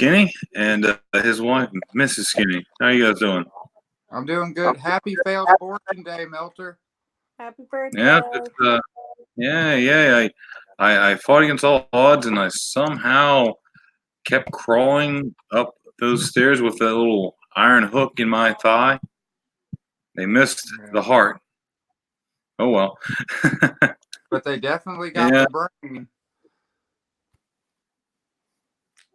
Skinny and his wife, Mrs. Skinny. How you guys doing? I'm doing good. Happy failed fortune day, Melter. Happy birthday. Yeah, yeah. I fought against all odds, and I somehow kept crawling up those stairs with that little iron hook in my thigh. They missed the heart. Oh well. But they definitely got Yeah. the brain.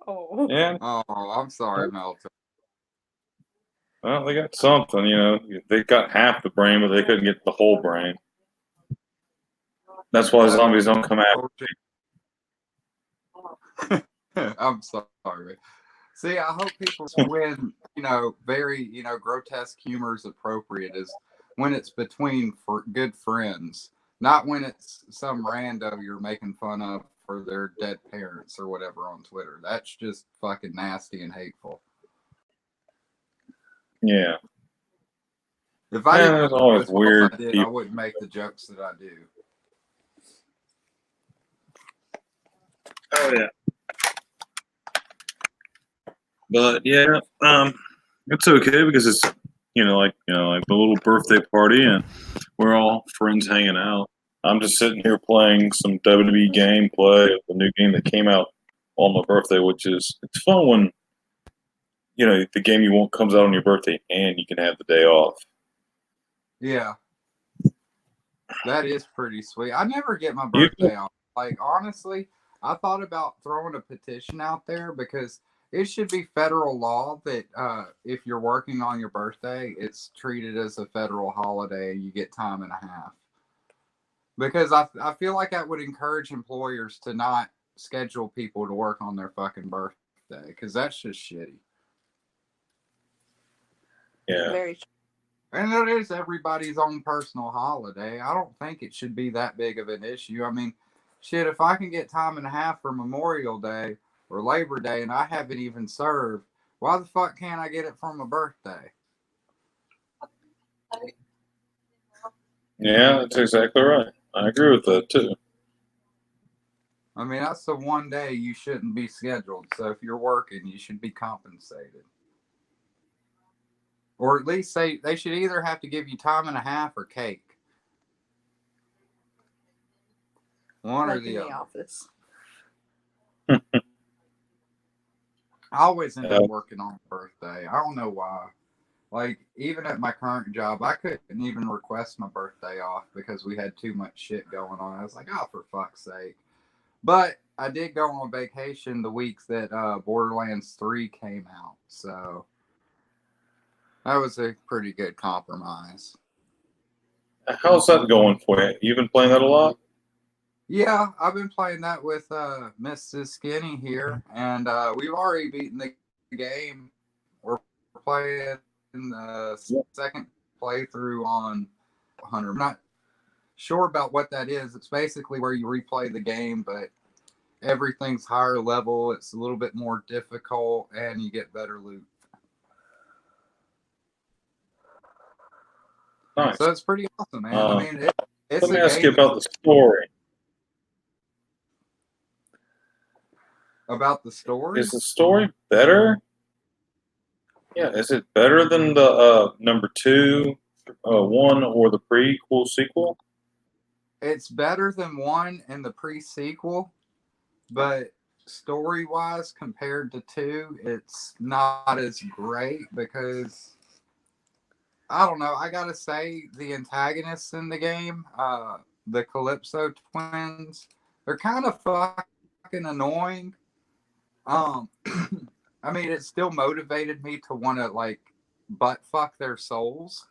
Oh. Yeah. Oh, I'm sorry, Melter. Well, they got something, you know. They got half the brain, but they couldn't get the whole brain. That's why zombies don't come after. I'm sorry. See, I hope people when very grotesque humor is appropriate is when it's between good friends, not when it's some rando you're making fun of for their dead parents or whatever on Twitter. That's just fucking nasty and hateful. Yeah. If I didn't there's always weird I did, people. I wouldn't make the jokes that I do. Oh yeah. But yeah, it's okay because it's like the little birthday party and we're all friends hanging out. I'm just sitting here playing some WWE gameplay of the new game that came out on my birthday, which is it's fun when the game you want comes out on your birthday and you can have the day off. Yeah. That is pretty sweet. I never get my birthday off. Like, honestly, I thought about throwing a petition out there because it should be federal law that if you're working on your birthday, it's treated as a federal holiday and you get time and a half. Because I feel like that would encourage employers to not schedule people to work on their fucking birthday because that's just shitty. Yeah. Very true. And it is everybody's own personal holiday. I don't think it should be that big of an issue. I mean, shit, if I can get time and a half for Memorial Day or Labor Day and I haven't even served, why the fuck can't I get it for my birthday? Yeah, that's exactly right. I agree with that too. I mean, that's the one day you shouldn't be scheduled. So if you're working, you should be compensated. Or at least they should either have to give you time and a half or cake. One like or the in other. the office. I always end up working on birthday. I don't know why. Like, even at my current job, I couldn't even request my birthday off because we had too much shit going on. I was like, oh, for fuck's sake. But I did go on vacation the weeks that Borderlands 3 came out. So that was a pretty good compromise. How's that going for you? You've been playing that a lot? Yeah, I've been playing that with Mrs. Skinny here, and we've already beaten the game. We're playing the second playthrough on 100. I'm not sure about what that is. It's basically where you replay the game, but everything's higher level. It's a little bit more difficult, and you get better loot. Nice. So it's pretty awesome, man. I mean, it's let me ask you about the story. About the story? Is the story better? Yeah, is it better than the number 2, 1, or the prequel sequel? It's better than 1 and the pre-sequel, but story-wise, compared to 2, it's not as great because I don't know. I gotta say, the antagonists in the game, the Calypso twins, they're kind of fucking annoying. I mean, it still motivated me to want to like butt fuck their souls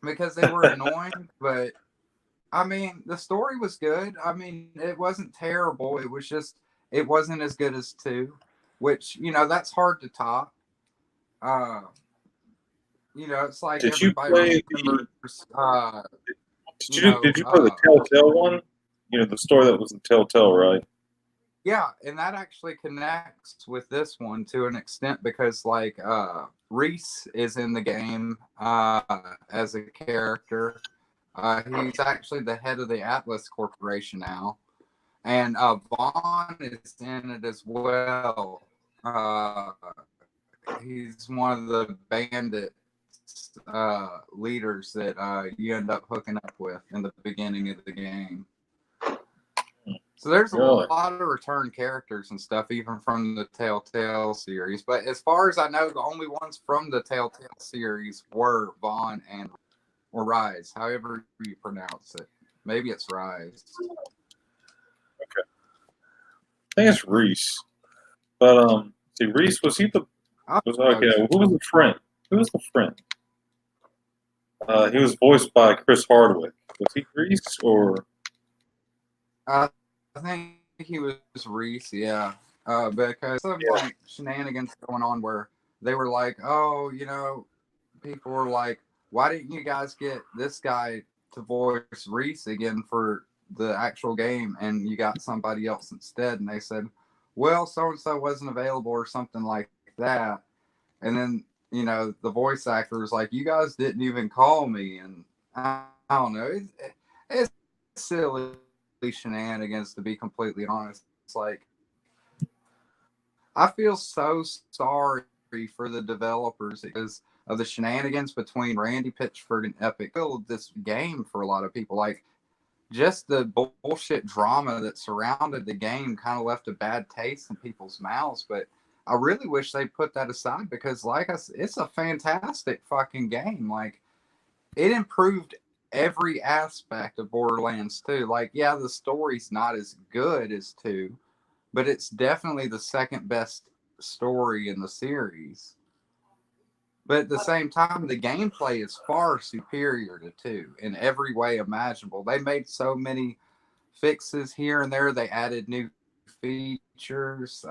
because they were annoying. But I mean, the story was good. I mean, it wasn't terrible. It was just it wasn't as good as 2, which that's hard to top. It's like Did you everybody play remembers. Did you play the Telltale one? The story that was in Telltale, right? Yeah, and that actually connects with this one to an extent because, like, Reese is in the game as a character. He's actually the head of the Atlas Corporation now. And Vaughn is in it as well. Uh, he's one of the bandit leaders that you end up hooking up with in the beginning of the game. So there's a lot of return characters and stuff, even from the Telltale series. But as far as I know, the only ones from the Telltale series were Vaughn or Rise, however you pronounce it. Maybe it's Rise. Okay. I think it's Reese. But see, Reese, was he the? Was okay. Who was the friend? Who was the friend? He was voiced by Chris Hardwick. Was he Reese or? I think he was Reese, yeah. Because some like shenanigans going on where they were like, oh, people were like, why didn't you guys get this guy to voice Reese again for the actual game, and you got somebody else instead? And they said, well, so and so wasn't available or something like that. And then the voice actor was like, you guys didn't even call me, and I don't know, it's silly shenanigans, to be completely honest. It's like, I feel so sorry for the developers because of the shenanigans between Randy Pitchford and Epic. Build this game for a lot of people, like just the bullshit drama that surrounded the game kind of left a bad taste in people's mouths. But I really wish they put that aside, because like I said, it's a fantastic fucking game. Like, it improved every aspect of Borderlands 2. Like, yeah, the story's not as good as 2, but it's definitely the second best story in the series. But at the same time, the gameplay is far superior to 2 in every way imaginable. They made so many fixes here and there. They added new features.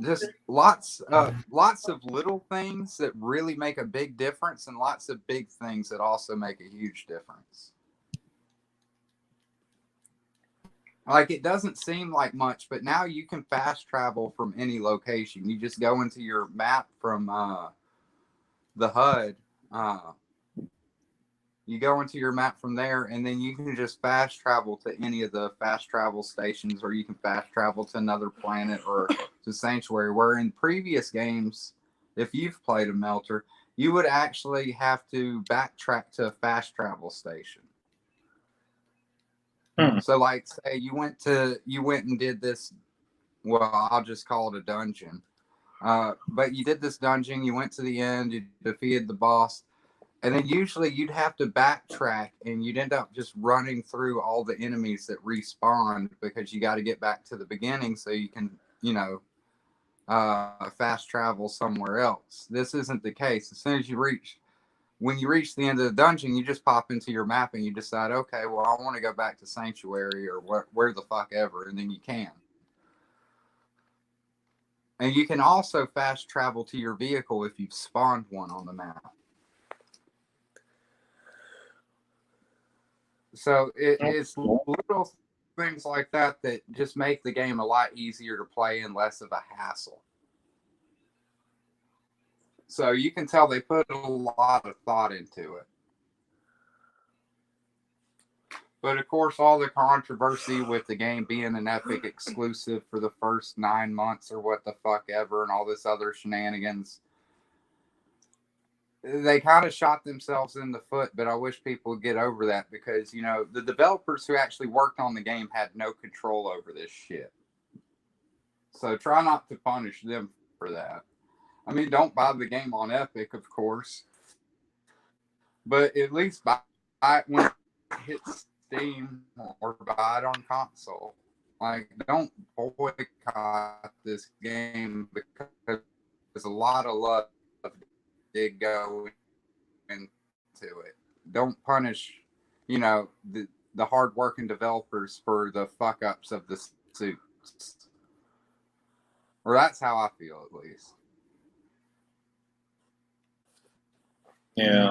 Just lots of little things that really make a big difference, and lots of big things that also make a huge difference. Like, it doesn't seem like much, but now you can fast travel from any location. You just go into your map from the HUD. You go into your map from there, and then you can just fast travel to any of the fast travel stations, or you can fast travel to another planet or to Sanctuary, where in previous games, if you've played a Melter, you would actually have to backtrack to a fast travel station. So, like, say you went and did this, well, I'll just call it a dungeon. But you did this dungeon, you went to the end, you defeated the boss, and then usually you'd have to backtrack, and you'd end up just running through all the enemies that respawned, because you got to get back to the beginning so you can, fast travel somewhere else. This isn't the case. As soon as when you reach the end of the dungeon, you just pop into your map and you decide, okay, well, I want to go back to Sanctuary or where the fuck ever, and then you can. And you can also fast travel to your vehicle if you've spawned one on the map. So it's little things like that that just make the game a lot easier to play and less of a hassle. So you can tell they put a lot of thought into it. But of course, all the controversy with the game being an Epic exclusive for the first 9 months or what the fuck ever, and all this other shenanigans, they kind of shot themselves in the foot. But I wish people would get over that, because, the developers who actually worked on the game had no control over this shit. So try not to punish them for that. I mean, don't buy the game on Epic, of course, but at least buy it when it hits Steam or buy it on console. Like, don't boycott this game, because there's a lot of love did go into it. Don't punish, the hard-working developers for the fuck-ups of the suits. Or that's how I feel, at least. Yeah.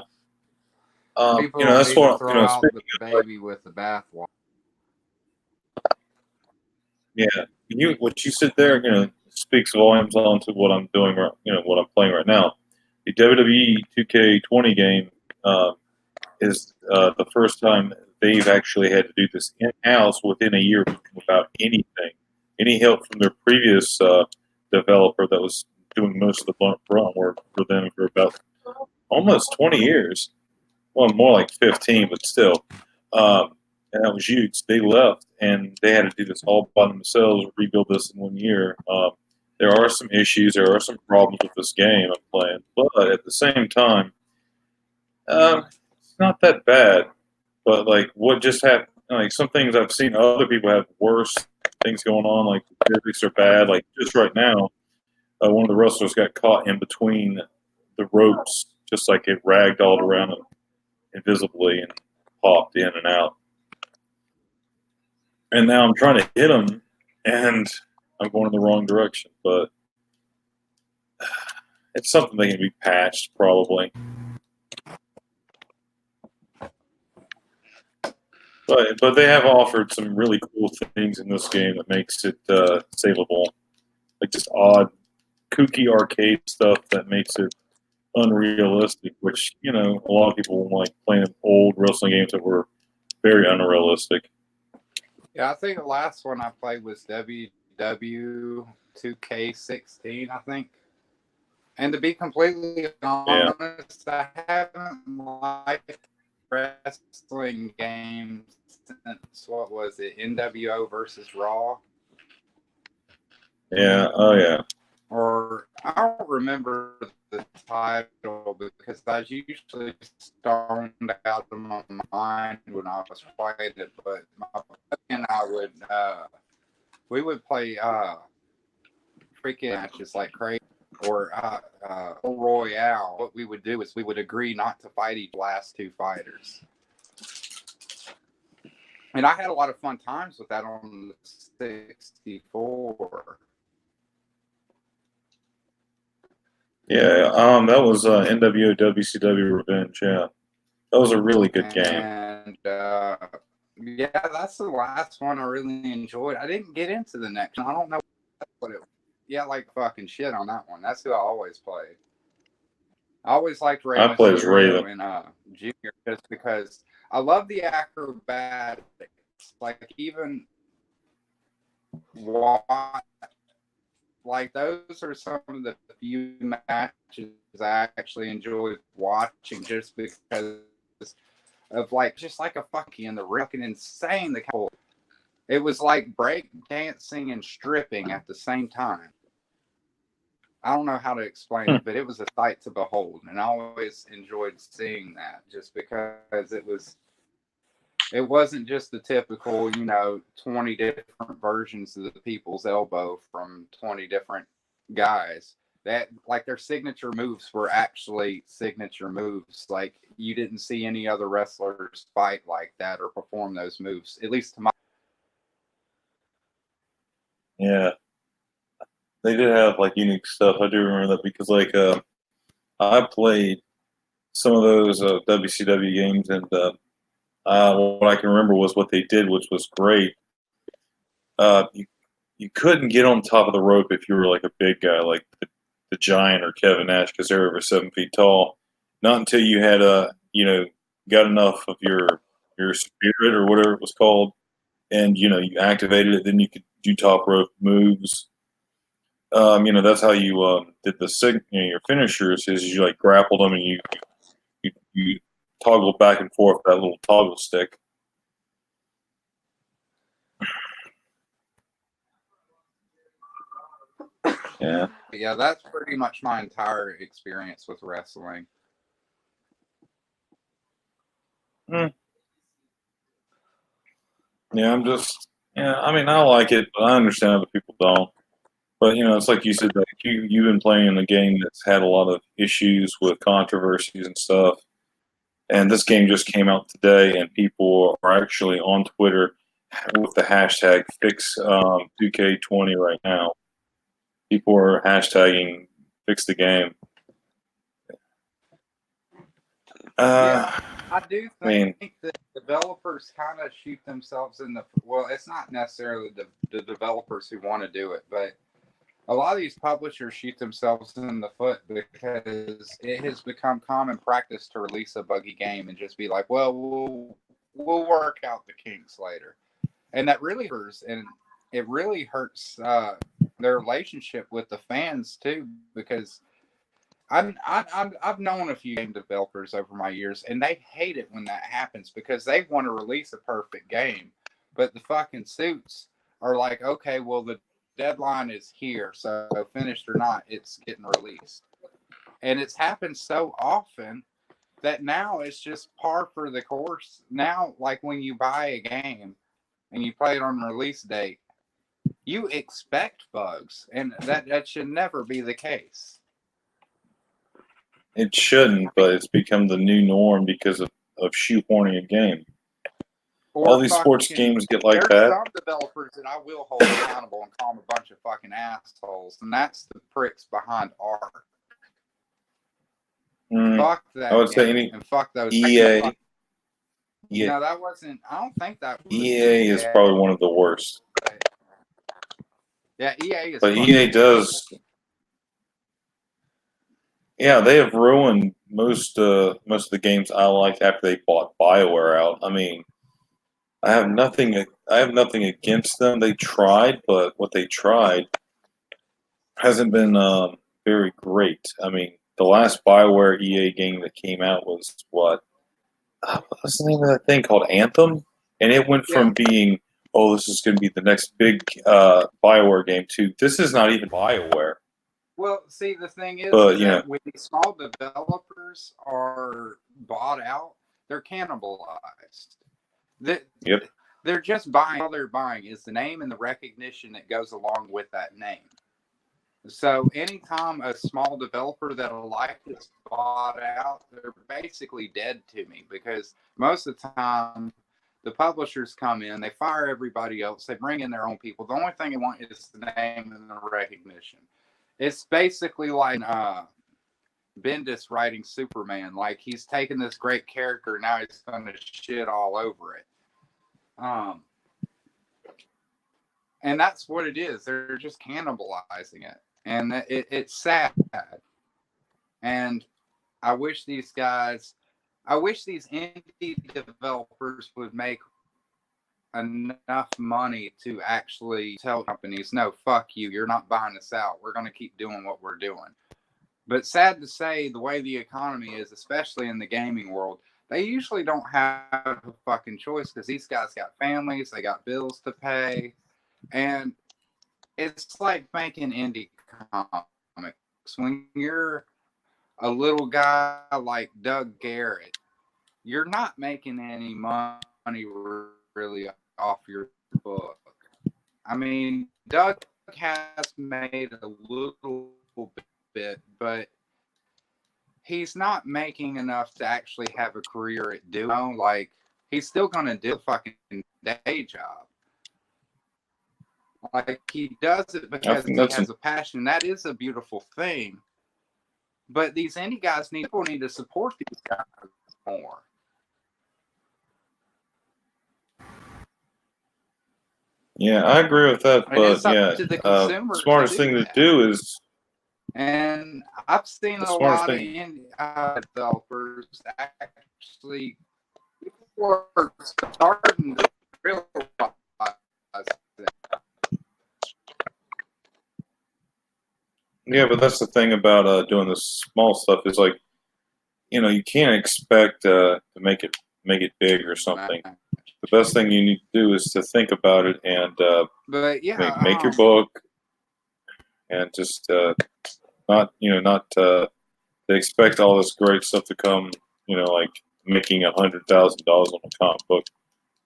People that's what throw out the baby with the bathwater. Yeah, what you said there, speaks volumes onto what I'm doing, what I'm playing right now. The WWE 2K20 game is the first time they've actually had to do this in-house within a year without any help from their previous developer that was doing most of the front work for them for about almost 20 years. Well, more like 15, but still. And that was huge. They left, and they had to do this all by themselves, rebuild this in 1 year. There are some issues, there are some problems with this game I'm playing, but at the same time, it's not that bad. But like what just happened, like some things I've seen other people have worse things going on, like the physics are bad. Like just right now, one of the wrestlers got caught in between the ropes, just like it ragdolled around him invisibly and popped in and out. And now I'm trying to hit him, and I'm going in the wrong direction. But it's something that can be patched, probably. But they have offered some really cool things in this game that makes it savable, like just odd, kooky arcade stuff that makes it unrealistic. Which a lot of people like playing old wrestling games that were very unrealistic. Yeah, I think the last one I played was WW 2K16, I think. And to be completely honest, I haven't liked wrestling games since, what was it, NWO versus Raw? Yeah, oh yeah. Or I don't remember the title because I was usually stoned out of my mind when I was playing it. But my buddy and I would play freaking matches like crazy or Royale. What we would do is we would agree not to fight each last two fighters. And I had a lot of fun times with that on the 64. Yeah, that was NWO WCW Revenge. Yeah, that was a really good game. And yeah, that's the last one I really enjoyed. I didn't get into the next one. I don't know what it. Yeah, like fucking shit on that one. That's who I always played. I always liked Rey Mysterio and Junior just because I love the acrobatics. Like even like those are some of the few matches I actually enjoyed watching just because of like just like a fucking in the fucking insane. It was like break dancing and stripping at the same time. I don't know how to explain it, but it was a sight to behold, and I always enjoyed seeing that just because it wasn't just the typical 20 different versions of the People's Elbow from 20 different guys. That like their signature moves were actually signature moves. Like you didn't see any other wrestlers fight like that or perform those moves, at least to my. Yeah, they did have like unique stuff. I do remember that because like I played some of those WCW games, and what I can remember was what they did, which was great. You couldn't get on top of the rope if you were like a big guy, like the Giant or Kevin Nash, because they're over 7 feet tall. Not until you had got enough of your spirit or whatever it was called, and you activated it, then you could do top rope moves. That's how you did the your finishers is you like grappled them and you toggle back and forth with that little toggle stick. Yeah. Yeah, that's pretty much my entire experience with wrestling. Yeah, I mean, I like it, but I understand other people don't. But it's like you said, like you've been playing a game that's had a lot of issues with controversies and stuff. And this game just came out today, and people are actually on Twitter with the hashtag Fix 2K20 right now. People are hashtagging Fix the game. Yeah, I do think that developers kind of shoot themselves in the. Well, it's not necessarily the developers who want to do it, but a lot of these publishers shoot themselves in the foot because it has become common practice to release a buggy game and just be like, well, we'll work out the kinks later. And that really hurts, and it really hurts their relationship with the fans too, because I've known a few game developers over my years, and they hate it when that happens because they want to release a perfect game, but the fucking suits are like, okay, well the deadline is here, so finished or not, it's getting released, and it's happened so often that now it's just par for the course. Now, like when you buy a game and you play it on release date, you expect bugs, and that should never be the case. It shouldn't, but it's become the new norm because of shoehorning a game. Or all these sports games get like there's that. some developers that I will hold accountable and call them a bunch of fucking assholes, and that's the pricks behind art. Fuck that. I would say any and fuck those EA. No, that wasn't. I don't think that was EA is probably one of the worst. Yeah, EA is. But EA does. Yeah, they have ruined most of the games I liked after they bought BioWare out. I mean, I have nothing against them. They tried, but what they tried hasn't been very great. I mean, the last BioWare EA game that came out was what's the name of that thing called Anthem? And it went from being, oh, this is going to be the next big BioWare game to this is not even BioWare. Well, see, the thing is that when these small developers are bought out, they're cannibalized. They're just buying. All they're buying is the name and the recognition that goes along with that name. So anytime a small developer that I like is bought out, they're basically dead to me, because most of the time the publishers come in, they fire everybody else, they bring in their own people. The only thing they want is the name and the recognition. It's basically like Bendis writing Superman. Like, he's taken this great character, now he's going to shit all over it. And that's what it is. They're just cannibalizing it. And it's sad. And I wish these indie developers would make enough money to actually tell companies, no, fuck you, you're not buying us out. We're going to keep doing what we're doing. But sad to say, the way the economy is, especially in the gaming world, they usually don't have a fucking choice, because these guys got families, they got bills to pay. And it's like making indie comics. When you're a little guy like Doug Garrett, you're not making any money really off your book. I mean, Doug has made a little bit, but he's not making enough to actually have a career at doing. Like, he's still going to do a fucking day job. Like, he does it because he has a passion. That is a beautiful thing. But these indie guys need to support these guys more. Yeah, I agree with that. But the smartest thing to do is. And I've seen a lot of indie developers actually starting to realize that. Yeah, but that's the thing about doing this small stuff is, like, you can't expect to make it big or something. The best thing you need to do is to think about it and make your book, and just not expect all this great stuff to come. Like making $100,000 on a comic book.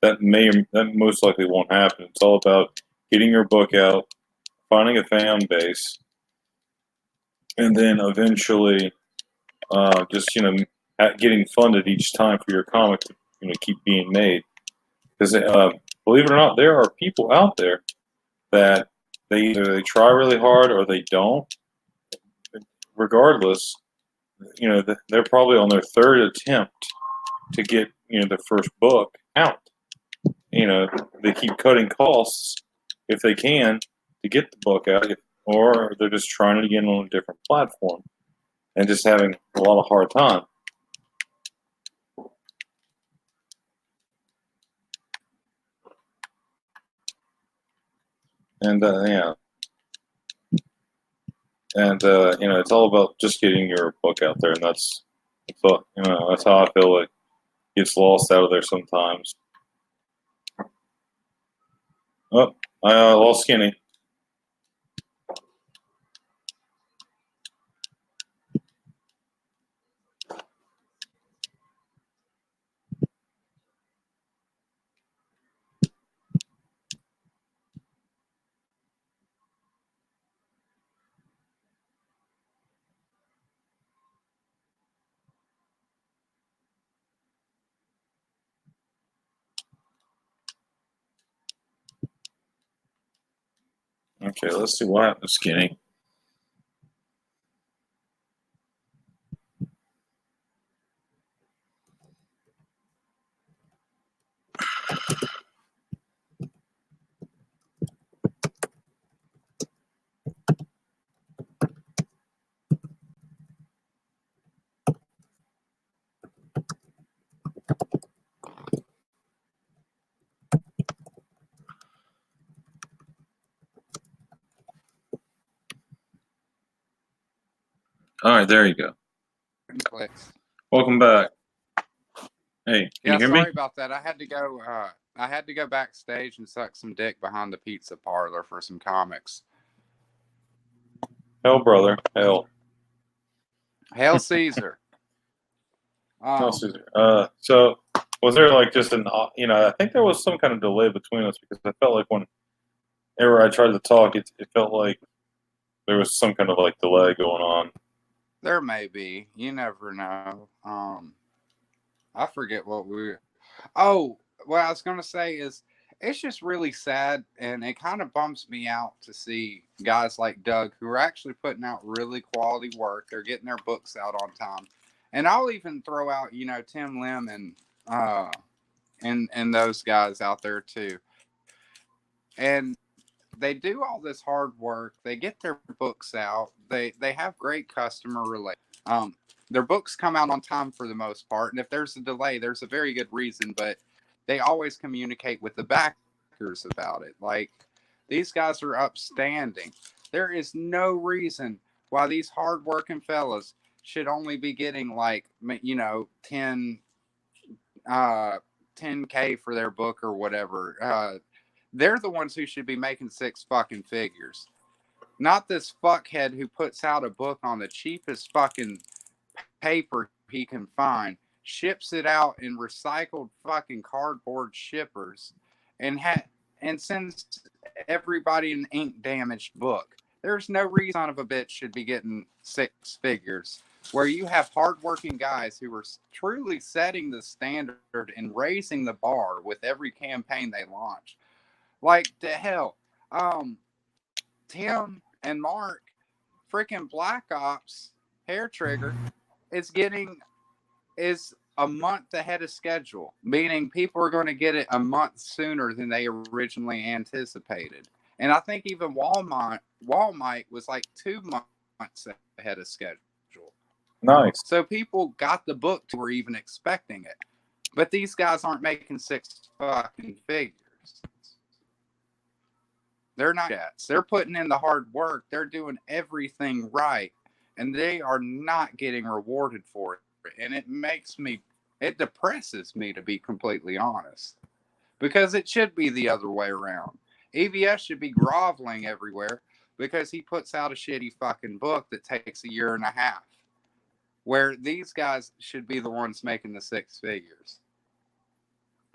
That most likely won't happen. It's all about getting your book out, finding a fan base, and then eventually just getting funded each time for your comic to keep being made. Because believe it or not, there are people out there that they try really hard or they don't. Regardless, they're probably on their third attempt to get their first book out. They keep cutting costs if they can to get the book out, or they're just trying it again on a different platform and just having a lot of hard time. And And it's all about just getting your book out there, and that's how I feel like it gets lost out of there sometimes. Oh, I lost Skinny. Okay, let's see what happened to Skinny. All right, there you go. Clicks. Welcome back. Hey, can you hear sorry me? about that. I had to go. I had to go backstage and suck some dick behind the pizza parlor for some comics. Hell, brother, hell. Hail Caesar. Hell, Caesar. So was there like just I think there was some kind of delay between us because I felt like whenever I tried to talk, it felt like there was some kind of like delay going on. There may be. You never know. I forget what we. Oh, what I was gonna say is, it's just really sad, and it kind of bums me out to see guys like Doug who are actually putting out really quality work. They're getting their books out on time, and I'll even throw out, Tim Lim uh, and those guys out there too. And they do all this hard work. They get their books out. They have great customer relations. Their books come out on time for the most part, and if there's a delay, there's a very good reason. But they always communicate with the backers about it. Like, these guys are upstanding. There is no reason why these hardworking fellas should only be getting, like, 10 10K for their book or whatever. They're the ones who should be making six fucking figures. Not this fuckhead who puts out a book on the cheapest fucking paper he can find, ships it out in recycled fucking cardboard shippers, and and sends everybody an ink damaged book. There's no reason son of a bitch should be getting six figures. Where you have hardworking guys who are truly setting the standard and raising the bar with every campaign they launch. Like, the hell, Tim and Mark, freaking Black Ops Hair Trigger is a month ahead of schedule, meaning people are going to get it a month sooner than they originally anticipated. And I think even Walmart was like 2 months ahead of schedule. Nice. So people got the book to were even expecting it. But these guys aren't making six fucking figures. They're not jets. They're putting in the hard work. They're doing everything right. And they are not getting rewarded for it. And it depresses me, to be completely honest. Because it should be the other way around. EVS should be groveling everywhere because he puts out a shitty fucking book that takes a year and a half. Where these guys should be the ones making the six figures.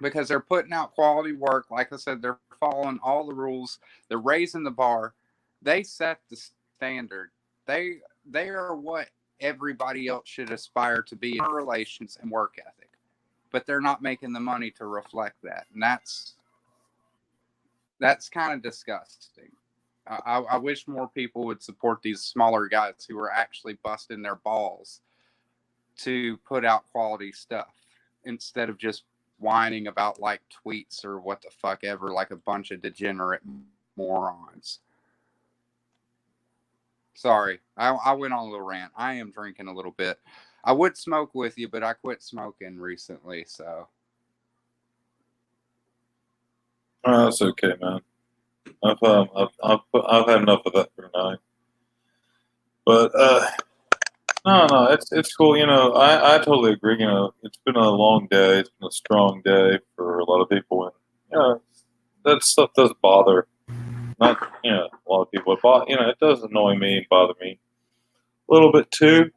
Because they're putting out quality work. Like I said, they're following all the rules. They're raising the bar. They set the standard. They are what everybody else should aspire to be in relations and work ethic. But they're not making the money to reflect that. And that's kind of disgusting. I wish more people would support these smaller guys who are actually busting their balls to put out quality stuff instead of just whining about like tweets or what the fuck ever, like a bunch of degenerate morons. Sorry, I went on a little rant. I am drinking a little bit. I would smoke with you, but I quit smoking recently, so. Oh, that's okay, man. I've had enough of that for tonight. But no, it's cool. I totally agree. It's been a long day. It's been a strong day for a lot of people, and that stuff does bother. Not a lot of people. It does annoy me and bother me a little bit too.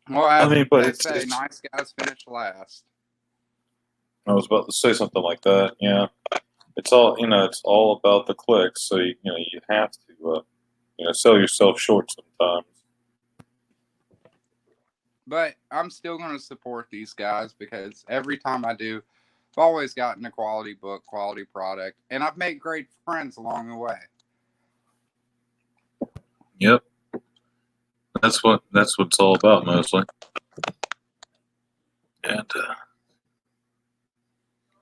Well, I mean, but they it's, say it's nice guys finish last. I was about to say something like that. Yeah, it's all about the clicks. So you have to sell yourself short sometimes. But I'm still going to support these guys because every time I do, I've always gotten a quality book, quality product, and I've made great friends along the way. Yep, that's what it's all about mostly. And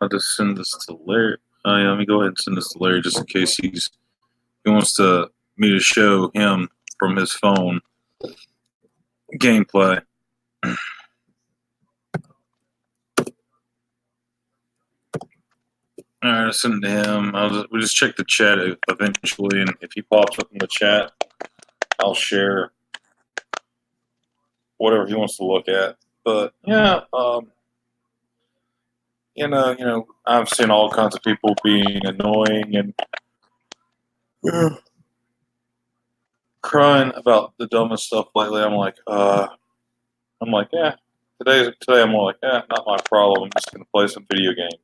I'll just send this to Larry. Yeah, let me go ahead and send this to Larry just in case he wants me to show him from his phone gameplay. All right, I'll send it to him. We'll just check the chat eventually, and if he pops up in the chat, I'll share whatever he wants to look at. But yeah, I've seen all kinds of people being annoying and crying about the dumbest stuff lately. I'm like, yeah. Today I'm more like, yeah, not my problem. I'm just gonna play some video games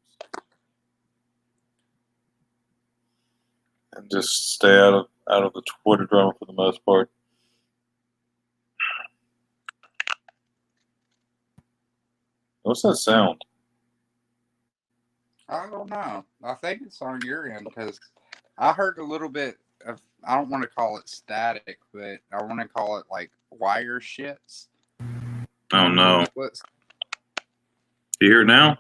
and just stay out of the Twitter drama for the most part. What's that sound? I don't know. I think it's on your end because I heard a little bit of, I don't want to call it static, but I want to call it like wire shits. Oh no. What's, Do you hear it now?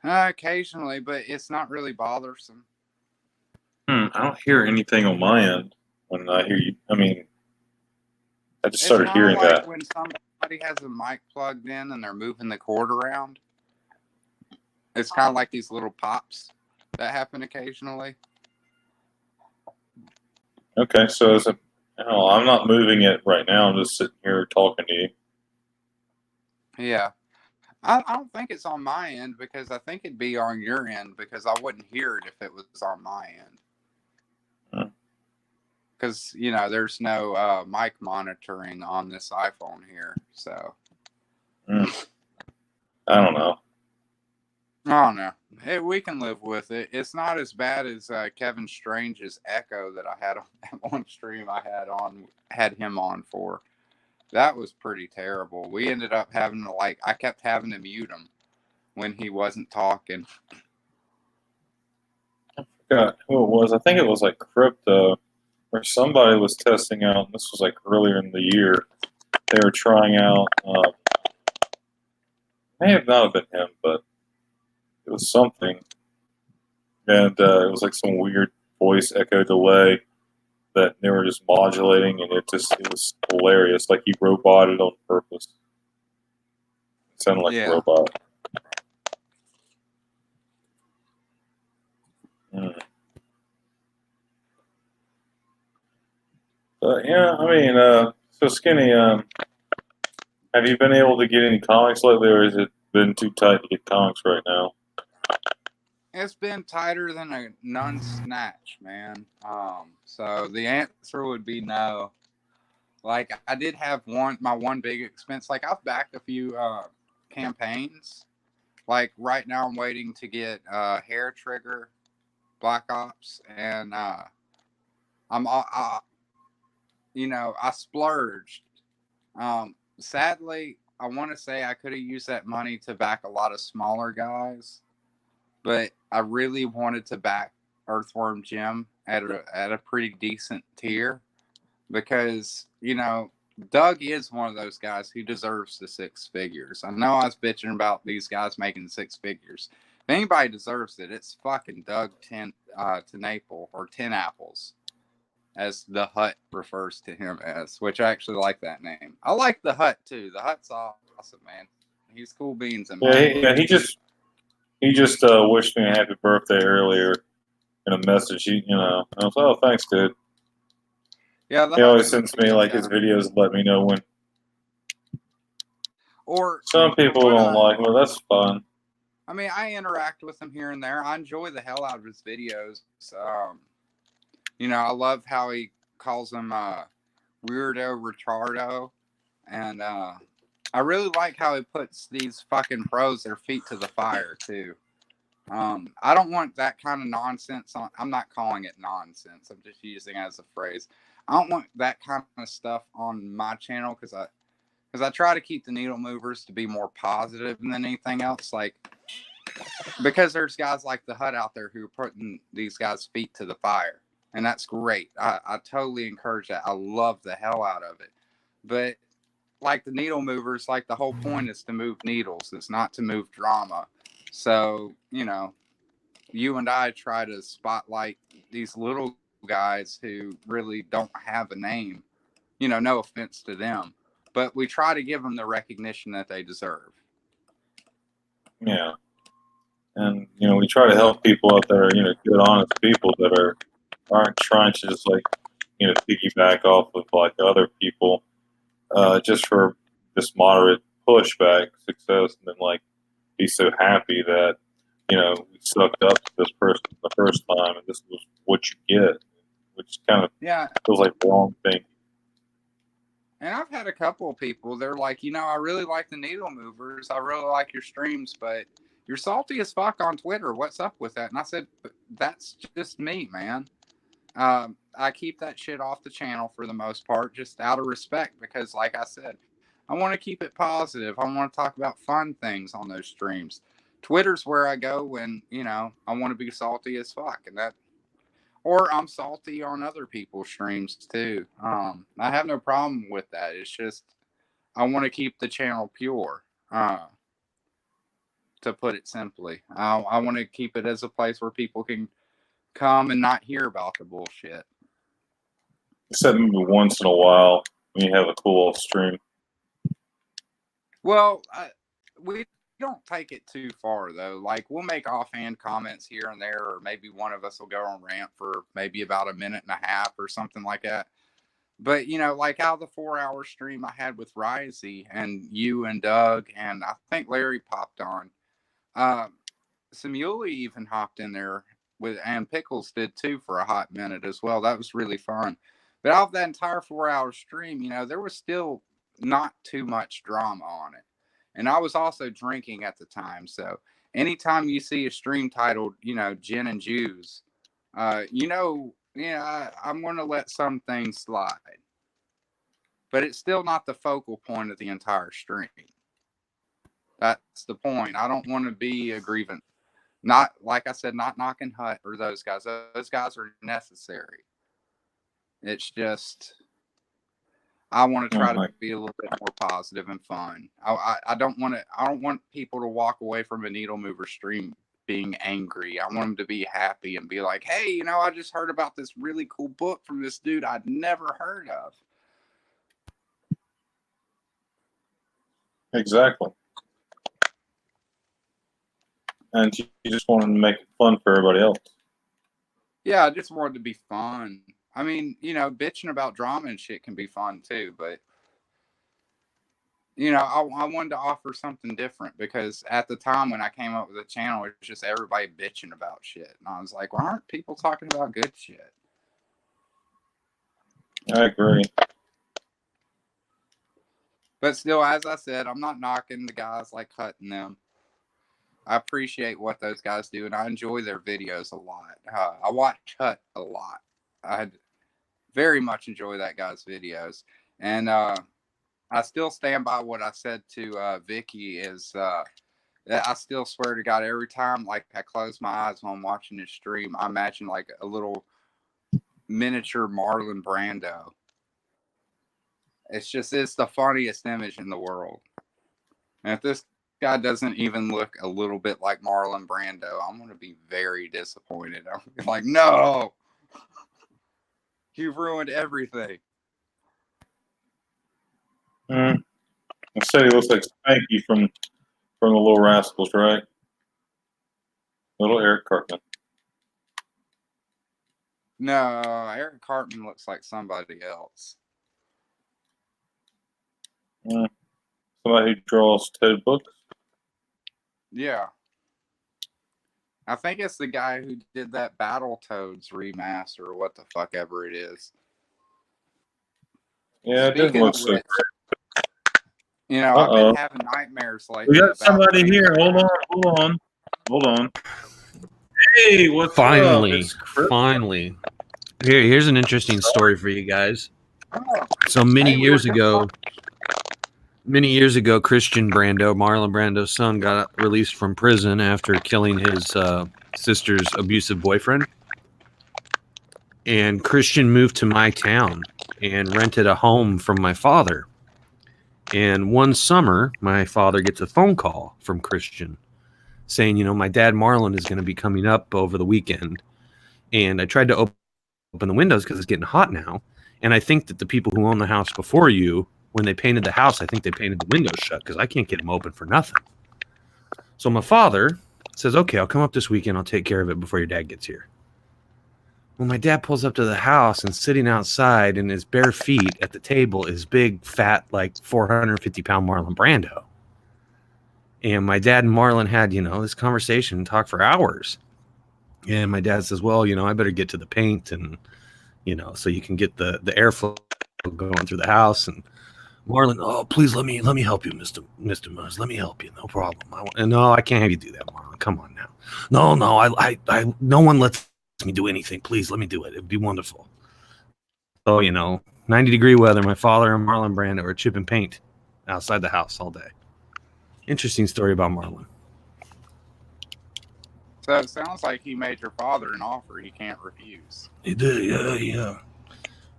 occasionally, but it's not really bothersome. I don't hear anything on my end when I hear you. I mean, I just started hearing like that. when somebody has a mic plugged in and they're moving the cord around. It's kind of like these little pops that happen occasionally. Okay, so I'm not moving it right now. I'm just sitting here talking to you. Yeah. I don't think it's on my end because I think it'd be on your end because I wouldn't hear it if it was on my end. Because, there's no mic monitoring on this iPhone here. So. I don't know. I don't know. We can live with it. It's not as bad as Kevin Strange's Echo that I had on that one stream I had him on for. That was pretty terrible. We ended up having to I kept having to mute him when he wasn't talking. I forgot who it was. I think it was like Crypto, or somebody was testing out. This was like earlier in the year. They were trying out. May have not have been him, but it was something, and it was like some weird voice echo delay that they were just modulating, and it was hilarious. Like he roboted on purpose. It sounded like a robot. But yeah, I mean, so Skinny, have you been able to get any comics lately, or has it been too tight to get comics right now? It's been tighter than a nun snatch, man. So the answer would be no. Like I did have my one big expense. Like I've backed a few campaigns. Like right now, I'm waiting to get Hair Trigger, Black Ops, and I splurged. Sadly, I want to say I could have used that money to back a lot of smaller guys, but I really wanted to back Earthworm Jim at a pretty decent tier because Doug is one of those guys who deserves the six figures. I know I was bitching about these guys making six figures. If anybody deserves it, it's fucking Doug Tenaple or Ten Apples, as the Hut refers to him as, which I actually like that name. I like the Hut too. The Hut's awesome, man. He's cool beans. He just wished me a happy birthday earlier in a message. I was, oh, thanks, dude. Yeah, the He always hustle sends me like his videos and let me know when. Or Some people what don't like him, but that's fun. I mean, I interact with him here and there. I enjoy the hell out of his videos. You know, I love how he calls them weirdo retardo, and I really like how he puts these fucking pros their feet to the fire too. I don't want that kind of nonsense on. I'm not calling it nonsense. I'm just using it as a phrase. I don't want that kind of stuff on my channel because I try to keep the needle movers to be more positive than anything else. Like, because there's guys like the Hut out there who are putting these guys' feet to the fire, and that's great. I totally encourage that. I love the hell out of it. But like the needle movers, like the whole point is to move needles. It's not to move drama. So, you know, you and I try to spotlight these little guys who really don't have a name. You know, no offense to them, but we try to give them the recognition that they deserve. Yeah. And, you know, we try to help people out there, you know, good, honest people that aren't trying to just, like, you know, piggyback off of, like, other people just for this moderate pushback success and then, like, be so happy that, you know, we sucked up to this person the first time and this was what you get, which kind of feels like the wrong thing. And I've had a couple of people, they're like, you know, I really like the needle movers. I really like your streams, but you're salty as fuck on Twitter. What's up with that? And I said, that's just me, man. I keep that shit off the channel for the most part, just out of respect, because like I said, I want to keep it positive. I want to talk about fun things on those streams. Twitter's where I go when, you know, I want to be salty as fuck. And that, or I'm salty on other people's streams too. I have no problem with that. It's just I want to keep the channel pure. To put it simply, I want to keep it as a place where people can come and not hear about the bullshit. Except maybe once in a while when you have a cool stream. Well, we don't take it too far though. Like we'll make offhand comments here and there, or maybe one of us will go on rant for maybe about a minute and a half or something like that. But you know, like out of the 4-hour stream I had with Risey and you and Doug and I think Larry popped on. Samuli even hopped in there with, and Pickles did too for a hot minute as well. That was really fun. But out of that entire 4-hour stream, you know, there was still not too much drama on it. And I was also drinking at the time. So anytime you see a stream titled, you know, Gin and Jews, you know, I'm going to let some things slide. But it's still not the focal point of the entire stream. That's the point. I don't want to be a grievance. Not, like I said, not knocking Hut or those guys. Those guys are necessary. It's just, I want to try to be a little bit more positive and fun. I don't want people to walk away from a needle mover stream being angry. I want them to be happy and be like, hey, you know, I just heard about this really cool book from this dude I'd never heard of. Exactly. And you just wanted to make it fun for everybody else. Yeah, I just wanted to be fun. I mean, you know, bitching about drama and shit can be fun too, but you know, I wanted to offer something different because at the time when I came up with the channel, it was just everybody bitching about shit. And I was like, why aren't people talking about good shit? I agree. But still, as I said, I'm not knocking the guys like Hut and them. I appreciate what those guys do, and I enjoy their videos a lot. I watch Hut a lot. I very much enjoy that guy's videos. And I still stand by what I said to Vicky is I still swear to God, every time like I close my eyes while I'm watching this stream, I imagine like a little miniature Marlon Brando. It's the funniest image in the world. And if this guy doesn't even look a little bit like Marlon Brando, I'm going to be very disappointed. I'm gonna be like, no, you've ruined everything. I said he looks like Spanky from the Little Rascals, right? Little Eric Cartman. No, Eric Cartman looks like somebody else. Somebody who draws Toad books. Yeah. I think it's the guy who did that Battletoads remaster or what the fuck ever it is. Yeah, it doesn't Speaking look of so which, great. you know, I've been having nightmares lately. We got about somebody things. here. Hold on. Hey, what's up? It's Chris. Finally. Here's an interesting story for you guys. Oh, So many years ago, Christian Brando, Marlon Brando's son, got released from prison after killing his sister's abusive boyfriend. And Christian moved to my town and rented a home from my father. And one summer, my father gets a phone call from Christian saying, you know, my dad Marlon is going to be coming up over the weekend. And I tried to open the windows because it's getting hot now. And I think that the people who own the house before you, when they painted the house, I think they painted the windows shut because I can't get them open for nothing. So my father says, okay, I'll come up this weekend. I'll take care of it before your dad gets here. Well, my dad pulls up to the house and sitting outside in his bare feet at the table is big, fat, like 450-pound Marlon Brando. And my dad and Marlon had, you know, this conversation and talked for hours. And my dad says, well, you know, I better get to the paint and, you know, so you can get the airflow going through the house. And Marlon, oh, please let me help you, Mr. Muzz. Let me help you. No problem. No, I can't have you do that, Marlon. Come on now. No, I no one lets me do anything. Please let me do it. It'd be wonderful. So, you know, 90-degree weather. My father and Marlon Brando are chipping paint outside the house all day. Interesting story about Marlon. so it sounds like he made your father an offer he can't refuse. He did, yeah.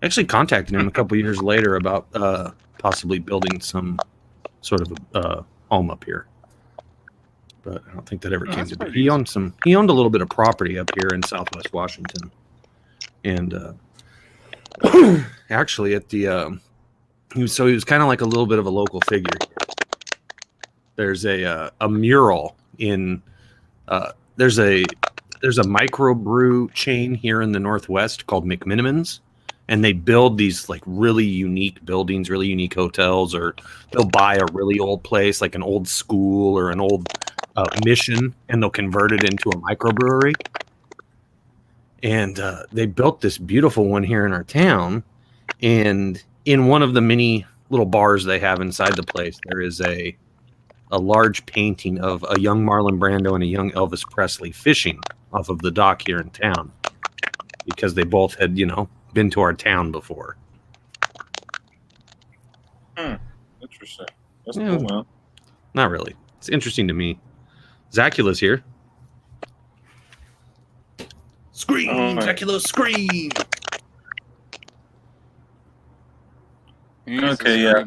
I actually contacted him a couple years later about possibly building some sort of home up here, but I don't think that ever came to be. He owned a little bit of property up here in Southwest Washington, and actually at the he was kind of like a little bit of a local figure. There's a mural in there's a microbrew chain here in the Northwest called McMinimans, and they build these like really unique buildings, really unique hotels, or they'll buy a really old place like an old school or an old mission, and they'll convert it into a microbrewery. And they built this beautiful one here in our town, and in one of the many little bars they have inside the place, there is a large painting of a young Marlon Brando and a young Elvis Presley fishing off of the dock here in town, because they both had, you know, been to our town before. Interesting. That's cool, man. Not really. It's interesting to me. Zacula's here. Scream! Zacula, scream! Okay, yeah.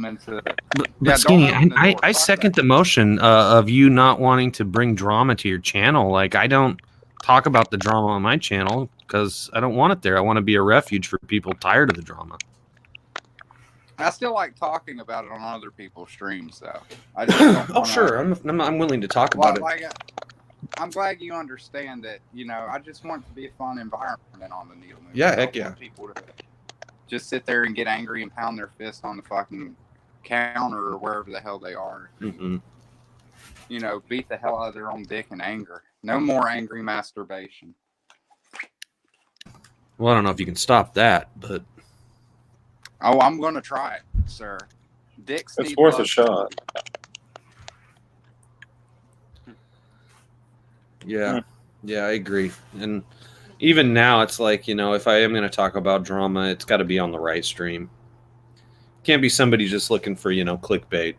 But Skinny, I second the motion of you not wanting to bring drama to your channel. Like, I don't talk about the drama on my channel because I don't want it there. I want to be a refuge for people tired of the drama. I still like talking about it on other people's streams, though. I just don't wanna, sure. I'm willing to talk about it. I'm glad you understand that. You know, I just want it to be a fun environment on the Needle Moon. Yeah, I heck don't want people to just sit there and get angry and pound their fist on the fucking counter or wherever the hell they are. Mm-hmm. You know, beat the hell out of their own dick in anger. No more angry masturbation. Well, I don't know if you can stop that, but Oh, I'm going to try it, sir. Dicks It's need worth love. a shot. yeah, I agree. And even now, it's like, you know, if I am going to talk about drama, it's got to be on the right stream. Can't be somebody just looking for, you know, clickbait.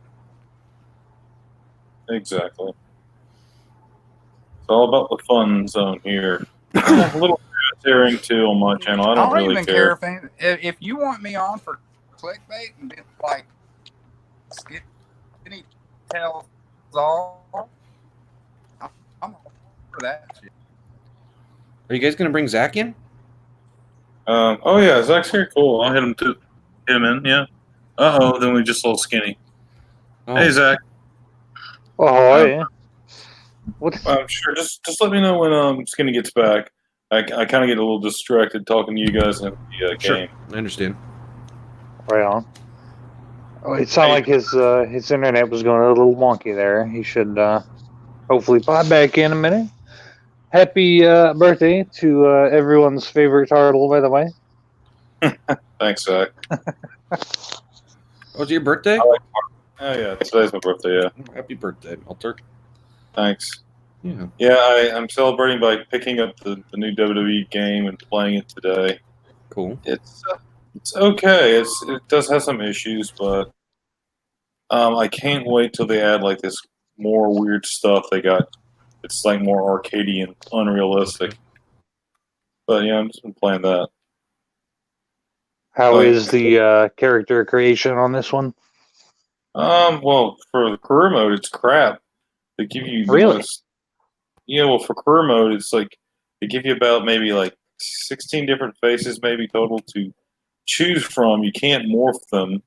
Exactly. It's all about the fun zone here. A little tearing too on my channel. I don't really even care if you want me on for clickbait and be like skinny tells all. I'm all for that shit. Are you guys going to bring Zach in? Oh yeah, Zach's here. Cool. I'll hit him in. Yeah. Then we just lost Skinny. Oh. Hey Zach. Oh, yeah. What's I'm sure. Just let me know when Skinny gets back. I kind of get a little distracted talking to you guys in the Sure. game. I understand. Right on. Oh, it sounded like his internet was going a little wonky there. He should hopefully pop back in a minute. Happy birthday to everyone's favorite turtle, by the way. Thanks, Zach. Oh, it's your birthday? Oh yeah, today's my birthday. Yeah, Happy birthday, Melter. thanks. Yeah. Yeah, I'm celebrating by picking up the new WWE game and playing it today. Cool. It's okay. It does have some issues, but I can't wait till they add like this more weird stuff they got. It's like more arcadey and unrealistic. But yeah, I'm just been playing that. How Oh, is the character creation on this one? Well, for the career mode, it's crap. They give you Really? Yeah, well, for career mode, it's like they give you about maybe like 16 different faces, maybe total to choose from. You can't morph them,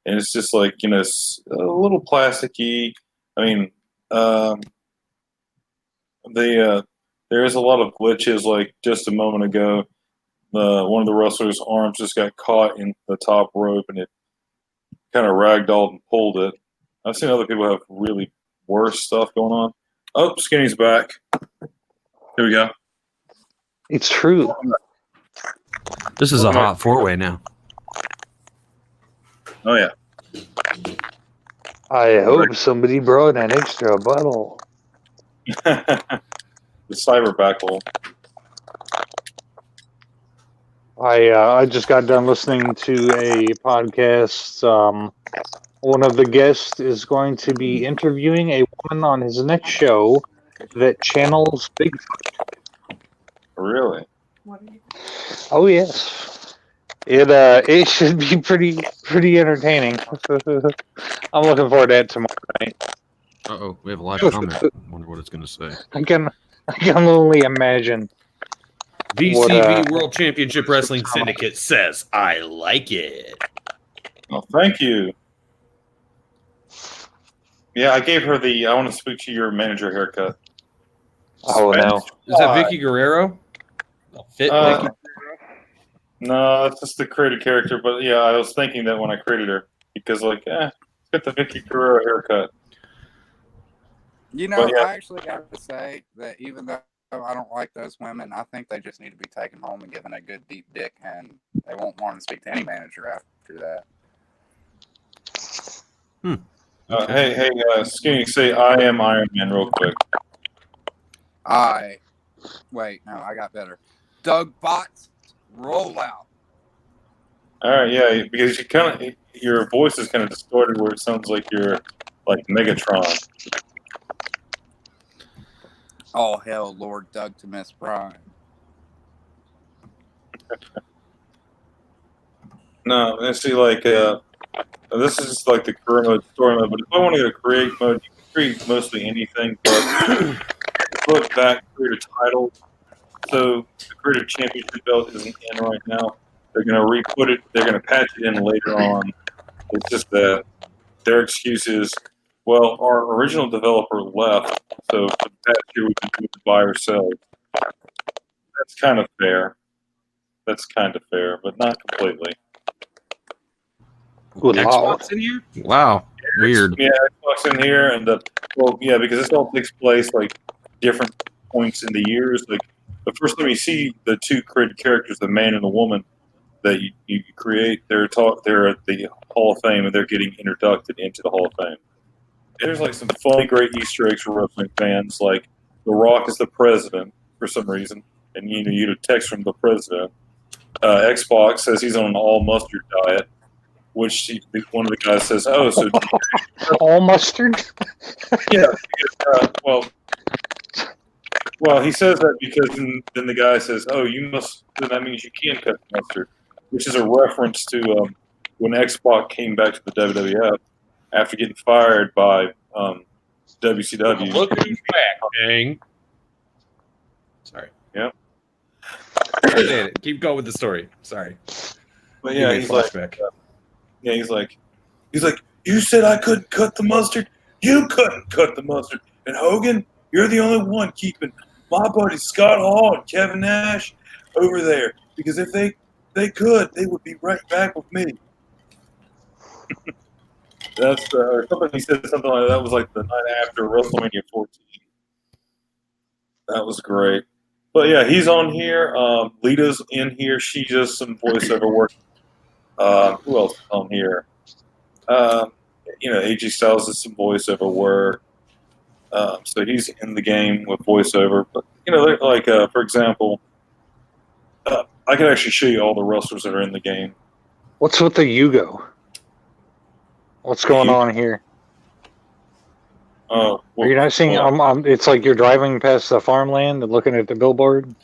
and it's just like it's a little plasticky. I mean, there is a lot of glitches. Like just a moment ago, one of the wrestlers' arms just got caught in the top rope, and it kind of ragdolled and pulled it. I've seen other people have really worse stuff going on. Oh, Skinny's back. Here we go. It's true. This is a hot four-way now. Oh yeah. I hope somebody brought an extra bottle. The cyber backle. I just got done listening to a podcast. One of the guests is going to be interviewing a woman on his next show that channels Bigfoot. Really? What are you? Oh yes, it should be pretty entertaining. I'm looking forward to it tomorrow night. Uh-oh, we have a live comment. Wonder what it's going to say. I can only imagine. VCV World Championship Wrestling Syndicate says, I like it. Well, thank you. Yeah, I gave her the I want to speak to your manager haircut. Oh no! Is that Vicky Guerrero? Fit Vicky? No, that's just the created character. But yeah, I was thinking that when I created her because get the Vicky Guerrero haircut. You know, yeah. I actually got to say that even though I don't like those women, I think they just need to be taken home and given a good deep dick, and they won't want to speak to any manager after that. Hey, Skinny, say I am Iron Man real quick. Wait, no, I got better. Doug Botts, roll out. All right, yeah, because your voice is kind of distorted where it sounds like you're like Megatron. Oh, hell, Lord Doug to Miss Prime. No, and see, this is like the career mode, story mode. But if I want to go to create mode, you can create mostly anything. But look back, create a title. So the creative championship belt isn't in right now. They're going to re-put it. They're going to patch it in later on. It's just that their excuse is, well, our original developer left, so for the past year we've been doing it by ourselves. That's kind of fair. But not completely. Good lord. Xbox in here? Wow. Weird. Yeah, Xbox in here, and because this all takes place like different points in the years. Like the first time you see the two created characters, the man and the woman that you create, they're at the Hall of Fame, and they're getting inducted into the Hall of Fame. There's like some funny, great Easter eggs for wrestling fans. Like The Rock is the president for some reason, and you get a text from the president. Xbox says he's on an all mustard diet, which one of the guys says, "Oh, so all mustard?" Yeah. Well, he says that because then the guy says, "Oh, you must." Then that means you can cut the mustard, which is a reference to when Xbox came back to the WWF after getting fired by WCW. Look who's back, dang. Sorry. Yep. Keep going with the story. Sorry. But yeah, he's like, flashback. he's like, you said I couldn't cut the mustard. You couldn't cut the mustard. And Hogan, you're the only one keeping my buddy Scott Hall and Kevin Nash over there, because if they could, they would be right back with me. That's or something he said something like that was like the night after WrestleMania 14. That was great. But yeah, he's on here. Lita's in here. She does some voiceover work. Who else is on here? AJ Styles does some voiceover work. So he's in the game with voiceover. But like for example, I can actually show you all the wrestlers that are in the game. What's with the Yugo? What's going on here? Well, Are you not seeing? It's like you're driving past the farmland and looking at the billboard.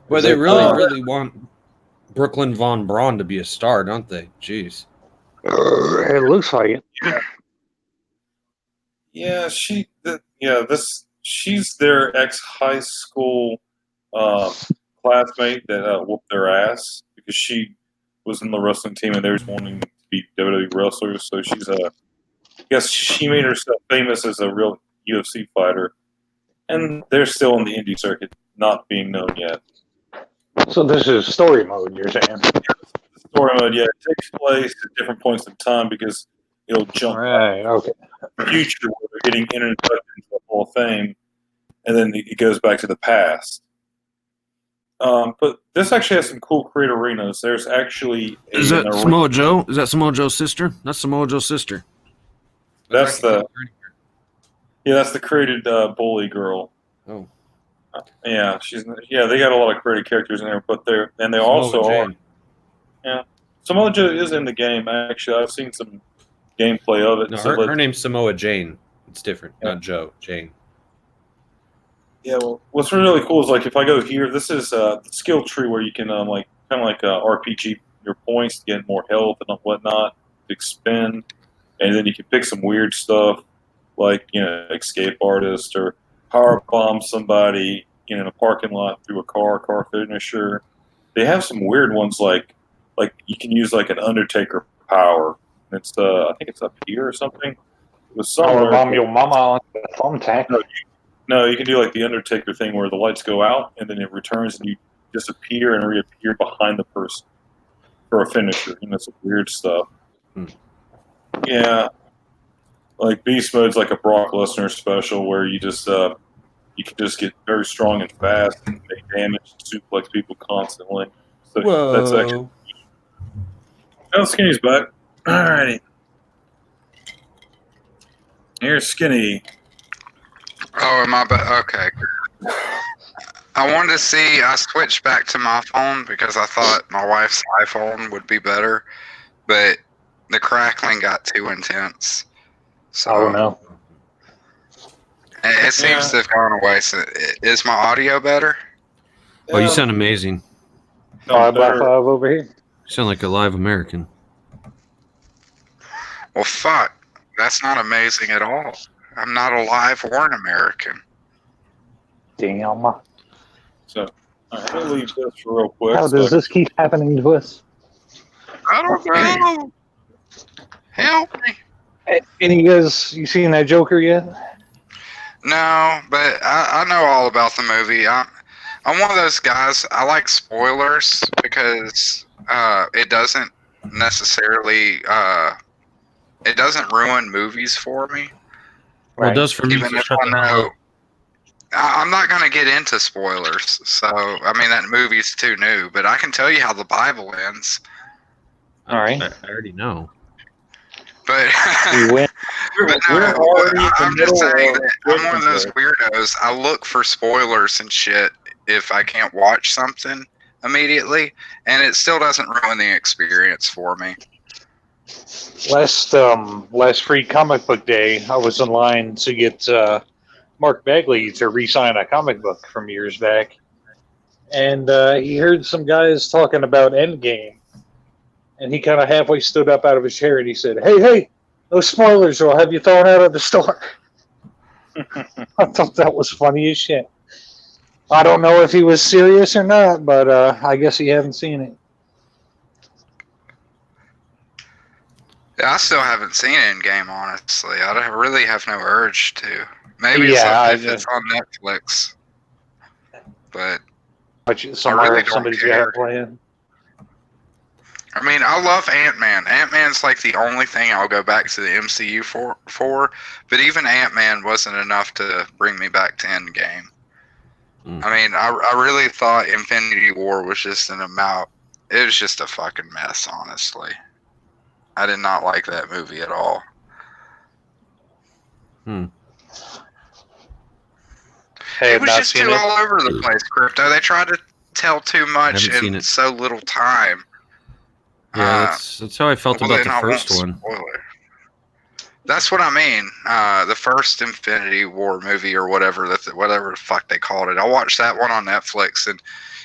Well, they really want Brooklyn Von Braun to be a star, don't they? Jeez. It looks like it. Yeah, she's their ex-high school classmate that whooped their ass because she was in the wrestling team and they were wanting to be WWE wrestlers. So she's I guess she made herself famous as a real UFC fighter, and they're still in the indie circuit, not being known yet. So this is story mode, you're saying? Story mode, yeah, it takes place at different points in time because it'll jump okay. future where they're getting inducted into the Hall of Fame, and then it goes back to the past. But this actually has some cool create arenas. There's actually Is that Samoa Joe? Is that Samoa Joe's sister? That's Samoa Joe's sister. That's that's the created bully girl. Oh. Yeah, they got a lot of created characters in there, but they also are. Yeah, Samoa Joe is in the game. Actually, I've seen some gameplay of it. No, her name's Samoa Jane. It's different, not Joe. Jane. Yeah, well, what's really cool is like if I go here, this is the skill tree where you can kind of like RPG your points to get more health and whatnot to expend, and then you can pick some weird stuff like escape artist or power bomb somebody in a parking lot through a car finisher. They have some weird ones like you can use like an Undertaker power. It's I think it's up here or something. It was somewhere. Bomb your mama on the thumbtack. No, you can do like the Undertaker thing where the lights go out and then it returns and you disappear and reappear behind the person for a finisher. Some weird stuff. Yeah, like Beast Mode's like a Brock Lesnar special where you just you can just get very strong and fast and make damage and suplex people constantly. So that's actually. Oh, Skinny's back. Alrighty. Here's Skinny. Oh, am I back? Okay. I wanted to see. I switched back to my phone because I thought my wife's iPhone would be better, but the crackling got too intense. So no. It seems to have gone away. So is my audio better? Oh, you sound amazing. 5x5 over here. You sound like a live American. Well, fuck. That's not amazing at all. I'm not alive or an American. Damn. So, I'm going to leave this real quick. How does this keep happening to us? I don't know. Help me. Any of you guys, you seen that Joker yet? No, but I know all about the movie. I'm one of those guys. I like spoilers because it doesn't necessarily it doesn't ruin movies for me. Well, it does for me. Even if I know, I'm not going to get into spoilers. So I mean that movie's too new, but I can tell you how the Bible ends. All right, I already know. But, we win. But no, I'm just saying that I'm one of those weirdos. I look for spoilers and shit if I can't watch something immediately, and it still doesn't ruin the experience for me. Last free comic book day, I was in line to get Mark Bagley to re-sign a comic book from years back, and he heard some guys talking about Endgame. And he kind of halfway stood up out of his chair and he said, Hey, no spoilers or I'll have you thrown out of the store. I thought that was funny as shit. I don't know if he was serious or not, but I guess he hadn't seen it. Yeah, I still haven't seen Endgame, honestly. Really have no urge to. Maybe Yeah, it's on Netflix. but But I really don't somebody's got care. it playing. I mean, I love Ant-Man. Ant-Man's like the only thing I'll go back to the MCU for. But even Ant-Man wasn't enough to bring me back to Endgame. Mm. I mean, I really thought Infinity War was just an amount. It was just a fucking mess, honestly. I did not like that movie at all. I It have was not just seen too it. all over the place, Crypto. They tried to tell too much Haven't seen in it. so little time. Yeah, that's how I felt Well, about then the I first won't one. spoil it. That's what I mean. The first Infinity War movie or whatever the fuck they called it. I watched that one on Netflix, and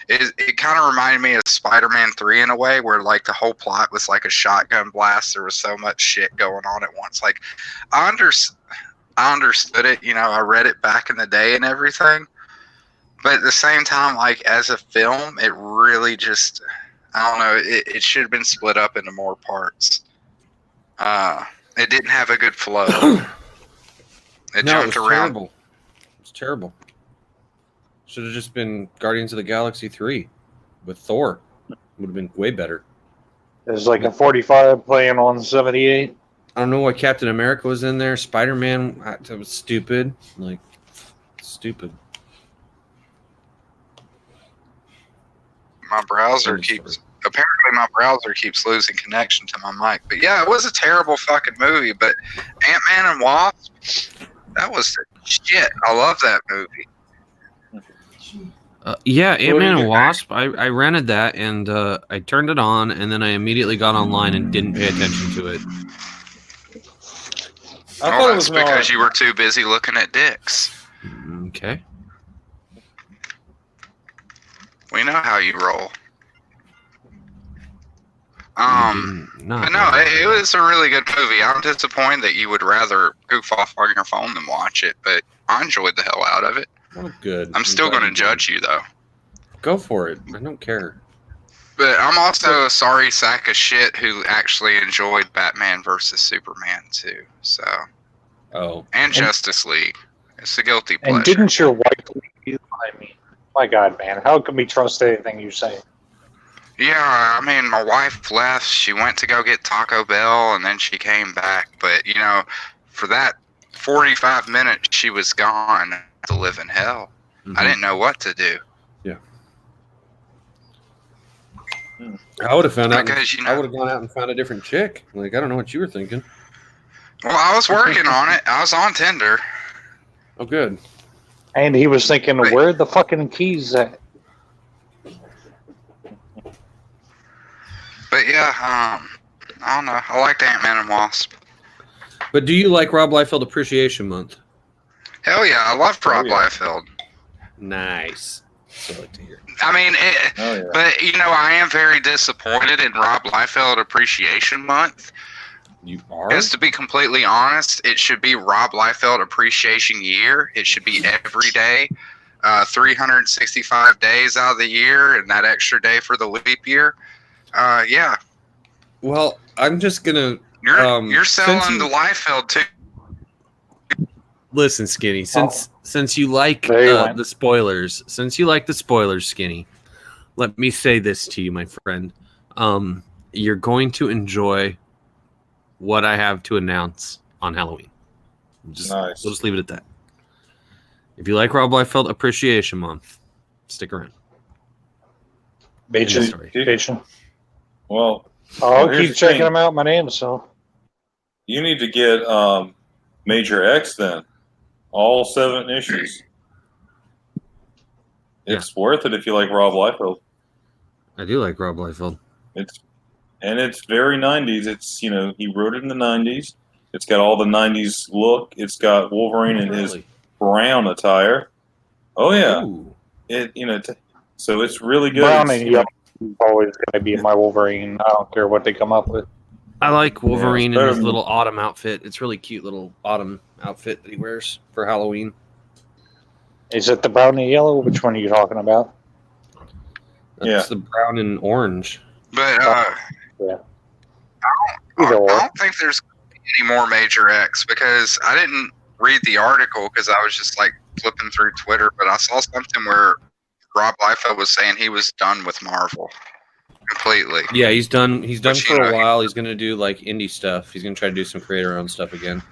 it kind of reminded me of Spider-Man 3 in a way, where like the whole plot was like a shotgun blast. There was so much shit going on at once. Like I understood it. You know, I read it back in the day and everything. But at the same time, like as a film, it really just, I don't know, it should have been split up into more parts. It didn't have a good flow. It No, it jumped was around. terrible. It was terrible. Should have just been Guardians of the Galaxy 3 with Thor. Would have been way better. There's like a 45 playing on 78. I don't know why Captain America was in there. Spider-Man, that was stupid. Like, stupid. My browser End of keeps, story. apparently my browser keeps losing connection to my mic. But yeah, it was a terrible fucking movie. But Ant-Man and Wasp, that was the shit. I love that movie. Yeah, Ant-Man you- and Wasp. I rented that and I turned it on and then I immediately got online and didn't pay attention to it. I Well, thought it that's was an because R. you were too busy looking at dicks. Okay. We know how you roll. You do not. But no, it was a really good movie. I'm disappointed that you would rather goof off on your phone than watch it, but I enjoyed the hell out of it. Oh, good. I'm still glad going to you did. judge you, though. Go for it. I don't care. But I'm also a sorry sack of shit who actually enjoyed Batman versus Superman, too. So, Oh. and Justice League. It's a guilty And pleasure. didn't your wife leave you? I mean, my God, man, how can we trust anything you say? Yeah, I mean, my wife left. She went to go get Taco Bell, and then she came back. But, you know, for that 45 minutes she was gone to live in hell. I didn't know what to do. Yeah. I would have found out. Because, you I know, would have gone out and found a different chick. Like, I don't know what you were thinking. well, I was working on it. I was on Tinder. Oh, good. And he was thinking, Wait. where are the fucking keys at? But yeah, I don't know. I liked Ant-Man and Wasp. But do you like Rob Liefeld Appreciation Month? Hell yeah, I love Rob yeah. Liefeld. Nice. So I like to hear. I mean, Oh, yeah. but you know, I am very disappointed in Rob Liefeld Appreciation Month. You are? Because to be completely honest, it should be Rob Liefeld Appreciation Year. It should be every day, 365 days out of the year, and that extra day for the leap year. Yeah, Well, I'm just gonna you're selling since you- the Liefeld too. listen, Skinny. Since you like There you went. the spoilers, Skinny, let me say this to you, my friend. You're going to enjoy what I have to announce on Halloween. Nice. We'll just leave it at that. If you like Rob Liefeld Appreciation Month, stick around. End of Beijing. story. Beijing. Well, I'll here's keep the checking thing. them out, my name, so. you need to get Major X then. All 7 issues. It's worth it if you like Rob Liefeld. I do like Rob Liefeld. It's very 90s. It's, you know, he wrote it in the 90s. It's got all the 90s look. It's got Wolverine in his Really? brown attire. Oh yeah. Ooh. So it's really good. Brown It's, and you know, yellow is always going to be my Wolverine. I don't care what they come up with. I like Wolverine Yeah, in it's his better little autumn outfit. It's really cute little autumn outfit that he wears for Halloween. Is it the brown and yellow? Which one are you talking about? That's the brown and orange. But Yeah. I Either or. don't think there's any more Major X because I didn't read the article because I was just like flipping through Twitter, but I saw something where Rob Liefeld was saying he was done with Marvel completely. Yeah, he's done. He's done Which, for you a know, while. He's gonna do like indie stuff. He's gonna try to do some creator-owned stuff again,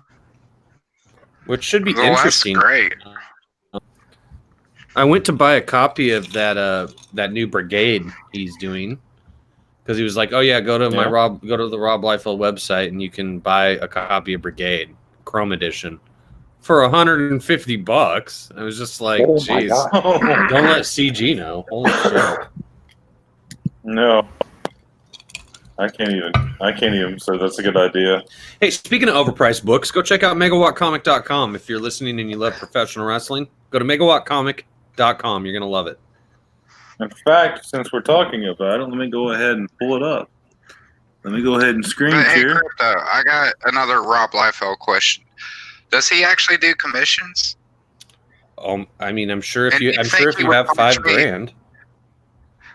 which should be Well, that's interesting. great. I went to buy a copy of that new Brigade he's doing because he was like, "Oh yeah, go to the Rob Liefeld website and you can buy a copy of Brigade Chrome Edition for $150." I was just like, Oh my "Jeez, God. don't let CG know." Holy shit! No, I can't even. So that's a good idea. Hey, speaking of overpriced books, go check out megawattcomic.com. If you're listening and you love professional wrestling, go to megawattcomic.com. You're gonna love it. In fact, since we're talking about it, let me go ahead and pull it up. Let me go ahead and screen But hey, share. Crypto, I got another Rob Liefeld question. Does he actually do commissions? I mean, I'm sure if And you, you I'm think sure if he you would have punch me? $5,000.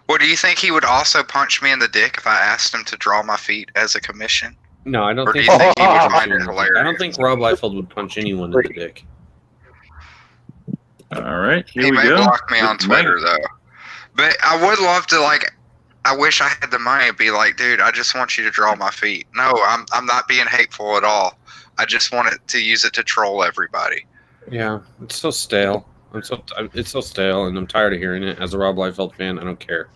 Well, do you think he would also punch me in the dick if I asked him to draw my feet as a commission? No, I don't Or do think. you think he would punch find you it in the dick. hilarious? I don't think Rob Liefeld would punch anyone in the dick. All right, here He we may go. block me on Twitter, though. But I would love to, like, I wish I had the money to be like, dude, I just want you to draw my feet. No, I'm not being hateful at all. I just wanted to use it to troll everybody. Yeah, it's so stale. It's so stale, and I'm tired of hearing it. As a Rob Liefeld fan, I don't care.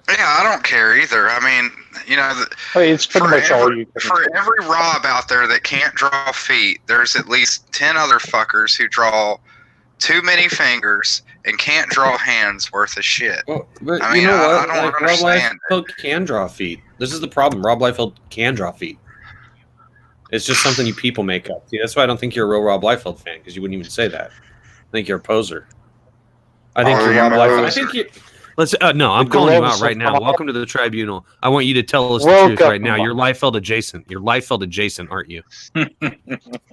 Yeah, I don't care either. I mean, you know, It's pretty much all you can. for every Rob out there that can't draw feet, there's at least 10 other fuckers who draw too many fingers and can't draw hands worth of shit. Well, but I you mean, know what? I don't Like, understand. Rob Liefeld can draw feet. This is the problem. Rob Liefeld can draw feet. It's just something you people make up. See, that's why I don't think you're a real Rob Liefeld fan, because you wouldn't even say that. I think you're a poser. I think you're Rob Liefeld. I think you. Let's. No, I'm calling you out right now. Welcome to the tribunal. I want you to tell us the truth right now. You're Liefeld adjacent. You're Liefeld adjacent, aren't you?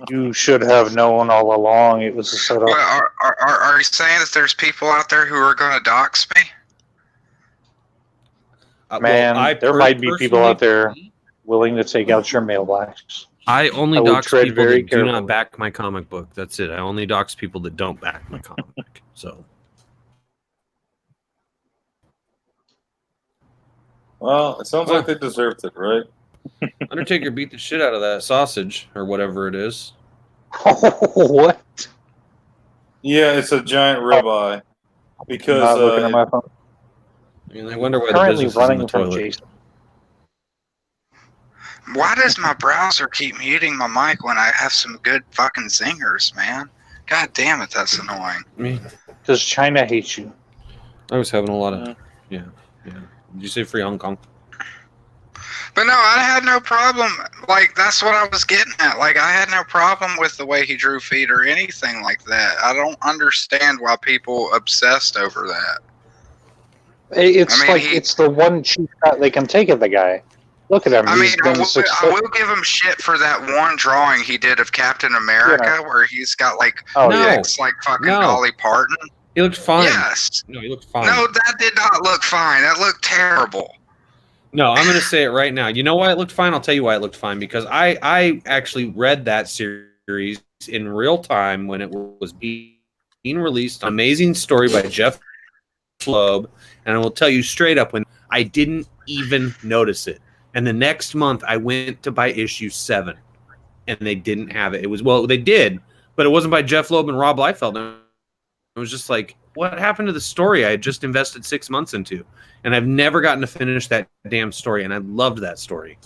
You should have known all along it was a setup. Well, are you saying that there's people out there who are going to dox me? Man, there might be people out there willing to take out your mailbox. I only I would dox tread people very that do not carefully. back my comic book. That's it. I only dox people that don't back my comic book. So, Well, it sounds like they deserved it, right? Undertaker beat the shit out of that sausage or whatever it is. What? Yeah, it's a giant ribeye. Because Not looking at my phone. I mean, I wonder why the Currently business is in the running from toilet. Jason. Why does my browser keep muting my mic when I have some good fucking zingers, man? God damn it, that's annoying. Me, Does China hate you? I was having a lot of yeah. Did you say free Hong Kong? But no, I had no problem. Like, that's what I was getting at. Like, I had no problem with the way he drew feet or anything like that. I don't understand why people obsessed over that. It's I mean, it's the one cheap cut they can take of the guy. Look at him. I He's mean, I been will, successful. I will give him shit for that one drawing he did of Captain America where he's got, like, Oh, No. dicks like fucking No. Dolly Parton. He looked fine. Yes. No, he looked fine. No, that did not look fine. That looked terrible. No, I'm going to say it right now. You know why it looked fine? I'll tell you why it looked fine. Because I actually read that series in real time when it was being released. An amazing story by Jeff Loeb. And I will tell you straight up, when I didn't even notice it. And the next month, I went to buy issue 7. And they didn't have it. It was, well, they did, but it wasn't by Jeff Loeb and Rob Liefeld. It was just like, what happened to the story I had just invested 6 months into? And I've never gotten to finish that damn story, and I loved that story.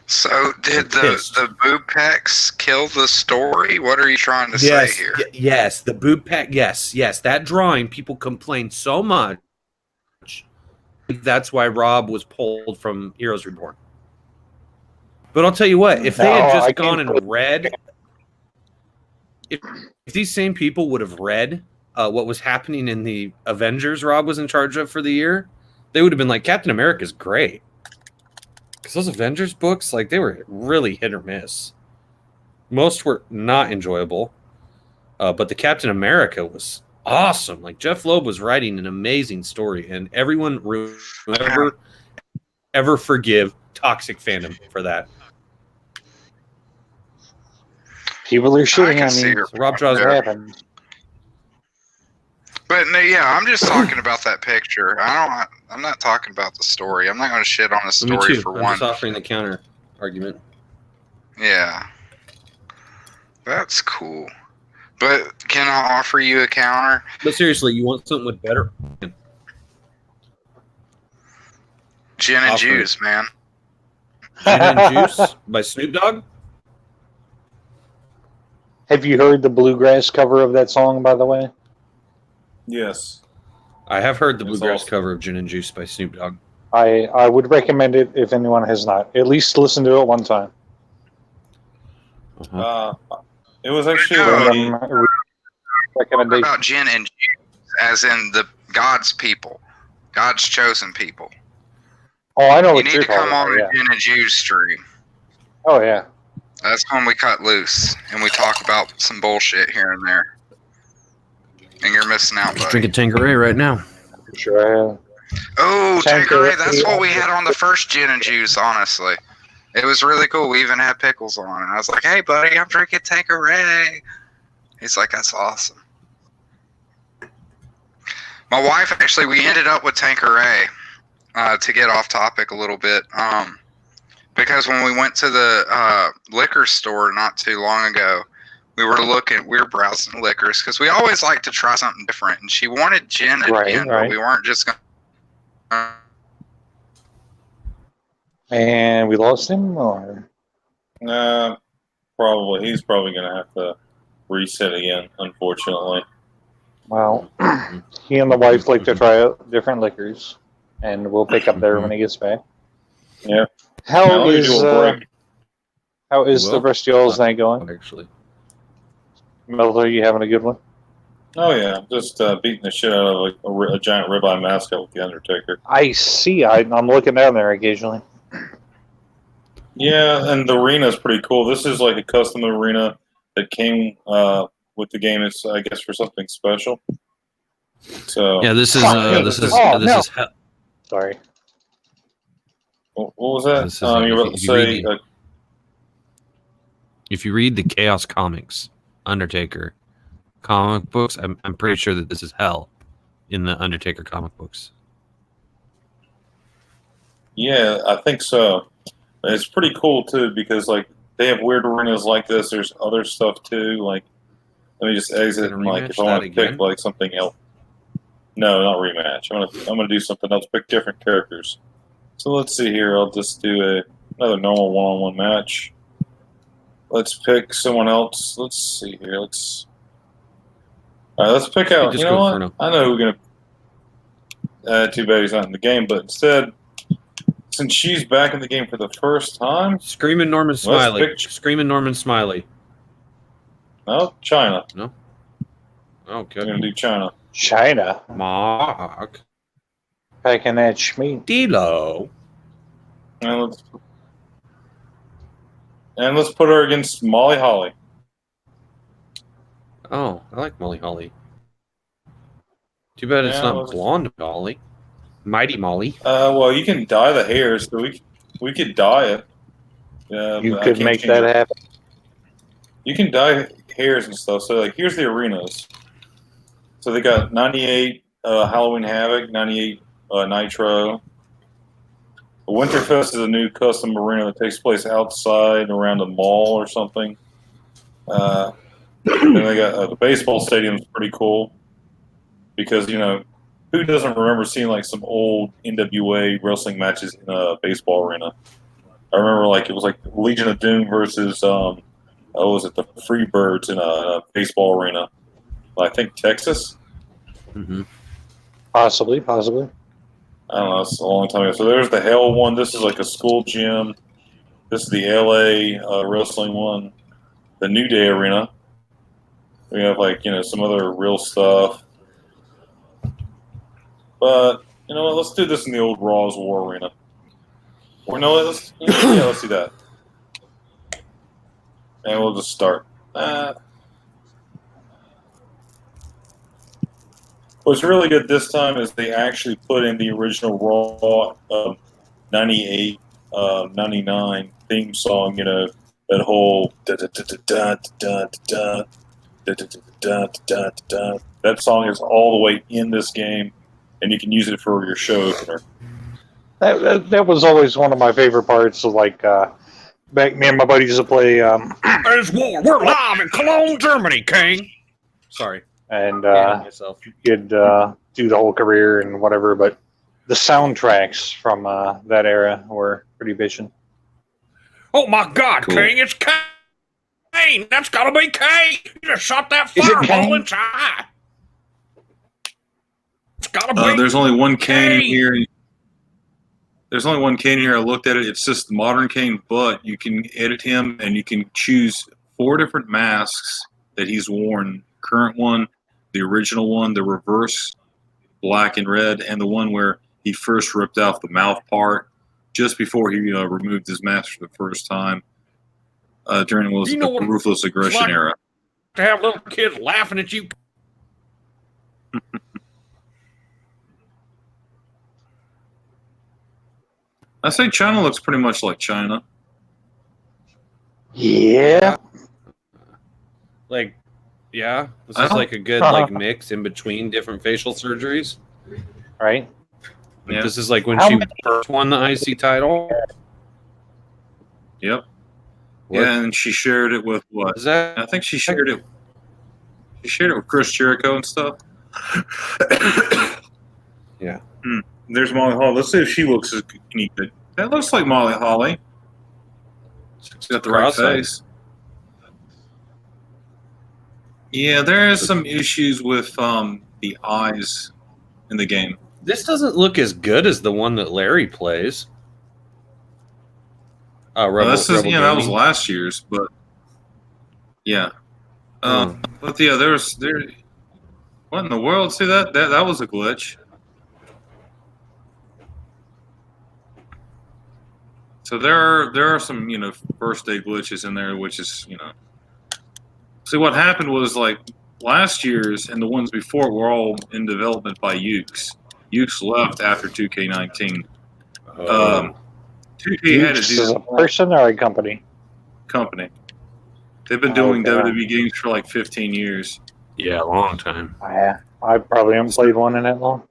So did pissed. the boob pecs kill the story? What are you trying to say here? Yes, the boob pack. Yes, that drawing, people complained so much. That's why Rob was pulled from Heroes Reborn. But I'll tell you what, if they had just gone and read, if these same people would have read what was happening in the Avengers Rob was in charge of for the year, they would have been like, Captain America's great. Because those Avengers books, like, they were really hit or miss. Most were not enjoyable. But the Captain America was awesome. Like, Jeff Loeb was writing an amazing story, and everyone will ever forgive toxic fandom for that. People are shooting I can on see me. your So Rob point draws there. What happened? But no, yeah, I'm just talking about that picture. I'm not talking about the story. I'm not going to shit on the Me story too. for I'm one. just offering the counter argument. Yeah, that's cool. But can I offer you a counter? But seriously, you want something with better Gin and Offer. juice, man. Gin and Juice by Snoop Dogg? Have you heard the bluegrass cover of that song, by the way? Yes. I have heard the It's bluegrass awesome. cover of Gin and Juice by Snoop Dogg. I would recommend it if anyone has not. At least listen to it one time. Uh-huh. It was actually No. like Recommendation. About gin and juice, as in the God's people, God's chosen people. Oh, I know You what need you're to come talking on about. the Yeah. gin and juice stream. Oh, yeah. That's when we cut loose and we talk about some bullshit here and there. And you're missing out, Just buddy. drinking Tanqueray right now. Sure. I am. Oh, Tanqueray. Tanqueray, that's what we had on the first gin and juice, honestly. It was really cool. We even had pickles on it. I was like, hey, buddy, I'm drinking Tanqueray. He's like, that's awesome. My wife, actually, we ended up with Tanqueray to get off topic a little bit. Because when we went to the liquor store not too long ago, we were browsing liquors because we always like to try something different. And she wanted gin again, but we weren't just going to. And we lost him, or? Nah, probably. He's probably going to have to reset again, unfortunately. Well, he and the wife like to try out different liquors, and we'll pick up there when he gets back. Yeah. How Now we is do a break. how is the Well, rest of y'all's night going? Actually, Mel, are you having a good one? Oh, yeah. Just beating the shit out of a giant ribeye mascot with The Undertaker. I see. I'm looking down there occasionally. Yeah, and the arena is pretty cool. This is like a custom arena that came with the game. It's, I guess, for something special. So yeah, this is Sorry. what was that? This is, You were about to if you read say if you read the Chaos Comics Undertaker comic books, I'm pretty sure that this is hell in the Undertaker comic books. yeah, I think so. It's pretty cool too because like they have weird arenas like this. There's other stuff too. Like let me just exit. Gonna Like rematch if I want to that pick again? like something else. No, not rematch. I'm gonna do something else. Pick different characters. So let's see here. I'll just do another normal one-on-one match. Let's pick someone else. Let's see here. All right, let's pick You out. just You know go what? for no- I know who we're gonna. Too bad he's not in the game. But instead, since she's back in the game for the first time, Screaming Norman Smiley. pick- Screaming Norman Smiley. no, China. Oh, We're good. gonna do China. China. Mark. Packing that schmeat. D-Lo. And let's put her against Molly Holly. Oh, I like Molly Holly. Too bad it's Yeah, not well- blonde Molly. Mighty Molly. Well, you can dye the hair, so we could dye it. You but I could can't make change that it. happen. You can dye hairs and stuff. So like, here's the arenas. So they got 98 Halloween Havoc, 98 Nitro. Winterfest is a new custom arena that takes place outside around a mall or something. Then they got the baseball stadium is pretty cool because who doesn't remember seeing like some old NWA wrestling matches in a baseball arena? I remember like it was like Legion of Doom versus what was it, the Freebirds in a baseball arena. I think Texas. Mm-hmm. Possibly. I don't know. It's a long time ago. So there's the Hell one. This is like a school gym. This is the LA wrestling one. The New Day Arena. We have like some other real stuff. But you know what? Let's do this in the old Raw's War Arena. Or no, let's do that. And we'll just start. What's really good this time is they actually put in the original Raw 98, 99 theme song, that whole da-da-da-da-da-da-da. That song is all the way in this game, and you can use it for your show opener. That was always one of my favorite parts. Of like back, me and my buddies used to play, There's war. We're live in Cologne, Germany, King. Sorry. and myself. you'd do the whole career and whatever. But the soundtracks from that era were pretty bitchin'. Oh my God, Cool. King! It's Kane. That's gotta be Kane. You just shot that Is it fireball Kane? into eye. It's gotta be. There's only one Kane Kane. here. There's only one Kane here. I looked at it. It's just the modern Kane, but you can edit him and you can choose 4 different masks that he's worn. Current one, the original one, the reverse, black and red, and the one where he first ripped off the mouth part just before he removed his mask for the first time during what was You know the what Ruthless Aggression like- era. To have little kids laughing at you. I say China looks pretty much like China. Yeah. Like, yeah, this I is don't- like a good like mix in between different facial surgeries. Right. Yeah. This is like when How she many- first won the IC title. Yep. What Yeah, and she shared it with what? is that? I think she shared it. She shared it with Chris Jericho and stuff. Yeah. There's Molly Holly. Let's see if she looks any good. That looks like Molly Holly. She's got the right Cross-eyed. face. Yeah, there is some issues with the eyes in the game. This doesn't look as good as the one that Larry plays. Rebel, This is Rebel that was Gaming. last year's, but yeah. But yeah, there. What in the world? See that was a glitch. So there are some first day glitches in there, which is See, what happened was like last year's and the ones before were all in development by Ukes. Ukes left after 2K19. Oh. 2K had to Is do a person or a company? company. They've been doing Okay. WWE games for like 15 years. Yeah, a long time. Yeah, I probably haven't played one in that long.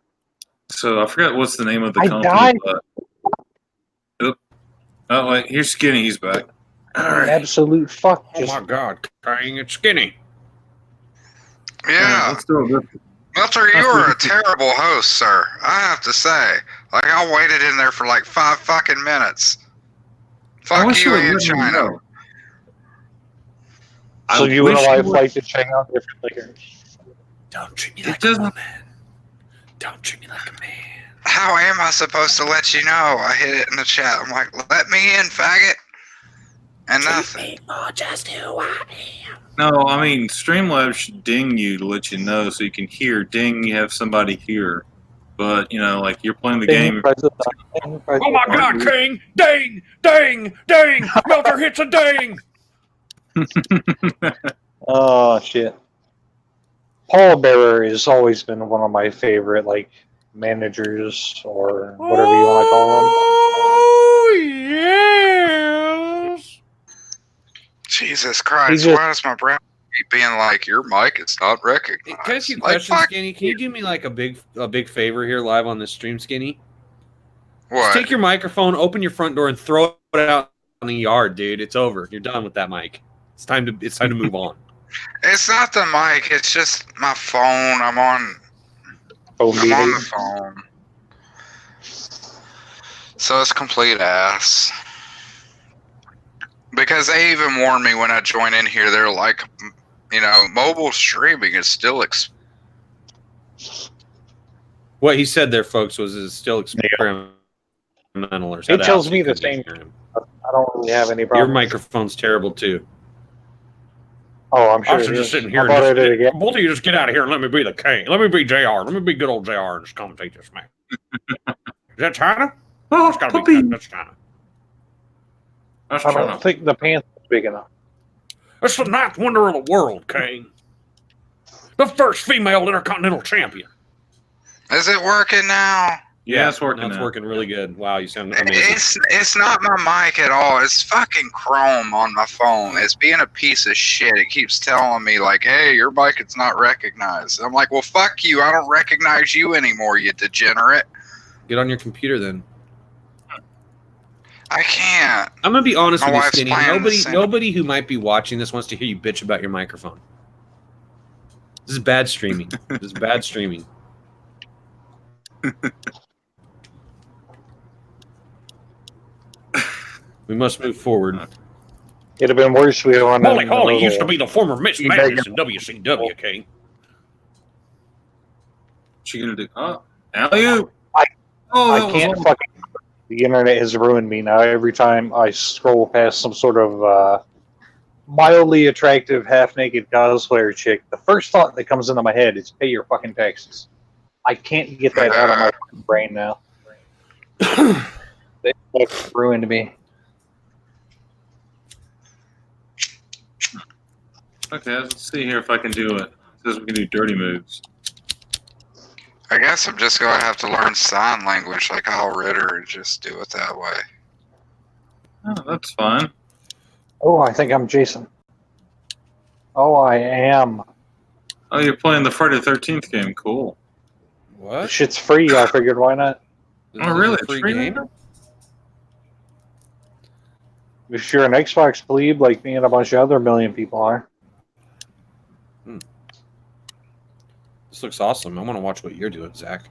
So I forgot what's the name of the I company. died. But, oh, wait, here's Skinny. He's back. All An right. absolute fuck. Oh Just my God, King, it's skinny. Yeah, Let's do it. Walter, you were a terrible host, sir. I have to say. Like, I waited in there for like 5 fucking minutes. I Fuck wish you would've and let me China. know. so I you and wish a wife would- like to check out different liquors. Don't treat me It like a doesn't- woman. Don't treat me like a man. How am I supposed to let you know? I hit it in the chat. I'm like, let me in, faggot. And nothing. Just who I am. No, I mean Streamlabs should ding you to let you know so you can hear. Ding, you have somebody here. But like you're playing the game. Oh my God, King! Ding! Ding! Ding! Melter hits a ding! Oh shit. Paul Bearer has always been one of my favorite managers or whatever you want to call them. Oh yes! Jesus Christ, He just- why does my brain keep being like, your mic is not recognized? Can I ask you a Like, question, fuck, Skinny? Can you do me like a big favor here live on this stream, Skinny? Just what? take your microphone, open your front door, and throw it out in the yard, dude. It's over. You're done with that mic. It's time to move on. It's not the mic, it's just my phone. I'm on Phone I'm on the meeting. phone. So it's complete ass. Because they even warned me when I joined in here, they're like, mobile streaming is still What he said there, folks, was is still experimental. Or It tells me the same. I don't really have any Your problem. microphone's terrible too. Oh, I'm sure. I it should just is. sit in here I thought I and did just, again. both of you just get out of here and let me be the king. Let me be JR. Let me be good old JR and just commentate this match. Is that China? Oh, It's gotta puppy. be that's China. That's I China. don't think the pants is big enough. That's the ninth wonder of the world, King. The first female intercontinental champion. Is it working now? Yeah, it's working. Now it's now. working really good. Wow, you sound amazing. It's not my mic at all. It's fucking Chrome on my phone. It's being a piece of shit. It keeps telling me like, "Hey, your mic is not recognized." I'm like, "Well, fuck you. I don't recognize you anymore, you degenerate." Get on your computer then. I can't. I'm gonna be honest My with you, wife's Skinny. playing the same- Nobody who might be watching this wants to hear you bitch about your microphone. This is bad streaming. This is bad streaming. We must move forward. It'd have been worse. We were on Holy a Holly little- used to be the former Miss You Madness beg in WCW, King. What you gonna do? Oh, alley-oop. I- Oh, I that was can't on- fucking. The internet has ruined me now. Every time I scroll past some sort of mildly attractive half-naked cosplayer chick, the first thought that comes into my head is pay your fucking taxes. I can't get that out of my fucking brain now. They fucking ruined me. Okay, let's see here if I can do it. It says we can do dirty moves. I guess I'm just gonna have to learn sign language like Al Ritter and just do it that way. Oh, that's fine. Oh, I think I'm Jason. Oh, I am. Oh, you're playing the Friday the 13th game. Cool. What? Shit's free. I figured, why not? This Oh, is really? a free Free game? now? If you're an Xbox plebe like me and a bunch of other million people are. This looks awesome. I want to watch what you're doing, Zach.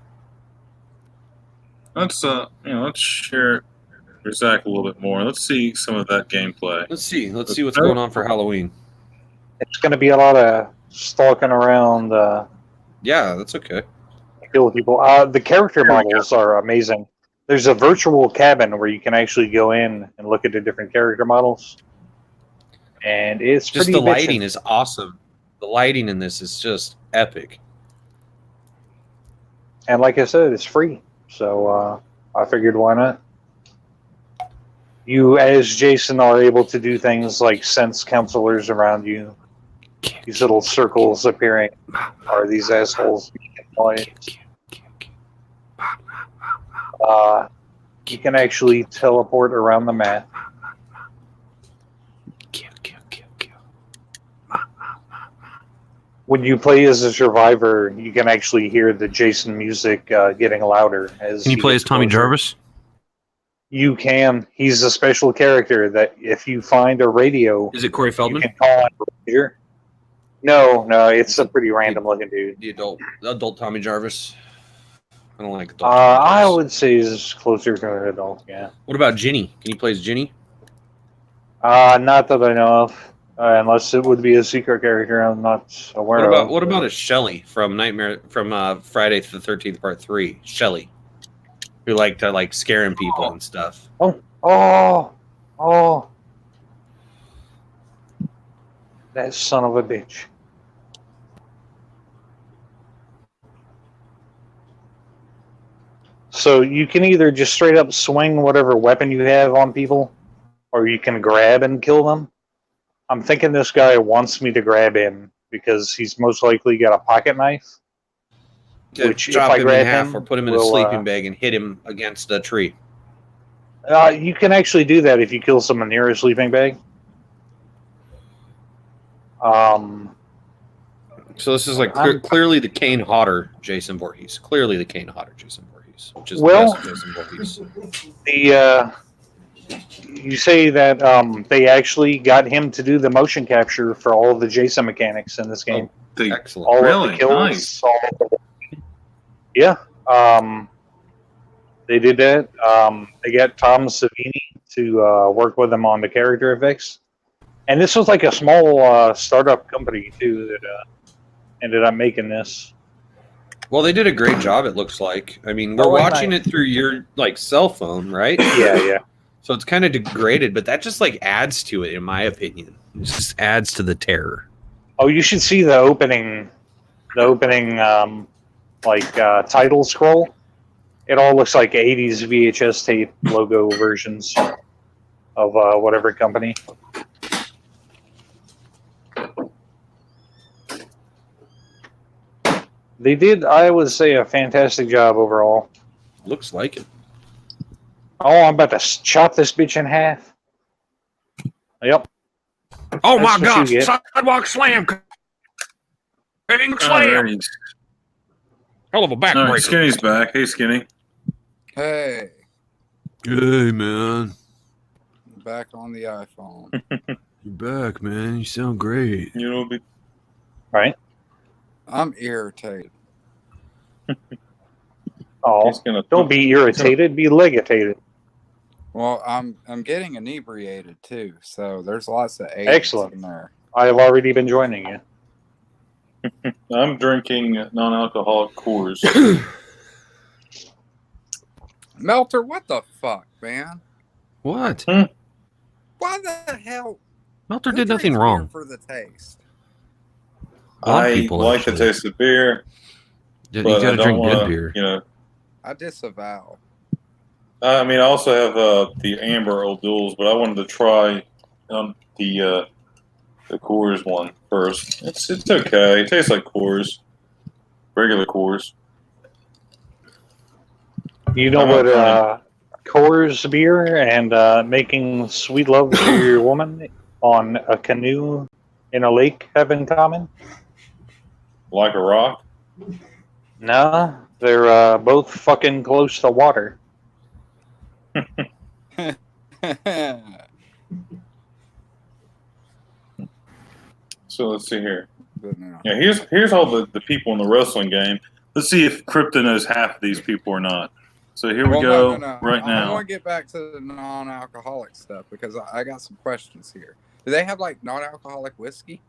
Let's let's share it with Zach a little bit more. Let's see some of that gameplay. Let's see. Let's see what's going on for Halloween. It's going to be a lot of stalking around, Yeah, that's okay. kill people. The character models are amazing. There's a virtual cabin where you can actually go in and look at the different character models. And it's Just pretty the lighting bitchin'. is awesome. The lighting in this is just epic. And like I said, it's free. So I figured, why not? You, as Jason, are able to do things like sense counselors around you. These little circles appearing are these assholes. You can actually teleport around the map. When you play as a survivor, you can actually hear the Jason music getting louder. As Can you he play as gets Tommy closer. Jarvis? You can. He's a special character that if you find a radio, Is it Corey you Feldman? can call on Ranger. No, it's a pretty random looking dude. The adult Tommy Jarvis. I don't like adult. Tommy I Jarvis. would say he's closer to an adult. Yeah. What about Ginny? Can you play as Ginny? Not that I know of. Unless it would be a secret character I'm not aware of. What about a Shelly from Friday the 13th Part 3? Shelly, who liked to scaring people and stuff. Oh, that son of a bitch. So you can either just straight up swing whatever weapon you have on people, or you can grab and kill them. I'm thinking this guy wants me to grab him because he's most likely got a pocket knife. To Which, if chop I him in grab half him, or put him in a will, sleeping bag and hit him against a tree. You can actually do that if you kill someone near a sleeping bag. So this is clearly the Kane Hodder Jason Voorhees. Clearly the Kane Hodder Jason Voorhees, which is the best Jason Voorhees. You say that they actually got him to do the motion capture for all of the Jason mechanics in this game. Excellent. All of Really? the kills. Nice. Yeah. They did that. They got Tom Savini to work with them on the character effects. And this was like a small startup company, too, that ended up making this. Well, they did a great job, it looks like. I mean, we're watching it through your cell phone, right? Yeah. So it's kind of degraded, but that just adds to it, in my opinion. It just adds to the terror. Oh, you should see the opening title scroll. It all looks like 80s VHS tape logo versions of whatever company. They did, I would say, a fantastic job overall. Looks like it. Oh, I'm about to chop this bitch in half. Yep. Oh That's my what you gosh! get. Sidewalk slam! Cutting slam! Alrighty. Hell of a All right, backbreaker. Skinny's back. Hey, Skinny. Hey, Hey man, back on the iPhone. you're back, man. You sound great. You know, be Right. I'm irritated. Oh, he's gonna don't be irritated. Be legitated. Well, I'm getting inebriated too, so there's lots of A's Excellent. in there. I have already been joining you. I'm drinking non-alcoholic Coors. Melter, what the fuck, man? What? Why the hell? Melter who did nothing drinks beer wrong. for the taste. A lot of I people, like the actually. taste of beer, You but I gotta don't drink want good to. beer. You know, I disavow. I mean, I also have the Amber Old Duels, but I wanted to try the Coors one first. It's okay. It tastes like Coors, regular Coors. You know I'm what? not Coors beer and making sweet love to your woman on a canoe in a lake have in common? Like a rock. No, they're both fucking close to water. So let's see here. But no. Yeah, here's all the people in the wrestling game. Let's see if Krypton knows half of these people or not. So here we go right I now. want to get back to the non-alcoholic stuff because I got some questions here. Do they have like non-alcoholic whiskey?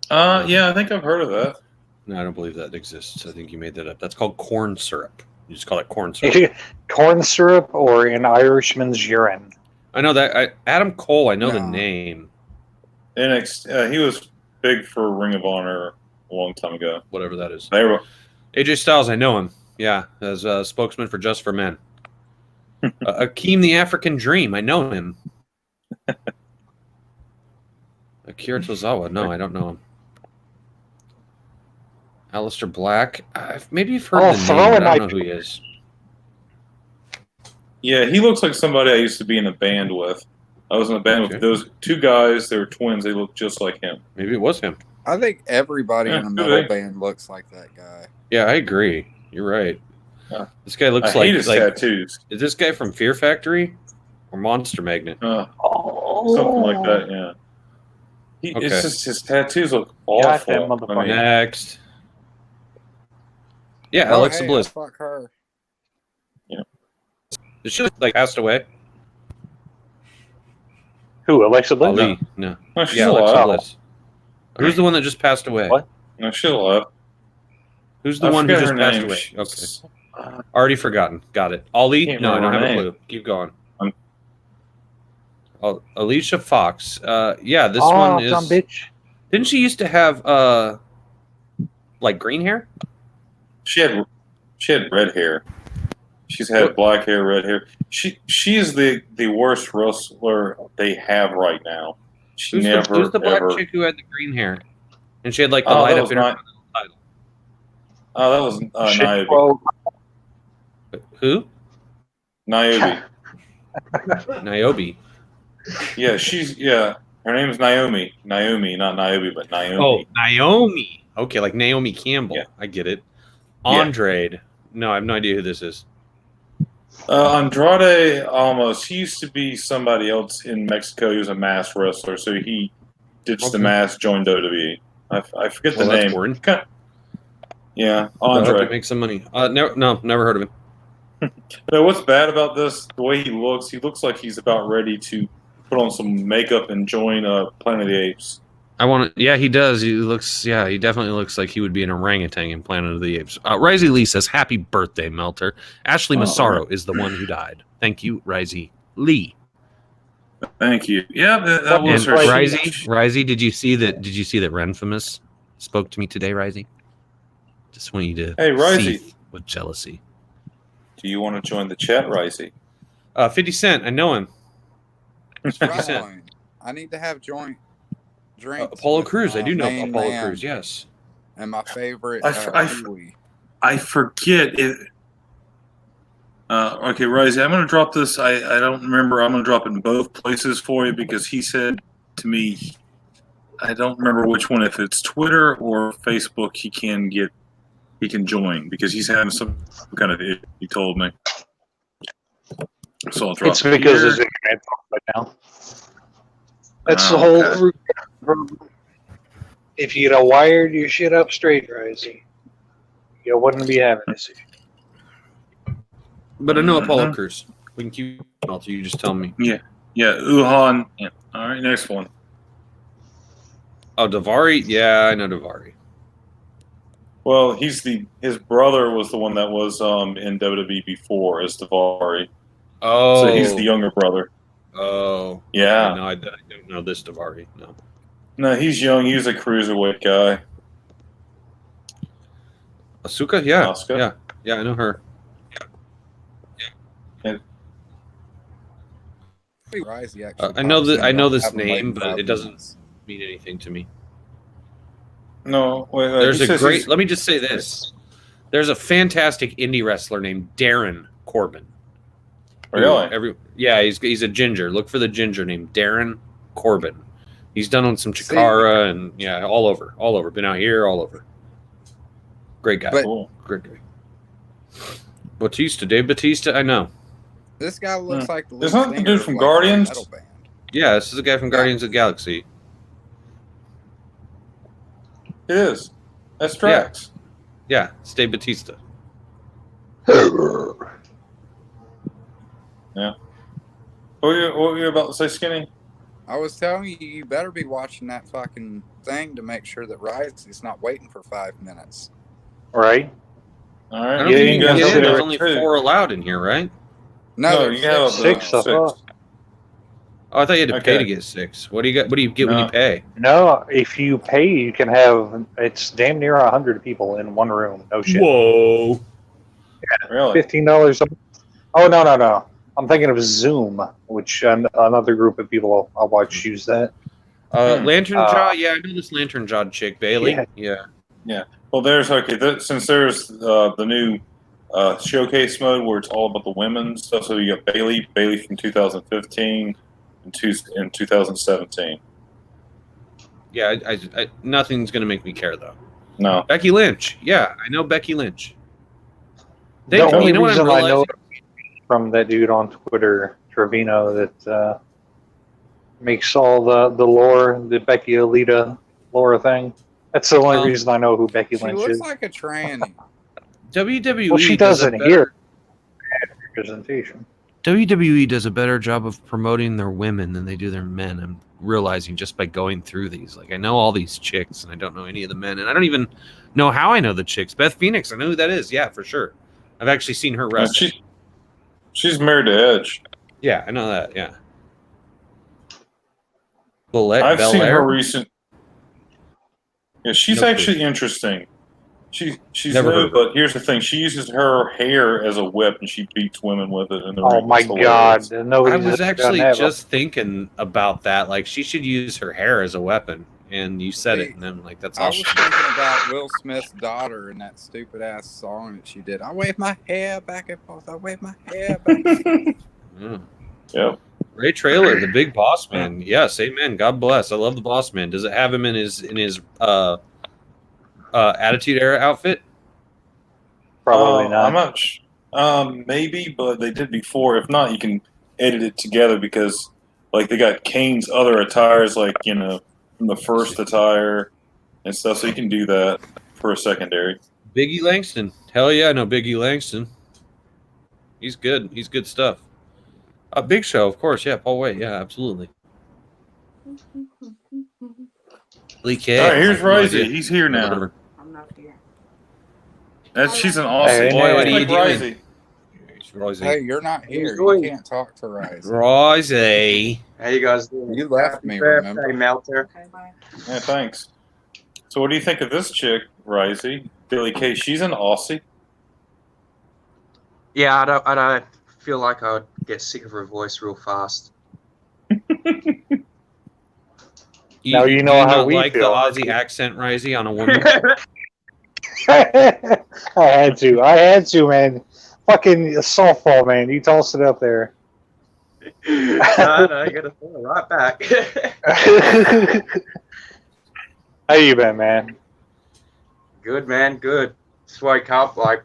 Yeah, I think I've heard of that. No, I don't believe that exists. I think you made that up. That's called corn syrup. You just call it corn syrup. Corn syrup or an Irishman's urine? I know that. Adam Cole, I know the No. name. He was big for Ring of Honor a long time ago. Whatever that is. They were AJ Styles, I know him. Yeah, as a spokesman for Just for Men. Akeem the African Dream, I know him. Akira Tozawa, no, I don't know him. Aleister Black, maybe you've heard Oh, the throw name, but it I like- don't know who he is. Yeah, he looks like somebody I used to be in a band with. I was in a band Okay. with those two guys. They were twins. They looked just like him. Maybe it was him. I think everybody Yeah, in a could metal be. band looks like that guy. Yeah, I agree. You're right. Yeah. This guy looks I like hate his tattoos. Is this guy from Fear Factory or Monster Magnet? Something like that. Yeah. Okay. It's just his tattoos look Got that awful. motherfucker. Next. Yeah, Oh, Alexa hey, Bliss. fuck her. Did she like passed away? Who, Alexa Bliss? Ali. No. No, she's Yeah, Alexa alive. Bliss. Who's the one that just passed away? What? No, she's alive. Who's the I one who forget just her passed name. away? She's- Okay. Already forgotten. Got it. Ali? Can't No, I don't remember have her a name. clue. Keep going. Um, Alicia Fox. Yeah, this Oh, one is. some bitch. Didn't she used to have like green hair? She had red hair. She's had black hair, red hair. She is the worst wrestler they have right now. She Who's never who's the black ever. chick who had the green hair? And she had like the Oh, light that up was in her not. Oh, that was Shit, Niobe. well, Who? Niobe. Niobe. Yeah, her name is Naomi. Naomi, not Niobe, but Naomi. Oh, Naomi. Okay, like Naomi Campbell. Yeah. I get it. Yeah. Andrade. No, I have no idea who this is. Andrade Alamos. He used to be somebody else in Mexico. He was a masked wrestler, so he ditched the Okay. mask, joined WWE. I forget the Well, that's name. boring. Yeah, I'll have to Andre. make some money. No, never heard of him. No, what's bad about this? The way he looks like he's about ready to put on some makeup and join Planet of the Apes. Yeah, he does. He definitely looks like he would be an orangutan in Planet of the Apes. Risey Lee says, "Happy birthday, Melter." Ashley Oh, Massaro right. is the one who died. Thank you, Risey Lee. Thank you. Yeah, that was And her. Risey, did you see that? Did you see that Renfamous spoke to me today, Risey? Just want you to Hey, Risey. seethe with jealousy. Do you want to join the chat, Risey? 50 Cent, I know him. It's 50 Right Cent. on. I need to have joint drinks. Apollo with Crews, I my do know main Apollo man Crews. Yes. And my favorite I Kiwi. I forget it. Okay, Risey, I'm going to drop this. I don't remember. I'm going to drop it in both places for you because he said to me, I don't remember which one. If it's Twitter or Facebook, he can join because he's having some kind of issue. He told me. So I'll drop It's it because here. his internet right now. That's the Oh, whole okay. root. If you'd have wired your shit up straight, Risey, you wouldn't be having this issue. But I know Mhm. Apollo occurs. We can keep until you just tell me. Yeah, Wuhan. Yeah. All right, next one. Oh, Davari? Yeah, I know Davari. Well, his brother was the one that was in WWE before as Davari. Oh. So he's the younger brother. Oh. Yeah. Okay, no, I don't know this Davari. No. No, he's young. He's a cruiserweight guy. Asuka? Yeah. Asuka? Yeah. Yeah, I know her. Risey actually I know pops that in, I know don't this have him waiting name, but 5 it doesn't minutes. mean anything to me. No, wait, There's he a says great. he's- Let me just say this. There's a fantastic indie wrestler named Darren Corbin. Really? He's a ginger. Look for the ginger named Darren Corbin. He's done on some Chikara and all over. Been out here, all over. Great guy. But- Cool. Great guy. Dave Batista, I know. This guy looks like the Isn't lead that the singer dude of, from like, a Guardians? metal band. Yeah, this is a guy from Yeah. Guardians of the Galaxy. It is. That's Drax. Yeah, it's Dave Batista. What were you about to say, Skinny? I was telling you, you better be watching that fucking thing to make sure that Risey's not waiting for 5 minutes. Right? All I right. don't Yeah, think you you can can get in. consider There's it only too. 4 allowed in here, right? No, there's you can have Six, I thought. Oh, I thought you had to pay Okay. to get 6. What do you get when No. you pay? No, if you pay, you can have. It's damn near 100 people in one room. No shit. Whoa. Really? $15 a month. Oh, no. I'm thinking of Zoom, which another group of people I'll watch use that. Lantern Jaw? Yeah, I know this Lantern Jawed chick, Bailey. Yeah. Yeah. Well, since there's the new showcase mode where it's all about the women's stuff. So you got Bailey from 2015 and 2017. Yeah, I nothing's going to make me care, though. No. Becky Lynch. Yeah, I know Becky Lynch. The only you know what I'm reason I know realizing? from that dude on Twitter, Trevino, that makes all the lore, the Becky Alita lore thing. That's the only reason I know who Becky She Lynch looks is. like a tranny. WWE Well, she does a doesn't better- hear representation. WWE does a better job of promoting their women than they do their men. I'm realizing just by going through these. Like, I know all these chicks, and I don't know any of the men, and I don't even know how I know the chicks. Beth Phoenix, I know who that is. Yeah, for sure. I've actually seen her wrestle. She's married to Edge. Yeah, I know that. Yeah. I've seen Belair? her recent. Yeah, she's No actually interesting. She's Never heard new, of her. but here's the thing: she uses her hair as a whip, and she beats women with it. In the Oh ring. my It's hilarious. god! Nobody's I was done actually that. just thinking about that. Like, she should use her hair as a weapon. And you said it, and I'm like, that's I was awesome. thinking about Will Smith's daughter and that stupid ass song that she did. I wave my hair back and forth. I wave my hair back. Yeah. Yep. Ray Trailer, the big boss man. Yes, amen. God bless. I love the boss man. Does it have him in his Attitude Era outfit? Probably not. I'm not. Maybe, but they did before. If not, you can edit it together because, like, they got Kane's other attires, like from the first attire and stuff. So you can do that for a secondary. Biggie Langston. Hell yeah, I know Biggie Langston. He's good. He's good stuff. Big Show, of course. Yeah, Paul White. Yeah, absolutely. Lee K. All right, here's I have no Risey. idea. He's here Never heard now. of her. I'm not here. She's an awesome. Hey, Boy, what are you like doing? Risey. Risey. Hey, you're not here. Enjoy. You can't talk to Risey. Risey. How you guys doing? You left Happy me, birthday, remember? Melter. Okay, bye. Yeah, thanks. So, what do you think of this chick, Risey? Billy Kay. She's an Aussie. Yeah, I don't feel like I would get sick of her voice real fast. Now you know do how not we like feel. the Aussie accent, Risey, on a woman. I had to, man. Fucking softball, man. You tossed it up there. No, you gotta throw it right back. How you been, man? Good, man, good. Just woke up like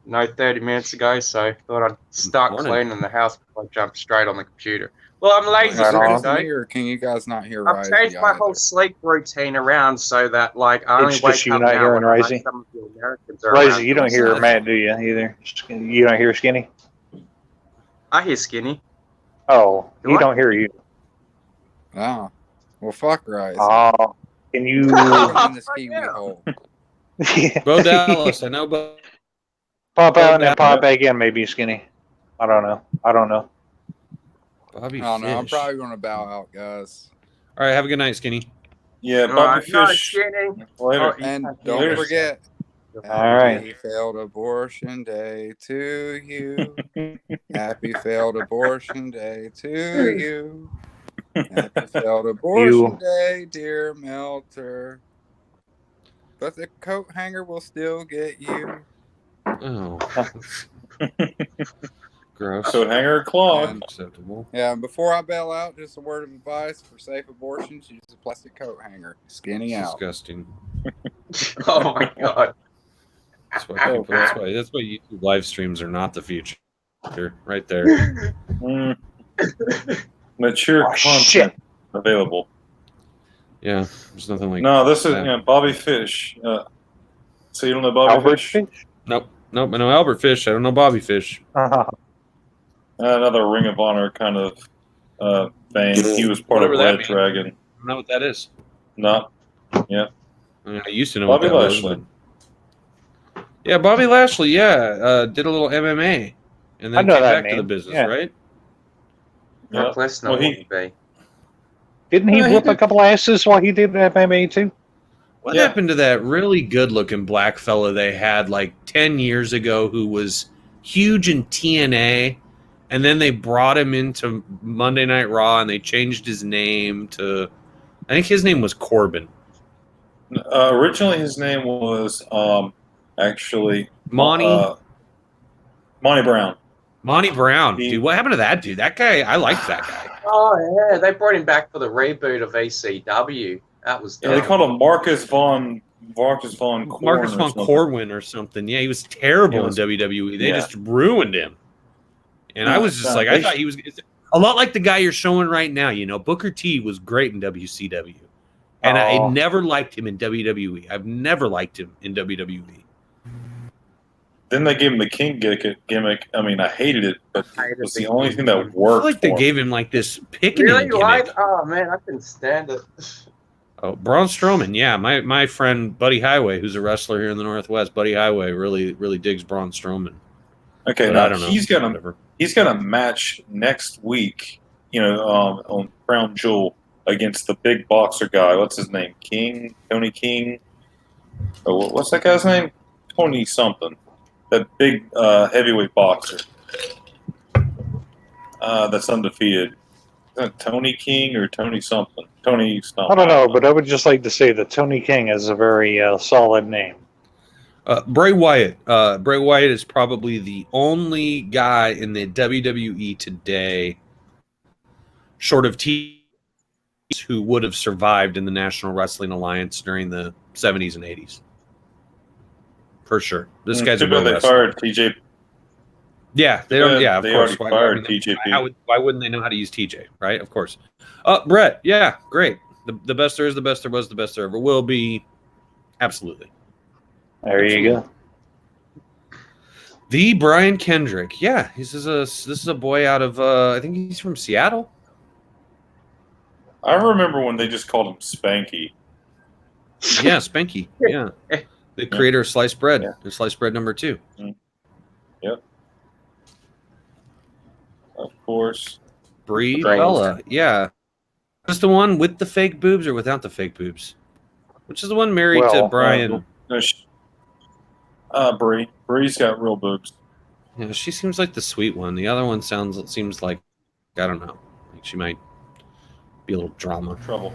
30 minutes ago, so thought I'd start Morning. cleaning the house before I jump straight on the computer. Well, I'm lazy, Right Is it on. just so me, or can you guys not hear I've changed Risey my either? whole sleep routine around so that like I only It's wake just you up not now hearing when I know Risey? some of the Americans are Rosie, around you don't doing hear stuff. Matt, do you, either? You don't hear Skinny? I hear Skinny. Oh, Do he I? don't hear you. Oh. Well, fuck Risey. Oh, can you... Throw him in the Fuck Kiwi yeah. hole. Bo Dallas, I know Bo. Pop out and then Dallas. pop back in, maybe, Skinny. I don't know. Bobby I don't know. I'm Fish. probably going to bow out, guys. All right, have a good night, Skinny. Yeah, All Bobby right, no, Fish. Skinny. Later. Oh, you And can't don't hear me. forget, All right. happy failed abortion day to you. Happy failed abortion day to you. Happy failed abortion day, dear Melter. But the coat hanger will still get you. Oh, gross. So hanger clog. And Acceptable. yeah, before I bail out, just a word of advice for safe abortions: use a plastic coat hanger. Skinny It's out. disgusting. Oh my god. That's why people. That's why YouTube live streams are not the future. Right there. Mature Oh, content shit. available. Yeah, there's nothing like. No, this is that. Bobby Fish. So you don't know Bobby Albert Fish? Fish? Nope. I know Albert Fish. I don't know Bobby Fish. Another Ring of Honor kind of thing. He was part Whatever of that Red means. Dragon. I don't know what that is. No. I mean, I used to know Bobby what that Lashley. was. But... Yeah, Bobby Lashley. Yeah, did a little MMA, and I then know came that back to the name. business, Yeah. right? Brock Yeah. Lesnar Well, wouldn't be. Didn't he Yeah, he whip a did. couple asses while he did MMA too? What Yeah. happened to that really good-looking black fella they had like 10 years ago who was huge in TNA, and then they brought him into Monday Night Raw and they changed his name to, I think his name was Corbin. Originally, his name was actually Monty Brown. Monty Brown. He- Dude, what happened to that dude? That guy, I liked that guy. Oh yeah, they brought him back for the reboot of ECW. That was Yeah, they dumb. called him Marcus Von Corn Marcus or Von something. Corwin or something. Yeah, he was terrible He was- in WWE. They yeah. just ruined him. And I was just like, I thought he was a lot like the guy you're showing right now. You know, Booker T was great in WCW. And I Oh. never liked him in WWE. I've never liked him in WWE. Then they gave him the King gimmick. I mean, I hated it, but it was the Hated only the thing King that I feel worked like they for him. gave him like this picking Really? gimmick. Like, oh man, I couldn't stand it. Oh, Braun Strowman, yeah. My friend Buddy Highway, who's a wrestler here in the Northwest, Buddy Highway really digs Braun Strowman. Okay, But now I don't know. he's got Whatever. a match next week. You know, on Crown Jewel against the big boxer guy. What's his name? Tony King. Oh, what's that guy's name? Tony something. That big heavyweight boxer. That's undefeated. Is that Tony King or Tony something? Tony something. I don't know, but I would just like to say that Tony King is a very solid name. Bray Wyatt. Bray Wyatt is probably the only guy in the WWE today, short of T, who would have survived in the National Wrestling Alliance during the 70s and 80s. For sure. This guy's a Too bad real they wrestler. fired TJ. Yeah, they don't. Yeah, of They course. already fired TJP. Why wouldn't they know how to use TJ? Right? Of course. Brett. Yeah, great. The best there is, the best there was, the best there ever will be. Absolutely. There you go. The Brian Kendrick. Yeah, this is a boy out of I think he's from Seattle. I remember when they just called him Spanky. Yeah, Spanky. Yeah, the creator of sliced bread. Yeah. And sliced bread number 2. Yep. Of course. Brie Brains. Bella. Yeah, is the one with the fake boobs or without the fake boobs? Which is the one married to Well, Brian? No, Brie. Brie's got real boobs. Yeah, she seems like the sweet one. The other one seems like, I don't know. Like she might be a little drama. Trouble.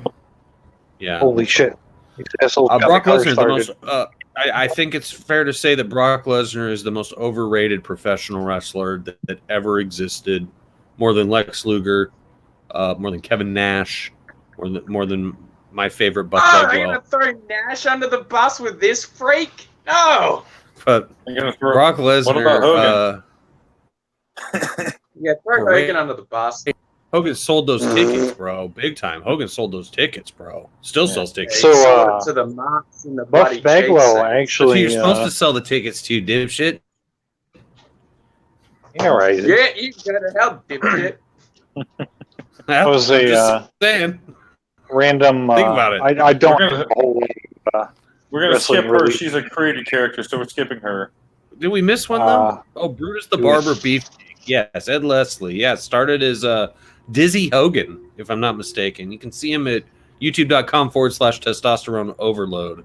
Yeah. Holy shit. These assholes got Brock the car Lesnar, the most started. I think it's fair to say that Brock Lesnar is the most overrated professional wrestler that ever existed, more than Lex Luger, more than Kevin Nash, more than my favorite Buck Oh, they're Bagwell. gonna throw Nash under the bus with this freak? No. But I'm gonna throw. Brock What about Lesnar, Hogan? Yeah, throw Great. Hogan under the bus. Hogan sold those tickets, bro, big time. Hogan sold those tickets, bro. Still sells tickets. So, He sold it to the marks and the bloody Buff Bagwell cheeks. That's who actually. you're supposed to sell the tickets to, dipshit. Yeah, right. Yeah, you go to hell, dipshit. That was I'm a just saying. random. Think about it. I don't We're gonna- have a whole We're gonna Wrestling skip her. release. She's a created character, so we're skipping her. Did we miss one though? Oh, Brutus the it was- Barber Beefcake. Yes, Ed Leslie. Yeah, started as Dizzy Hogan, if I'm not mistaken. You can see him at youtube.com/testosterone overload.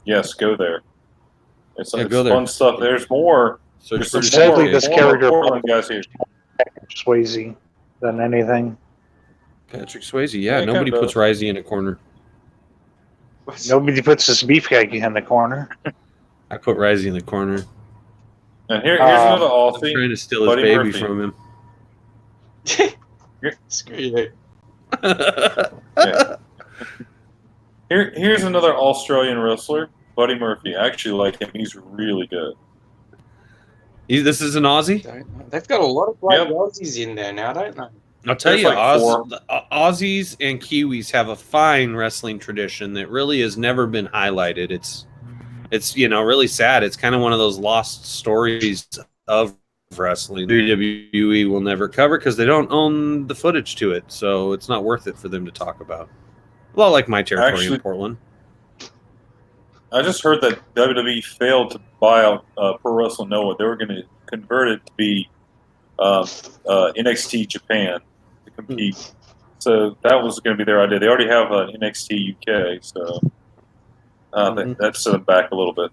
Yes, go there. It's, Yeah, it's go there. fun stuff. There's more. So There's Brutus some Sadly, more, this more character- Portland guys here. Swayze than anything. Patrick Swayze. Yeah, Yeah, nobody kinda. puts Risey in a corner. Nobody puts this beefcake in the corner. I put Risey in the corner. And here's another I'm Aussie. trying to steal his Buddy baby Murphy. from him. Screw you. Yeah. Here's another Australian wrestler, Buddy Murphy. I actually like him. He's really good. This is an Aussie? They've got a lot of bloody Yep. Aussies in there now, don't they? I'll tell There's you, like four. Aussies and Kiwis have a fine wrestling tradition that really has never been highlighted. It's really sad. It's kind of one of those lost stories of wrestling. WWE will never cover because they don't own the footage to it, so it's not worth it for them to talk about. A lot like my territory Actually- in Portland. I just heard that WWE failed to buy out Pro Wrestling Noah. They were going to convert it to be NXT Japan to compete. So that was going to be their idea. They already have NXT UK, so that set them back a little bit.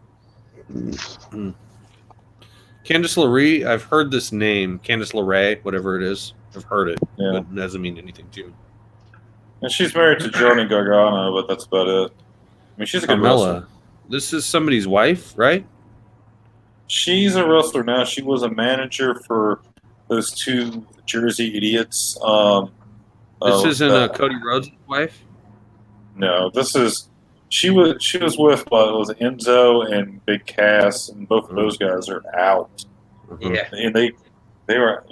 Candice LeRae, I've heard this name. Candice LeRae, whatever it is. I've heard it, Yeah. but it doesn't mean anything to me. And she's married to Johnny Gargano, but that's about it. I mean, she's a good wrestler. Carmella. This is somebody's wife, right? She's a wrestler now. She was a manager for those two Jersey idiots. This isn't Cody Rhodes' wife? No, this is she was with was Enzo and Big Cass, and both of those guys are out. Yeah. And they were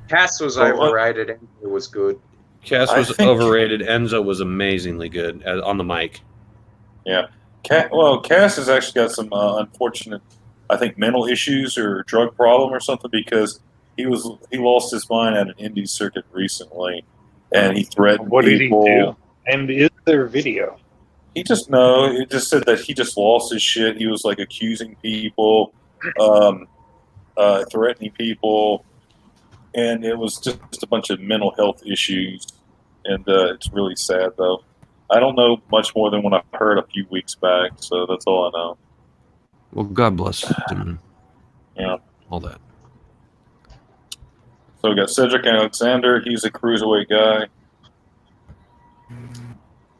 Cass was Well, what- overrated and it was good. Cass I was think- overrated. Enzo was amazingly good on the mic. Cass has actually got some unfortunate, I think, mental issues or drug problem or something because he lost his mind at an indie circuit recently, and he threatened What did he people. do? And is there video? He just said that he just lost his shit. He was like accusing people, threatening people, and it was just a bunch of mental health issues. And it's really sad, though. I don't know much more than what I heard a few weeks back, so that's all I know. Well, God bless him. Yeah. All that. So we got Cedric Alexander. He's a cruiserweight guy.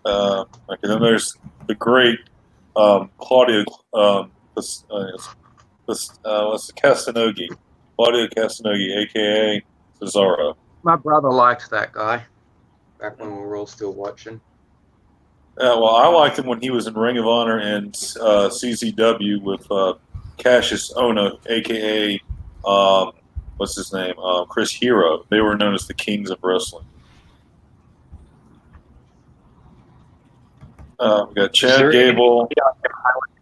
Okay, then there's the great Claudio Castanogi. Claudio Castanogi, a.k.a. Cesaro. My brother liked that guy back when we were all still watching. Well, I liked him when he was in Ring of Honor and CZW with Cassius Ohno, a.k.a. What's his name? Chris Hero. They were known as the Kings of Wrestling. We got Chad Gable.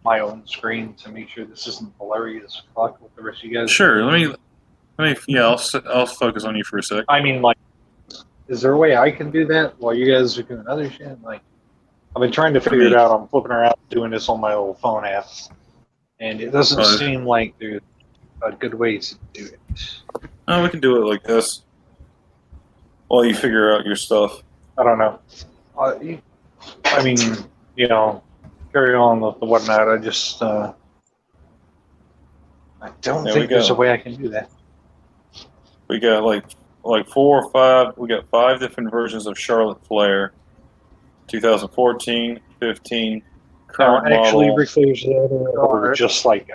My own screen to make sure this isn't blurry as fuck with the rest of you guys. Sure. Let me. Yeah, I'll focus on you for a sec. I mean, like, is there a way I can do that while you guys are doing other shit? Like, I've been trying to figure it out. I'm flipping around doing this on my old phone app, and it doesn't seem like there's a good way to do it. Oh, we can do it like this while you figure out your stuff. I don't know. I mean, carry on with the whatnot. I just, I don't There we think there's go. a way I can do that. We got like 4 or 5. We got 5 different versions of Charlotte Flair. 2014, 15, Now, current actually, model. Ric Flair's daughter are just like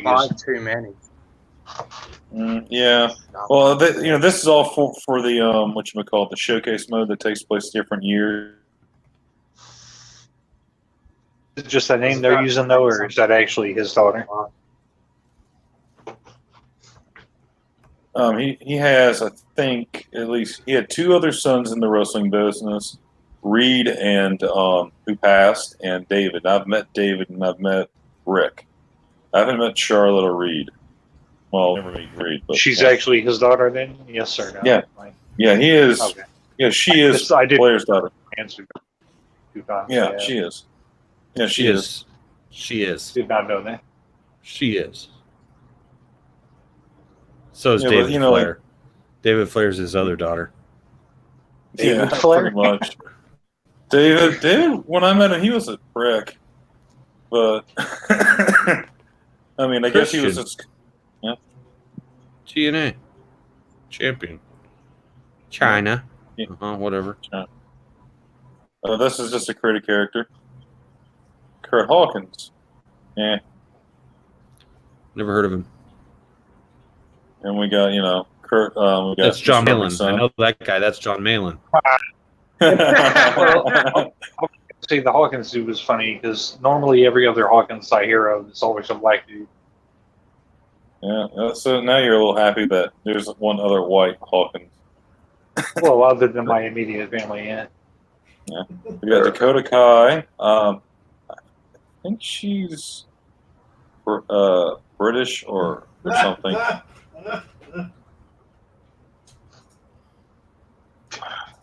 Five too many. Yeah. Well, this is all for the whatchamacallit, the showcase mode that takes place different years. Is it just a name they're using though, or is that actually his daughter? He has, I think, at least he had two other sons in the wrestling business, Reed and who passed, and David. I've met David and I've met Rick. I haven't met Charlotte or Reed. Well, never meet Reed, but She's yeah. actually his daughter then? Yes or no? Yeah. Yeah, he is. Okay. Yeah, she is I did Blair's daughter. answer 2 times. Yeah, she is. Yeah, she is. She is. Did not know that. She is. So is Yeah, but, David you know, Flair. David Flair's his other daughter. David Yeah, Flair? pretty much. David, when I met him, he was a prick. But, I mean, I guess he was just. TNA champion. China. Yeah. Whatever. This is just a creative character. Kurt Hawkins. Yeah. Never heard of him. And we got, Kurt. We got That's John Mr. Malin. Son. I know that guy. That's John Malin. Well, see, the Hawkins dude was funny because normally every other Hawkins I hear of is always a black dude. Yeah, so now you're a little happy that there's one other white Hawkins. Well, other than my immediate family, yeah. We got Dakota Kai. I think she's British or something.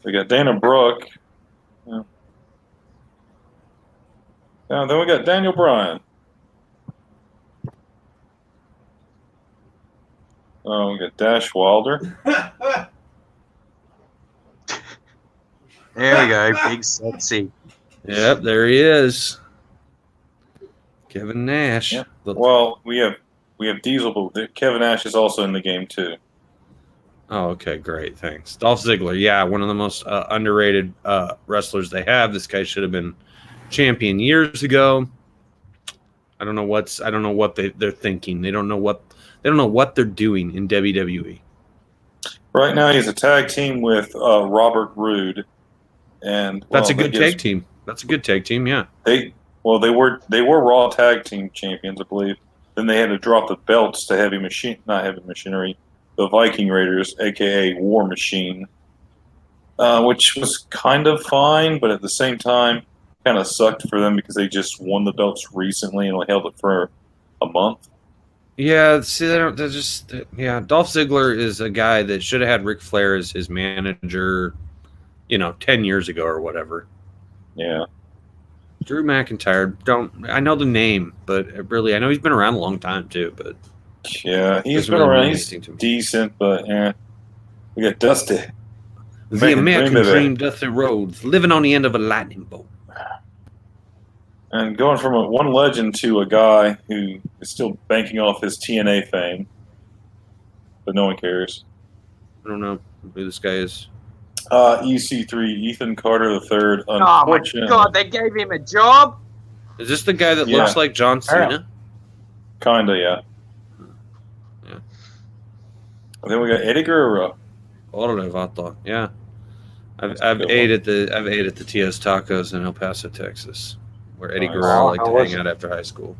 We got Dana Brooke. Yeah. Then we got Daniel Bryan. We got Dash Wilder. There we go. Big sexy. Yep, there he is. Kevin Nash. Yeah. Well, we have Diesel, but Kevin Nash is also in the game too. Oh, okay, great, thanks. Dolph Ziggler, yeah, one of the most underrated wrestlers they have. This guy should have been champion years ago. I don't know what they're thinking. They don't know what they're doing in WWE. Right now, he's a tag team with Robert Roode, and That's a good tag team. That's a good tag team. Yeah. They were Raw tag team champions, I believe. Then they had to drop the belts to not Heavy Machinery, the Viking Raiders, aka War Machine, which was kind of fine, but at the same time, kind of sucked for them because they just won the belts recently and only held it for a month. Yeah, see, Dolph Ziggler is a guy that should have had Ric Flair as his manager, 10 years ago or whatever. Yeah. Drew McIntyre, I know the name, but really, I know he's been around a long time too, but yeah, he's doesn't been really around. mean He's anything to me. decent, but we got Dusty. The American baby. Dream, Dusty Rhodes, living on the end of a lightning bolt. And going from one legend to a guy who is still banking off his TNA fame, but no one cares. I don't know who this guy is. EC3, Ethan Carter III. Oh my god, they gave him a job? Is this the guy that Yeah. looks like John Cena? Kinda, yeah. Yeah. And then we got Eddie Guerrero. Vato. Yeah. That's a I've good ate at the TS Tacos in El Paso, Texas, where Eddie Nice. Guerrero liked How to was hang it? out after high school.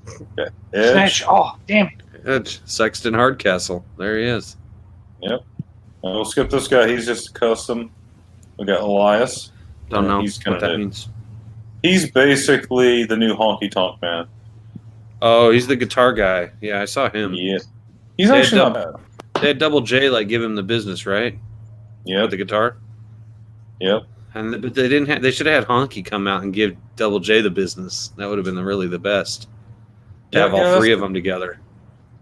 Okay. Edge. Snatch. Oh, damn. Edge, Sexton Hardcastle. There he is. We'll skip this guy. He's just custom. We got Elias. Don't know He's what kinda that new. means. He's basically the new Honky Tonk Man. Oh, he's the guitar guy. Yeah, I saw him. Yeah. He's They actually had not bad. They had Double J give him the business, right? Yep. With the guitar. Yep. But they didn't. They should have had Honky come out and give Double J the business. That would have been really the best. To have all three of them together.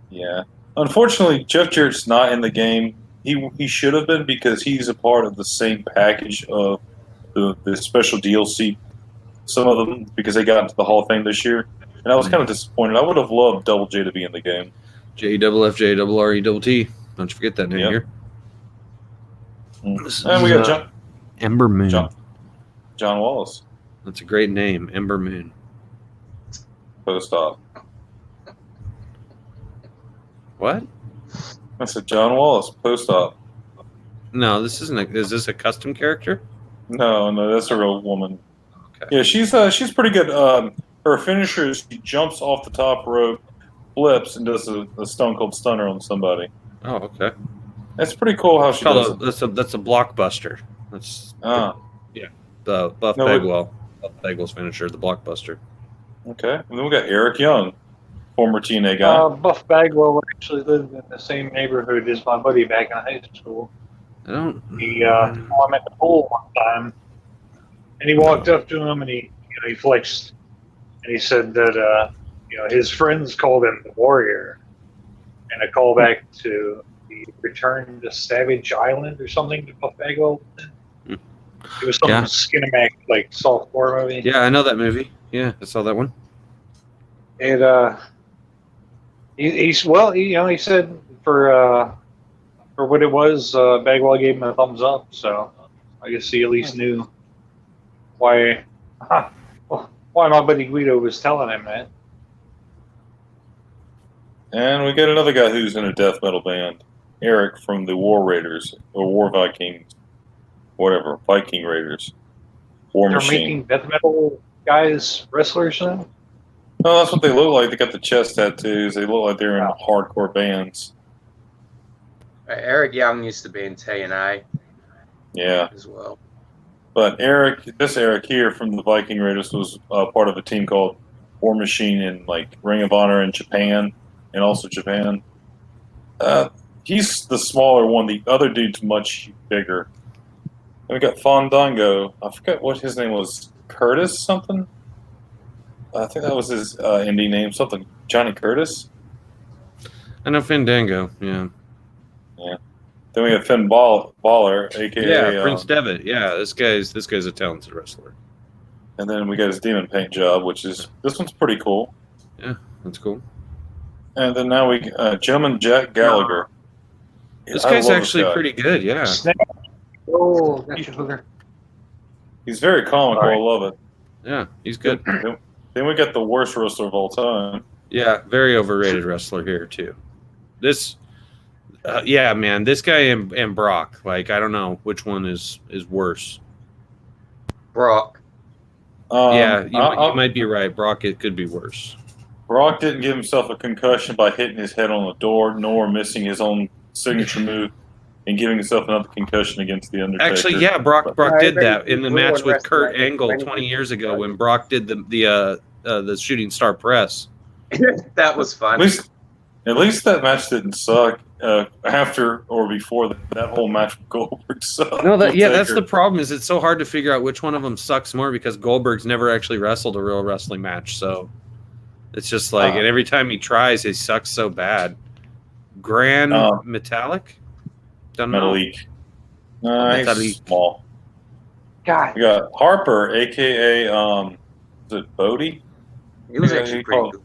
Yeah. Unfortunately, Jeff Jarrett's not in the game. He should have been because he's a part of the same package of the special DLC. Some of them because they got into the Hall of Fame this year, and I was kind of disappointed. I would have loved Double J to be in the game. JFFJRRET. Don't you forget that name Yep. here. And we got Ember Moon. John Wallace. That's a great name, Ember Moon. Post-op. What? I said John Wallace. Post-op. No, this isn't. Is this a custom character? No, that's a real woman. Okay. Yeah, she's pretty good. Her finisher is she jumps off the top rope, flips, and does a Stone Cold Stunner on somebody. Oh, okay. That's pretty cool how she does it. That's a blockbuster. That's the Buff No, Bagwell. Buff Bagwell's finisher, the blockbuster. Okay, and then we got Eric Young, former TNA guy. Buff Bagwell actually lived in the same neighborhood as my buddy back in high school. I don't. He saw him at the pool one time, and he walked up to him and he flexed, and he said that his friends called him the Warrior, and a callback to the Return to Savage Island or something to Buff Bagwell. It was some Skinamax like softcore movie. Yeah, I know that movie. Yeah, I saw that one. And he said for what it was, Bagwell gave him a thumbs up. So I guess he at least knew why my buddy Guido was telling him that. And we got another guy who's in a death metal band, Eric from the War Raiders or War Vikings, whatever, Viking Raiders. War They're Machine. making death metal guys wrestlers now. No, that's what they look like. They got the chest tattoos. They look like they're in hardcore bands. Eric Young used to be in TNA. Yeah, as well. But this Eric here from the Viking Raiders was part of a team called War Machine in like Ring of Honor in Japan and also Japan. He's the smaller one. The other dude's much bigger. And we got Fandango. I forget what his name was. Curtis something? I think that was his indie name. Something. Johnny Curtis? I know Fandango. Yeah. Yeah. Then we have Finn Balor, a.k.a. Prince Devitt. Yeah, this guy's a talented wrestler. And then we got his demon paint job, this one's pretty cool. Yeah, that's cool. And then now we Gentleman Jack Gallagher. This guy's actually pretty good, yeah. Oh, gotcha, hooker. He's very comical. I love it. Yeah, he's good. Then we got the worst wrestler of all time. Yeah, very overrated wrestler here too. This, man, this guy and Brock. Like, I don't know which one is worse. Brock. You might be right. Brock, it could be worse. Brock didn't give himself a concussion by hitting his head on the door, nor missing his own signature move and giving himself another concussion against the Undertaker. Actually, yeah, Brock did that in the match with Kurt Angle 20 years ago when Brock did the shooting star press. That was fun. At least that match didn't suck. After or before that whole match with Goldberg sucked. No, that's the problem. Is it's so hard to figure out which one of them sucks more because Goldberg's never actually wrestled a real wrestling match. So it's just like, and every time he tries, he sucks so bad. Grand Metallic. Metalik. Nice. He's small. God. We got Harper, a.k.a. Is it Bodie? He was actually pretty good.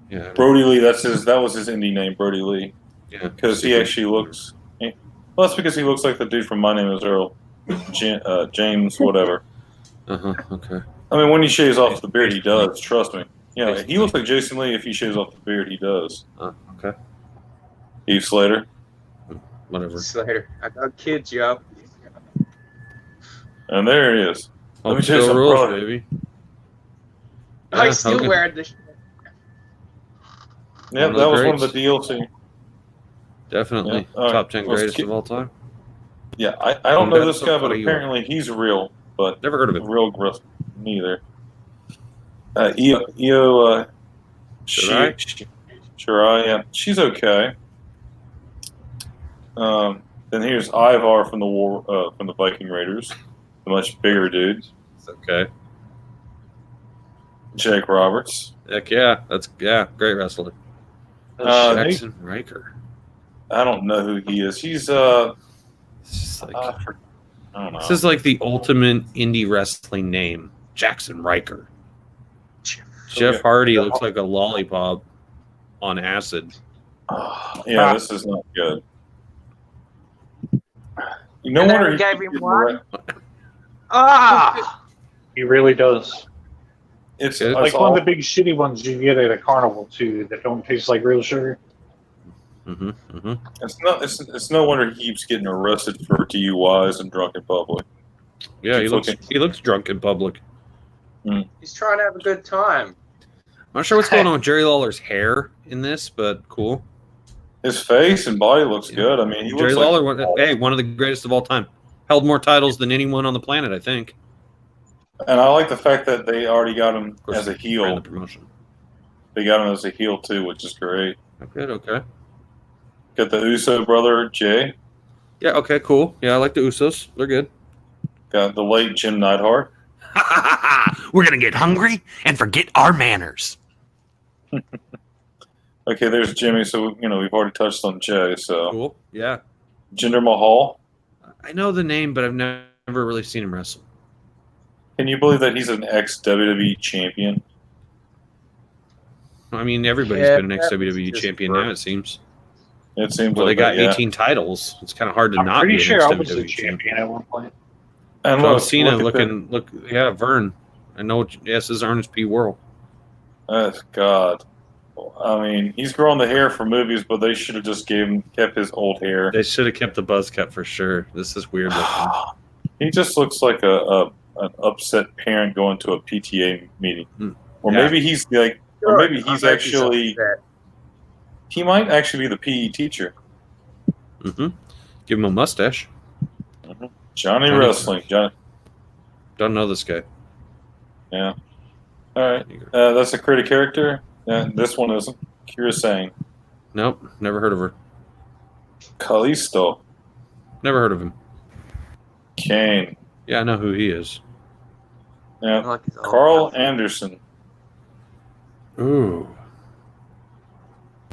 Yeah. Brody Lee. That was his indie name, Brody Lee. Yeah. Because he actually looks. Well, that's because he looks like the dude from My Name Is Earl, James, whatever. Okay. I mean, when he shaves off the beard, he does. Trust me. Yeah, he looks like Jason Lee. If he shaves off the beard, he does. Okay. Heath Slater. Whatever. Slater. I got kids, yo. And there he is. Let me tell you rules, baby. I still wear this. Yeah, that was one of the DLC. Definitely. Top 10 greatest of all time. Yeah, I don't know this guy, but apparently he's real. But never heard of it. Real gross. Neither. Io Shirai, yeah. She's okay. Then here's Ivar from the Viking Raiders, the much bigger dude. It's okay. Jake Roberts. Heck yeah, great wrestler. Jackson Riker. I don't know who he is. He's I don't know. This is like the ultimate indie wrestling name, Jackson Riker. Jeff Hardy looks like a lollipop on acid. Yeah, this is not good. No And wonder they he gave keeps him getting one? arrested. Ah! He really does. It's Like Like it's one of all, the big shitty ones you get at a carnival too that don't taste like real sugar. Mm-hmm, mm-hmm. it's no wonder he keeps getting arrested for DUIs and drunk in public. Yeah, he Keeps looks drunk in public. He's trying to have a good time. I'm not sure what's going on with Jerry Lawler's hair in this, but cool. His face and body looks good. I mean, he Jerry looks Lawler, like one of the greatest of all time. Held more titles than anyone on the planet, I think. and I like the fact that they already got him Of course, as a ran the heel. promotion. They got him as a heel too, which is great. Okay. Got the Uso brother Jay. Yeah, okay, cool. Yeah, I like the Usos. They're good. Got the late Jim Neidhart. We're gonna get hungry and forget our manners. Okay, there's Jimmy. So we've already touched on Jay. So Cool. Yeah, Jinder Mahal. I know the name, but I've never really seen him wrestle. Can you believe that he's an ex WWE champion? I mean, everybody's Yeah, been an ex that was WWE just champion rough. now. It seems. It seems Well, like they got that, yeah. 18 titles. It's kind of hard to I'm not pretty be an sure I ex was the WWE champion. champion at one point. And John look, Cena look at looking. Yeah, Vern. I know. Yes, is Ernest P. Worrell. God. I mean, he's growing the hair for movies, but they should have just kept his old hair. They should have kept the buzz cut for sure. This is weird looking. He just looks like an upset parent going to a PTA meeting, or Yeah. maybe he's like, or maybe he's actually. He might actually be the PE teacher. Mm-hmm. Give him a mustache. Johnny Wrestling. Johnny. Don't know this guy. Yeah. All right. That's a creative character. This one isn't. Kira Sane. Nope, never heard of her. Kalisto. Never heard of him. Kane. Yeah, I know who he is. Yeah. Like his old Carl outfit. Anderson. Ooh.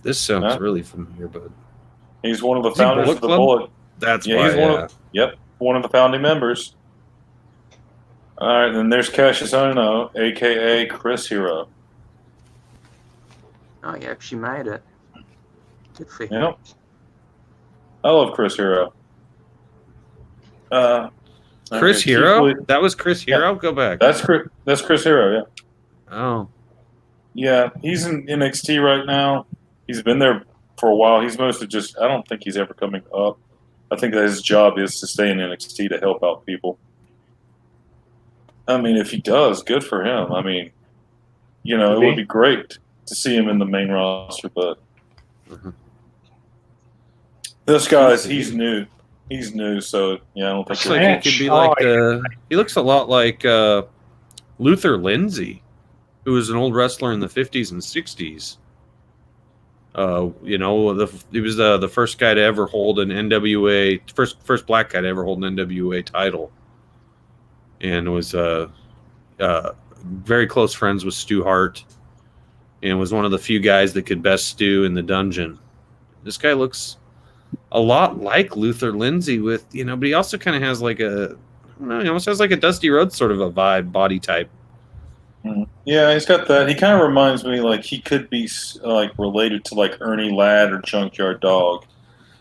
This sounds Huh? really familiar, bud. He's one of the Is he founders Bullet of the Club? Bullet. That's Yeah, why. he's one of. Yep, one of the founding members. All right, then there's Cassius Ohno, aka Chris Hero. Oh, he actually made it. Good for him. Yep. I love Chris Hero. Chris okay, Hero? Keith Lee- That was Chris Hero? Go back. That's Chris Hero. Yeah. Oh. Yeah, he's in NXT right now. He's been there for a while. He's mostly just. I don't think he's ever coming up. I think that his job is to stay in NXT to help out people. I mean, if he does, good for him. I mean, it would be great to see him in the main roster, but this guy's he's new. He's new, so yeah, I don't think. Looks like he could be like he looks a lot like Luther Lindsay, who was an old wrestler in the 50s and 60s. He was the first guy to ever hold an NWA first black guy to ever hold an NWA title, and was very close friends with Stu Hart, and was one of the few guys that could best Stu in the dungeon. This guy looks a lot like Luther Lindsay with but he also kind of has like he almost has like a Dusty Rhodes sort of a vibe, body type. Yeah, he's got that. He kind of reminds me like he could be like related to like Ernie Ladd or Junkyard Dog.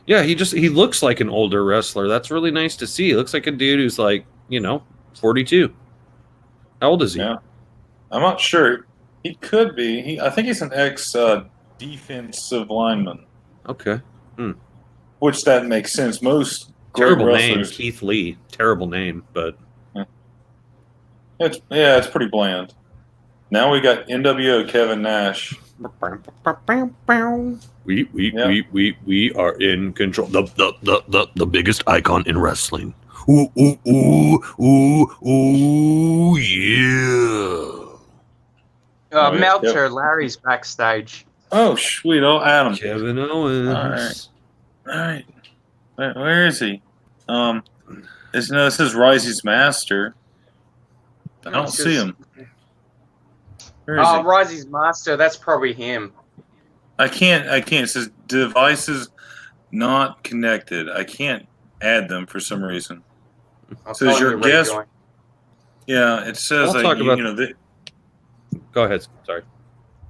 Yeah, he looks like an older wrestler. That's really nice to see. He looks like a dude who's like 42. How old is he? Yeah, I'm not sure. He could be. I think he's an ex defensive lineman. Okay. Which that makes sense. Most Terrible great name, wrestlers, Keith Lee. Terrible name, but it's pretty bland. Now we got NWO Kevin Nash. We are in control. The biggest icon in wrestling. Ooh, yeah. Meltzer, Larry's backstage. Oh, sweet. Oh, Adam. Kevin Owens. All right. Where is he? This is Risey's master. I don't see him. Where is he? Risey's master. That's probably him. I can't. It says devices not connected. I can't add them for some reason. So is your guest? Yeah, it says I'll talk about. Go ahead. Sorry.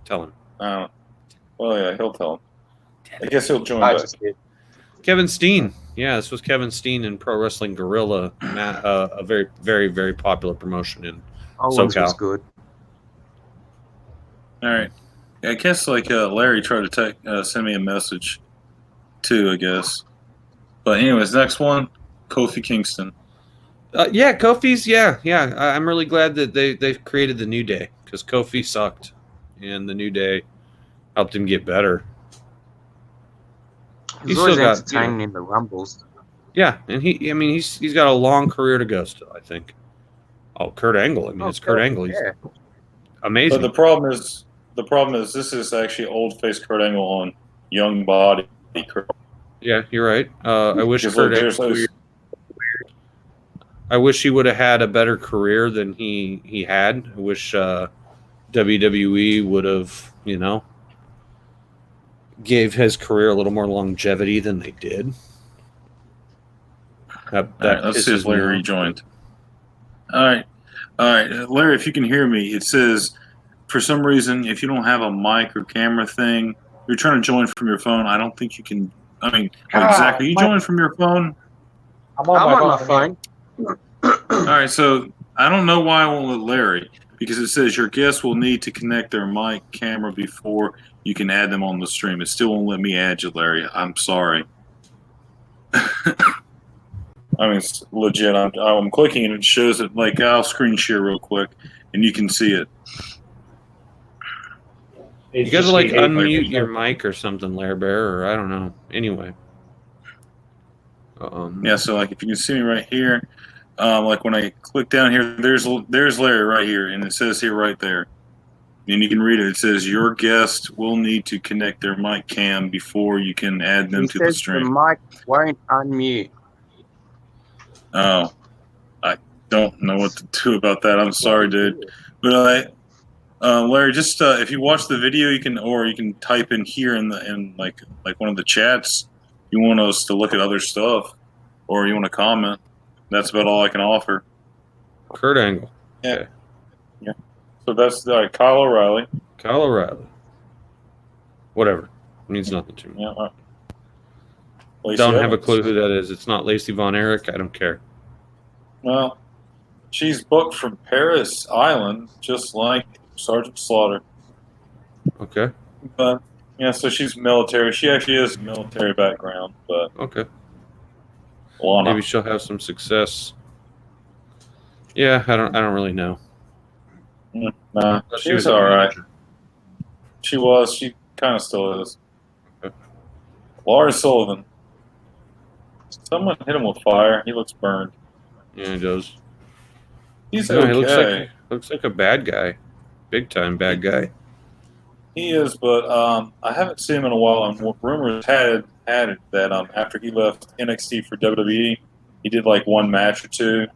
Tell him. Well, yeah, he'll tell him. I guess he'll join I back. just did. Kevin Steen. Yeah, this was Kevin Steen in Pro Wrestling Guerrilla, a very, very, very popular promotion in Owens was SoCal. good. All right. I guess like Larry tried to send me a message too, I guess. But anyways, next one, Kofi Kingston. Yeah, Kofi's. Yeah. I'm really glad that they've created the New Day because Kofi sucked, and the New Day helped him get better. He's always entertaining in the Rumbles. Yeah, and he's got a long career to go still, I think. Oh, Kurt Angle. I mean, it's Kurt Angle. He's amazing. But the problem is this is actually old face Kurt Angle on young body Kurt. Yeah, you're right. I wish Because, Kurt look, Angle. I wish he would have had a better career than he had. I wish WWE would have, gave his career a little more longevity than they did. All right, let's see if Larry rejoined. All right, Larry, if you can hear me, it says for some reason if you don't have a mic or camera thing, you're trying to join from your phone. I don't think you can. I mean, exactly. You join from your phone? I'm on my phone. All right, so I don't know why I won't let Larry, because it says your guests will need to connect their mic camera before you can add them on the stream. It still won't let me add you, Larry. I'm sorry. I mean, it's legit. I'm clicking and it shows it. Like, I'll screen share real quick and you can see it. You guys like unmute your mic or something, Larry Bear, or I don't know. Anyway. Yeah, so like if you can see me right here, like when I click down here, there's Larry right here, and it says here right there, and you can read it. It says your guest will need to connect their mic cam before you can add them to the stream. The mic won't unmute. Oh, I don't know what to do about that. I'm sorry, dude. But Larry, just if you watch the video, you can type in here in like one of the chats. You want us to look at other stuff, or you want to comment. That's about all I can offer. Kurt Angle. Yeah. Okay. Yeah. So that's Kyle O'Reilly. Kyle O'Reilly. Whatever. It means nothing to me. Yeah. Don't have a clue who that is. It's not Lacey Von Erich. I don't care. Well, she's booked from Paris Island, just like Sergeant Slaughter. Okay. But yeah, so she's military. She actually is military background, but okay. Lana. Maybe she'll have some success. Yeah, I don't really know. Nah, she was all right. She was. She kind of still is. Okay. Lars Sullivan. Someone hit him with fire. He looks burned. Yeah, he does. He's okay. He looks like a bad guy. Big time bad guy. He is, but I haven't seen him in a while. And rumors had it that after he left NXT for WWE, he did like one match or two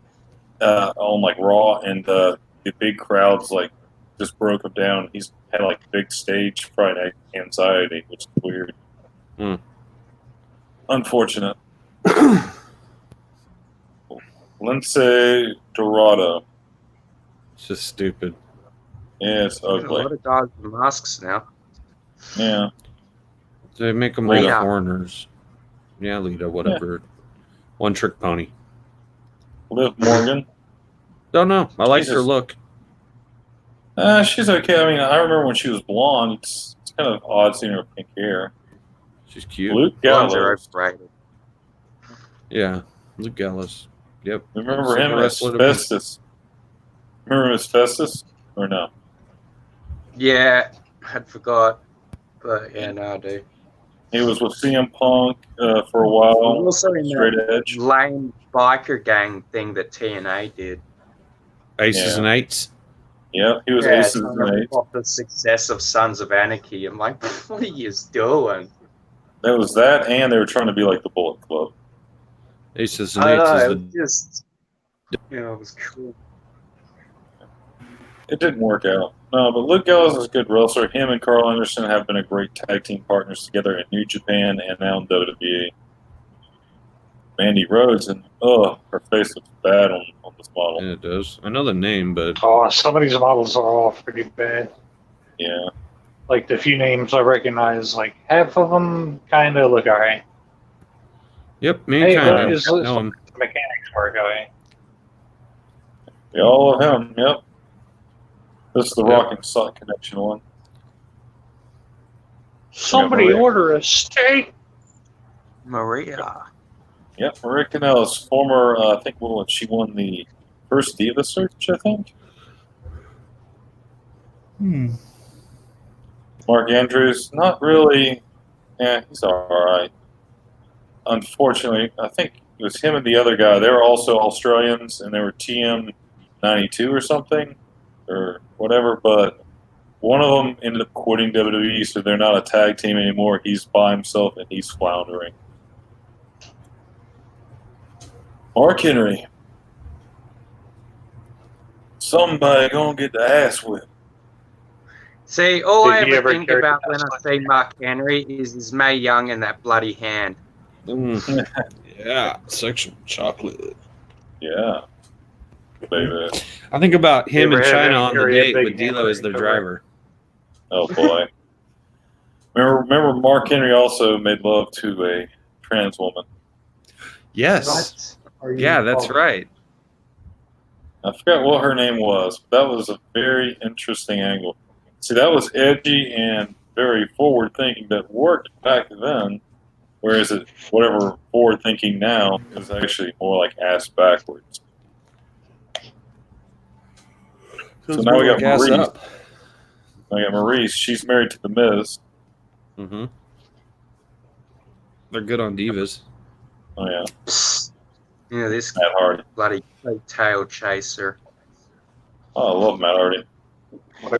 on like Raw, and the big crowds like just broke him down. He's had like big stage fright anxiety, which is weird. Unfortunate. Lindsay Dorado. It's just stupid. Yeah, it's ugly. A lot of guys with masks now. Yeah. They make them all the foreigners. Yeah, Lita, whatever. Yeah. One trick pony. Liv Morgan. Don't know. I like her look. She's okay. I mean, I remember when she was blonde. It's kind of odd seeing her pink hair. She's cute. Luke Gallows. Yeah, Luke Gallows. Yep. Remember him as Festus? Remember him as Festus? Or no? Yeah, I forgot. But yeah, no, I do. He was with CM Punk for a while. Also in that lame biker gang thing that TNA did. Aces and Eights? Yeah, he was Aces and Eights. Off the success of Sons of Anarchy. I'm like, what are you doing? There was that, and they were trying to be like the Bullet Club. Aces and Eights is it was cool. It didn't work out. No, but Luke Gallows is a good wrestler. Him and Carl Anderson have been a great tag team partners together in New Japan and now in WWE. Mandy Rhodes, and her face looks bad on this model. Yeah, it does. I know the name, but some of these models are all pretty bad. Yeah. Like the few names I recognize, like half of them kind of look alright. Yep, Hey, mankind. is I this know him. the mechanics work guy? Yeah, all of him. Yep. This is the Yep. Rock and Sock connection one. Somebody Maria. order a steak. Maria. Yep, Maria Kanellis, former, I think, she won the first Diva search, I think. Mark Andrews, not really. Yeah, he's all right. Unfortunately, I think it was him and the other guy. They were also Australians, and they were TM92 or something, or whatever. But one of them ended up quitting WWE, so they're not a tag team anymore. He's by himself, and he's floundering. Mark Henry. Somebody gonna get the ass whipped. See, all Did I he ever ever think carry about the when I best see Mark Henry is Mae Young and that bloody hand. Yeah, section chocolate. Yeah, baby. I think about him You and ever have China him on the carry a date big with D'Lo hammer as their into driver. Oh boy. Remember, Mark Henry also made love to a trans woman. Yes. What? Yeah, that's right. I forgot what her name was, but that was a very interesting angle. See, that was edgy and very forward-thinking that worked back then, whereas whatever forward-thinking now is actually more like ass backwards. So now we got gas Maurice. up. Now we got Maurice. She's married to The Miz. Mm-hmm. They're good on divas. Oh, yeah. You know, this Matt Hardy. bloody tail chaser. Oh, I love Matt Hardy.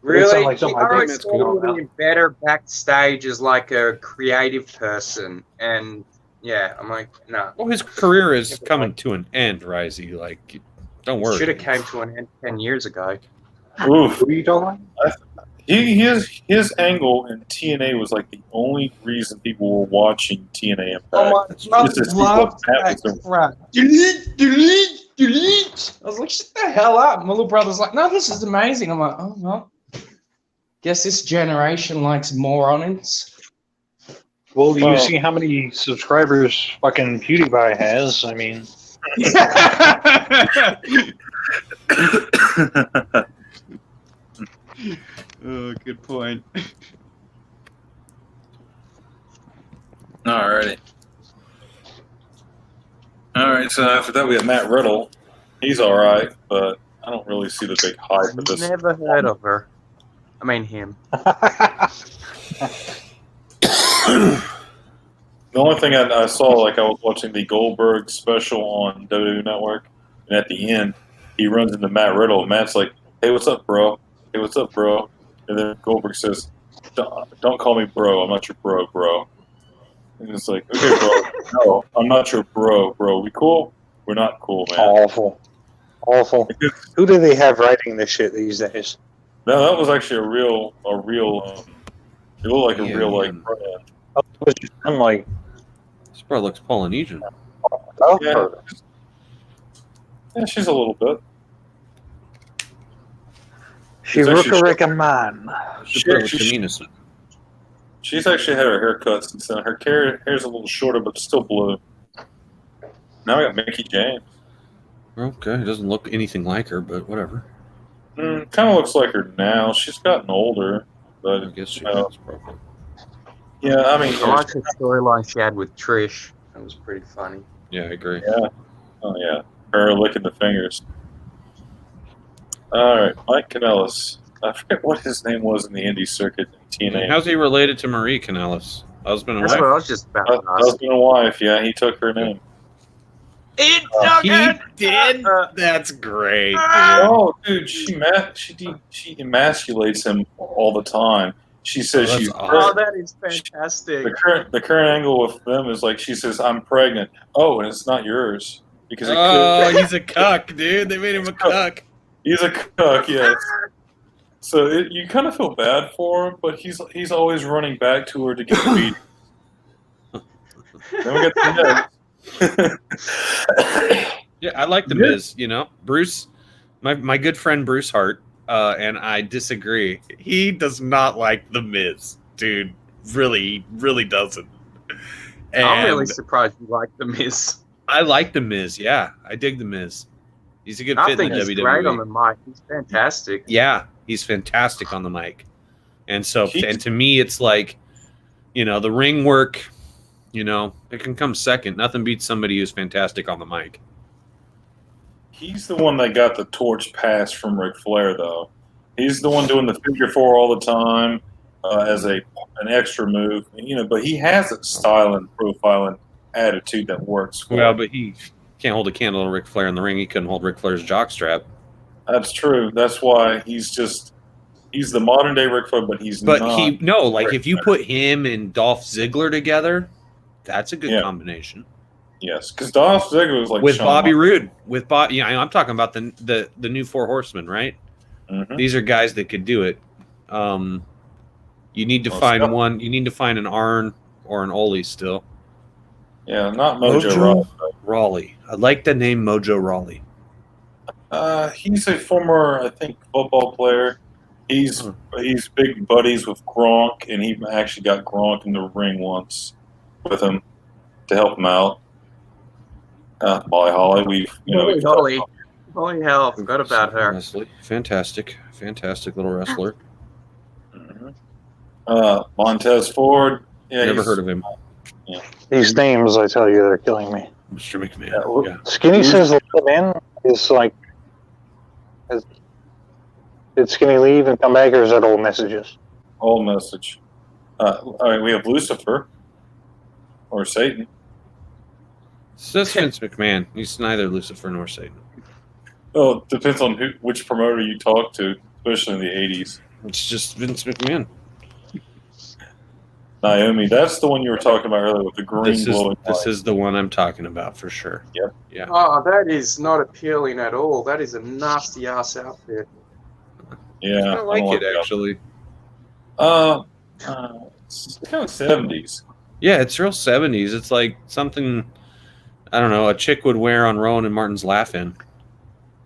Really? Like I something always that's thought cool. he would be better backstage as like a creative person. And yeah, I'm like, no. Well, his career is coming to an end, Risey. Like, don't worry. Should have came to an end 10 years ago. Oof. Who are you talking about? His angle in TNA was like the only reason people were watching TNA Impact. Oh my Just God, to see loved what Matt that was doing. crap. Delete. I was like, shut the hell up. My little brother's like, no, this is amazing. I'm like, oh, well. Guess this generation likes morons. Well, you Well- see how many subscribers fucking PewDiePie has. I mean, Oh, good point. Alrighty. Alright, so after that we have Matt Riddle. He's alright, but I don't really see the big hype of this. Never heard of her. I mean, him. The only thing I saw, like I was watching the Goldberg special on WWE Network, and at the end, he runs into Matt Riddle. And Matt's like, "Hey, what's up, bro? Hey, what's up, bro?" And then Goldberg says, "Don't call me bro. I'm not your bro." And it's like, "Okay, bro. No, I'm not your bro. We cool? We're not cool, man." awful. Who do they have writing this shit these days? No, that was actually a real. It looked like a real like Yeah. brand. I'm like, This bro looks Polynesian. oh, Yeah. Yeah, she's a little bit. she It's actually look like a man. Should Sure, put it with she- Tamina soon. She's actually had her hair cut since then. Her hair's a little shorter, but still blue. Now we got Mickey James. Okay, it doesn't look anything like her, but whatever. Kind of looks like her now. She's gotten older, I but guess she uh, has probably. yeah, I mean, I like the storyline she had with Trish. That was pretty funny. Yeah, I agree. oh yeah, her licking the fingers. All right, Mike Kanellis. I forget what his name was in the indie circuit in TNA. How's he related to Marie Kanellis? Husband and That's wife? what I was just about to ask. Husband and wife. Yeah, he took her name. It's He did? That's great, dude. Oh, dude, she emasculates him all the time. She says Oh, that's she's awesome. Oh, that is fantastic. the current angle with them is like she says, "I'm pregnant." Oh, and it's not yours because it Oh, could. he's a cuck, dude. They made him a cuck. He's a cook, yes. So you kind of feel bad for him, but he's always running back to her to get the beat. Then we get the Yeah, I like the Yeah. Miz. You know, Bruce, my good friend Bruce Hart, and I disagree. He does not like the Miz, dude. Really doesn't. I'm really And surprised you like The Miz. I like the Miz. Yeah, I dig the Miz. He's a good I fit in think the he's WWE. great on the mic. He's fantastic. Yeah, he's fantastic on the mic. And so, He- and to me, it's like, the ring work, it can come second. Nothing beats somebody who's fantastic on the mic. He's the one that got the torch passed from Ric Flair, though. He's the one doing the figure four all the time as an extra move. But he has that style and profile and attitude that works for Well, him. but he can't hold a candle to Ric Flair in the ring. He couldn't hold Ric Flair's jockstrap. That's true. That's why he's the modern day Ric Flair, but he's But not. if you put him and Dolph Ziggler together, that's a good Yeah. combination. Yes, because Dolph Ziggler was like With Shawn Bobby Michaels. Roode, I'm talking about the new Four Horsemen, right? Mhm. These are guys that could do it. You need to Well, find Scott- one. You need to find an Arn or an Ole still. Yeah, not Mojo Rawley. I like the name Mojo Rawley. He's a former, I think, football player. He's big buddies with Gronk, and he actually got Gronk in the ring once with him to help him out. Molly Holly, we've Holly. Holy hell, I forgot about her. Wrestler. Fantastic little wrestler. Montez Ford. Yeah, Never heard of him. These names, I tell you, they're killing me. Mr. McMahon. Yeah. Yeah. Skinny says the man is like, did Skinny leave and come back, or is that old messages? Old message. All right, we have Lucifer or Satan. So that's Vince McMahon. He's neither Lucifer nor Satan. Oh, it depends on which promoter you talk to, especially in the '80s. It's just Vince McMahon. Naomi, that's the one you were talking about earlier with the green glowing This light. is the one I'm talking about for sure. Yep. Yeah. Oh, that is not appealing at all. That is a nasty ass outfit. Yeah, I like don't it that. actually. It's kind of '70s. Yeah, it's real 70s. It's like something, I don't know, a chick would wear on Rowan and Martin's Laugh-In.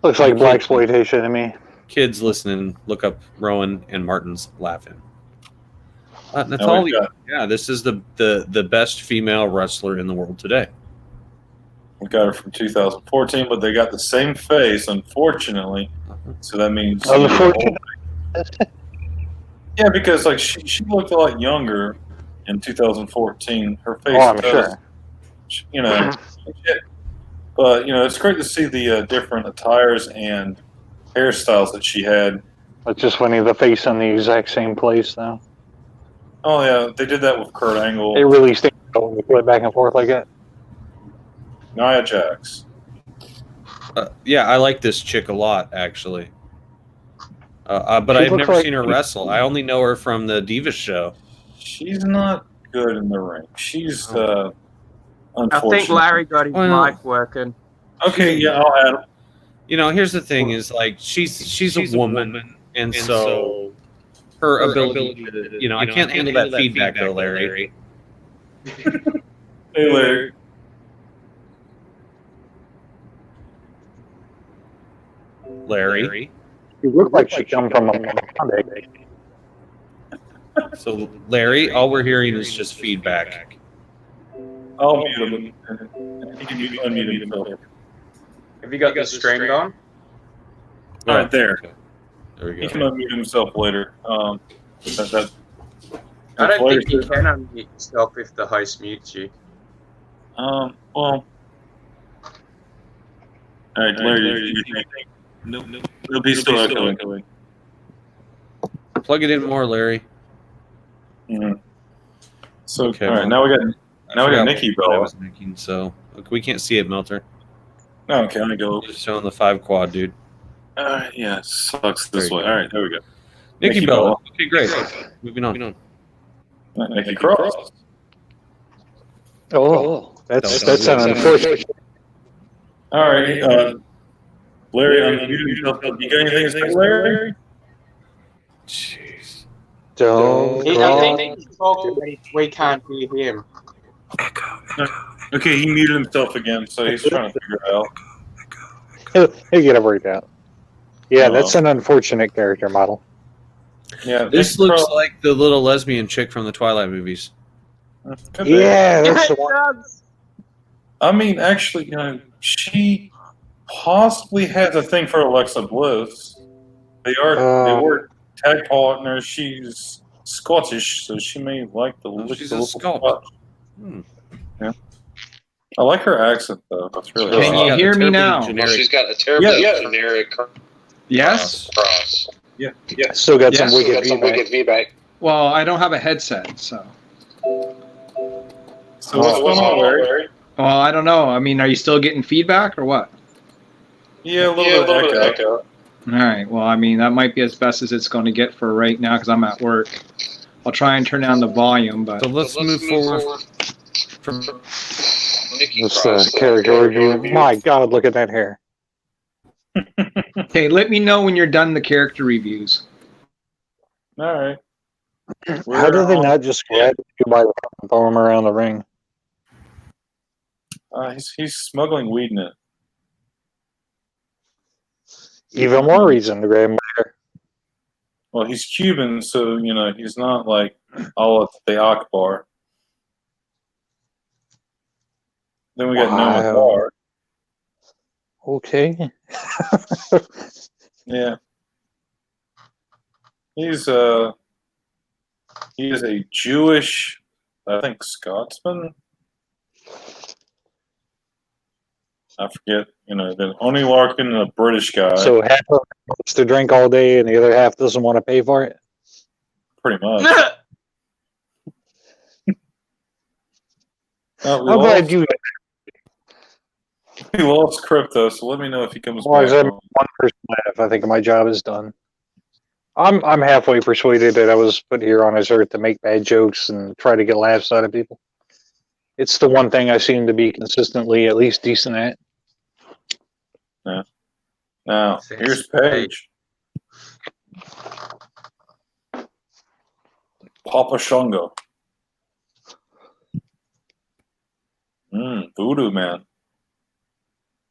Looks like black exploitation to me. Kids listening, look up Rowan and Martin's Laugh-In. That's Now all. we've got- Yeah, this is the best female wrestler in the world today. We got her from 2014, but they got the same face, unfortunately. So that means Unfortunately. Yeah, because like she looked a lot younger in 2014. Her face, Oh, I'm does, sure. But it's great to see the different attires and hairstyles that she had. It's just funny, the face in the exact same place, though. Oh yeah, they did that with Kurt Angle, It really stands out when you put it back and forth like that. Nia Jax. Yeah, I like this chick a lot, actually. But She I've looks never like- seen her wrestle. I only know her from the Divas show. She's not good in the ring. She's I unfortunate. think Larry got his Well- mic working. Okay, yeah, I'll add him. Here's the thing: is like she's a woman, and so her ability to, I can't handle that feedback though, Larry. Hey, Larry. Larry. She looked like she come from a Monday. So Larry, all we're hearing is just feedback. I'll mute him. He can unmute himself. Have you got this streamed on? All right, there. There we He can go. unmute himself later. That I don't Larry think you says- can unmute yourself if the host mutes you. Well. All right, Larry. Nope. He's still echoing. Plug it in more, Larry. Mhm. So, Okay, all right, well, now we got I forgot Nikki what I Bella. was making, so look, we can't see it, Melter. No, okay, let me go. Just showing the 5 quad, dude. Yeah, it sucks this There you way. go. All right, there we go. Nikki Nikki Bella. Bella. Okay, great. Moving on. Nikki Cross. Oh, that's an unfortunate. All right, Larry, unmute yourself. You got anything to say, Larry? Jeez. Don't I call. think he's talking, but we can't hear him. Okay, he muted himself again, so he's trying to figure it out. He'll get it worked out. Yeah, Oh. that's an unfortunate character model. Yeah, This Nikki looks Cross- like the little lesbian chick from the Twilight movies. Could be. Yeah, that's the one. I mean, actually, she possibly has a thing for Alexa Bliss. They were tag partners. She's Scottish, so she may like the look. She's the a look of Scot. Scotch. Hmm. Yeah, I like her accent though. That's really Can hot. you hear me now? She's got a terribly Yeah. generic Yes? cross. Yeah. Still got some Yes. wicked feedback. Well, I don't have a headset, so. So what's going on, Larry? Well, I don't know. I mean, are you still getting feedback or what? Yeah, a little bit of echo. All right. Well, I mean, that might be as best as it's going to get for right now because I'm at work. I'll try and turn down the volume, but So let's move forward from Nikki This Cross. character review. My God, look at that hair. okay, let me know when you're done the character reviews. All right. How did they not just grab you by the hand and throw him around the ring? He's smuggling weed in it. Even more reason to grab him by the hair. Well, he's Cuban, so he's not like Allah the Akbar. Then we got Noah Wow. Bar. Okay. Yeah. He is a Jewish, I think, Scotsman. I forget. Then Oni Larkin, a British guy, So half of him wants to drink all day and the other half doesn't want to pay for it? pretty much. I'm glad you. We lost Crypto, so let me know if he comes Well, back. as I'm one person left, I think my job is done. I'm halfway persuaded that I was put here on this earth to make bad jokes and try to get laughs out of people. It's the one thing I seem to be consistently at least decent at. Now, here's Paige. Papa Shungo. Voodoo Man.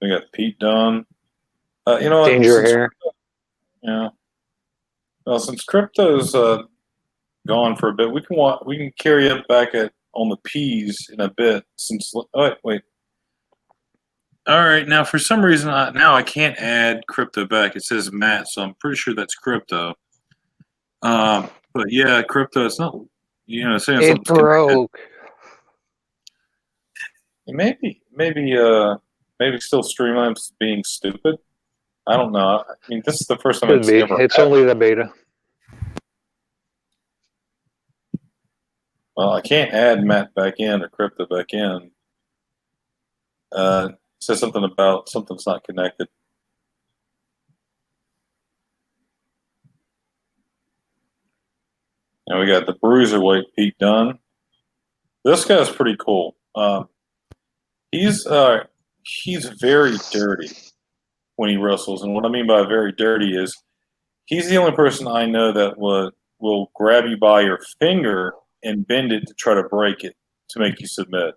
We got Pete Dunne. You know what? Danger hair. Yeah. Well, since Crypto's gone for a bit, we can carry it back on the P's in a bit. Wait. All right. Now, for some reason, I can't add Crypto back. It says Matt, so I'm pretty sure that's Crypto. But yeah, Crypto. It's not. Saying It something's broke. connected. Maybe still Streamlabs being stupid. I don't know. I mean, this is the first time Could be. ever It's happened. only the beta. Well, I can't add Matt back in or Crypto back in. It says something about something's not connected. And we got the Bruiserweight Pete Dunne. This guy's pretty cool. He's very dirty when he wrestles, and what I mean by very dirty is he's the only person I know that will grab you by your finger and bend it to try to break it to make you submit.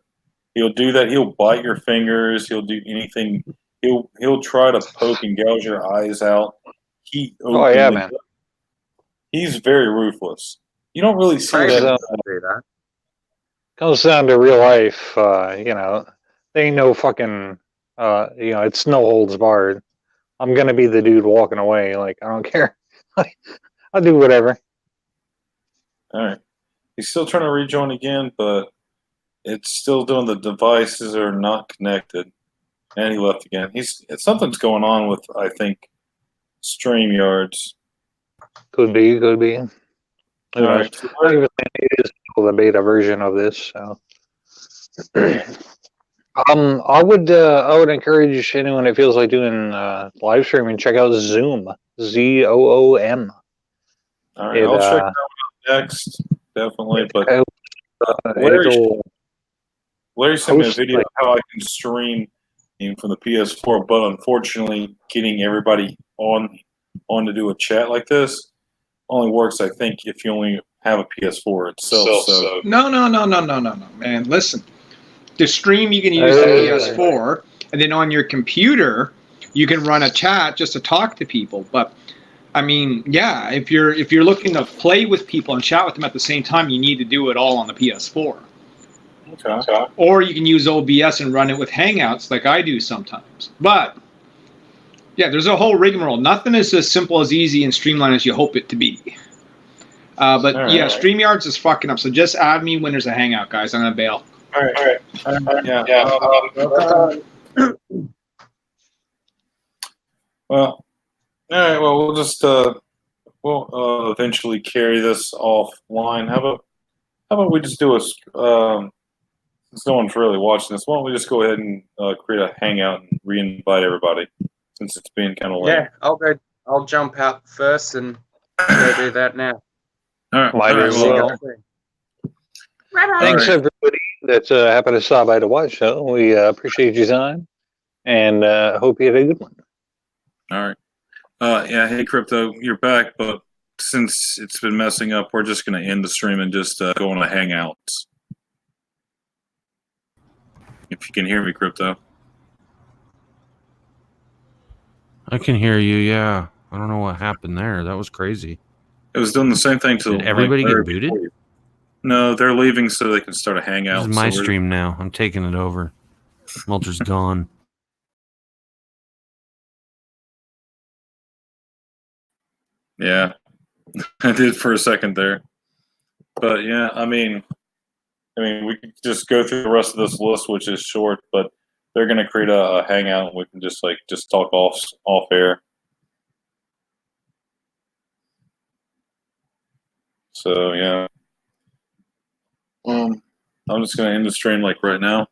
He'll do that. He'll bite your fingers. He'll do anything. He'll try to poke and gouge your eyes out. Oh yeah, man. He's very ruthless. You don't really see that. Comes down to real life. They ain't no fucking. It's no holds barred. I'm gonna be the dude walking away. Like I don't care. I'll do whatever. All right. He's still trying to rejoin again, but it's still doing the devices are not connected. And he left again. Something's going on with, I think, StreamYards. Could be. Who knows? Right. It is the beta version of this. So, I would encourage anyone that feels like doing live streaming, check out Zoom. ZOOM. All right, I'll check that one out next, definitely. But Larry sent me a video of how I can stream from the PS4, but unfortunately, getting everybody on to do a chat like this only works, I think, if you only have a PS4 itself. So No, man. Listen, to stream you can use the PS4, and then on your computer you can run a chat just to talk to people. But I mean, yeah, if you're looking to play with people and chat with them at the same time, you need to do it all on the PS4. Okay. Or you can use OBS and run it with Hangouts like I do sometimes. But yeah, there's a whole rigmarole. Nothing is as simple as easy and streamlined as you hope it to be. But All yeah, right. StreamYards is fucking up. So just add me when there's a Hangout, guys. I'm gonna bail. All right. Yeah. Well, all right. Well, we'll just we'll eventually carry this offline. How about we just do a since no one's really watching this, why don't we just go ahead and create a hangout and re-invite everybody since it's being kind of late. Yeah, I'll jump out first and go do that now. All right. Might All right. as Well, well. Thanks, everybody that happened to stop by to watch. So we appreciate your time and hope you had a good one. all right. Yeah. Hey, Crypto, you're back, but since it's been messing up, we're just going to end the stream and just go on a Hangouts. If you can hear me, Crypto. I can hear you. Yeah, I don't know what happened there. That was crazy. It was doing the same thing to Did everybody Larry get booted? before you. No, they're leaving so they can start a Hangout. This is my so we're- stream now. I'm taking it over. Multer's gone. Yeah, I did for a second there, but yeah, I mean, we could just go through the rest of this list, which is short, but they're going to create a hangout, and we can just talk off air. So yeah, I'm just going to end the stream like right now.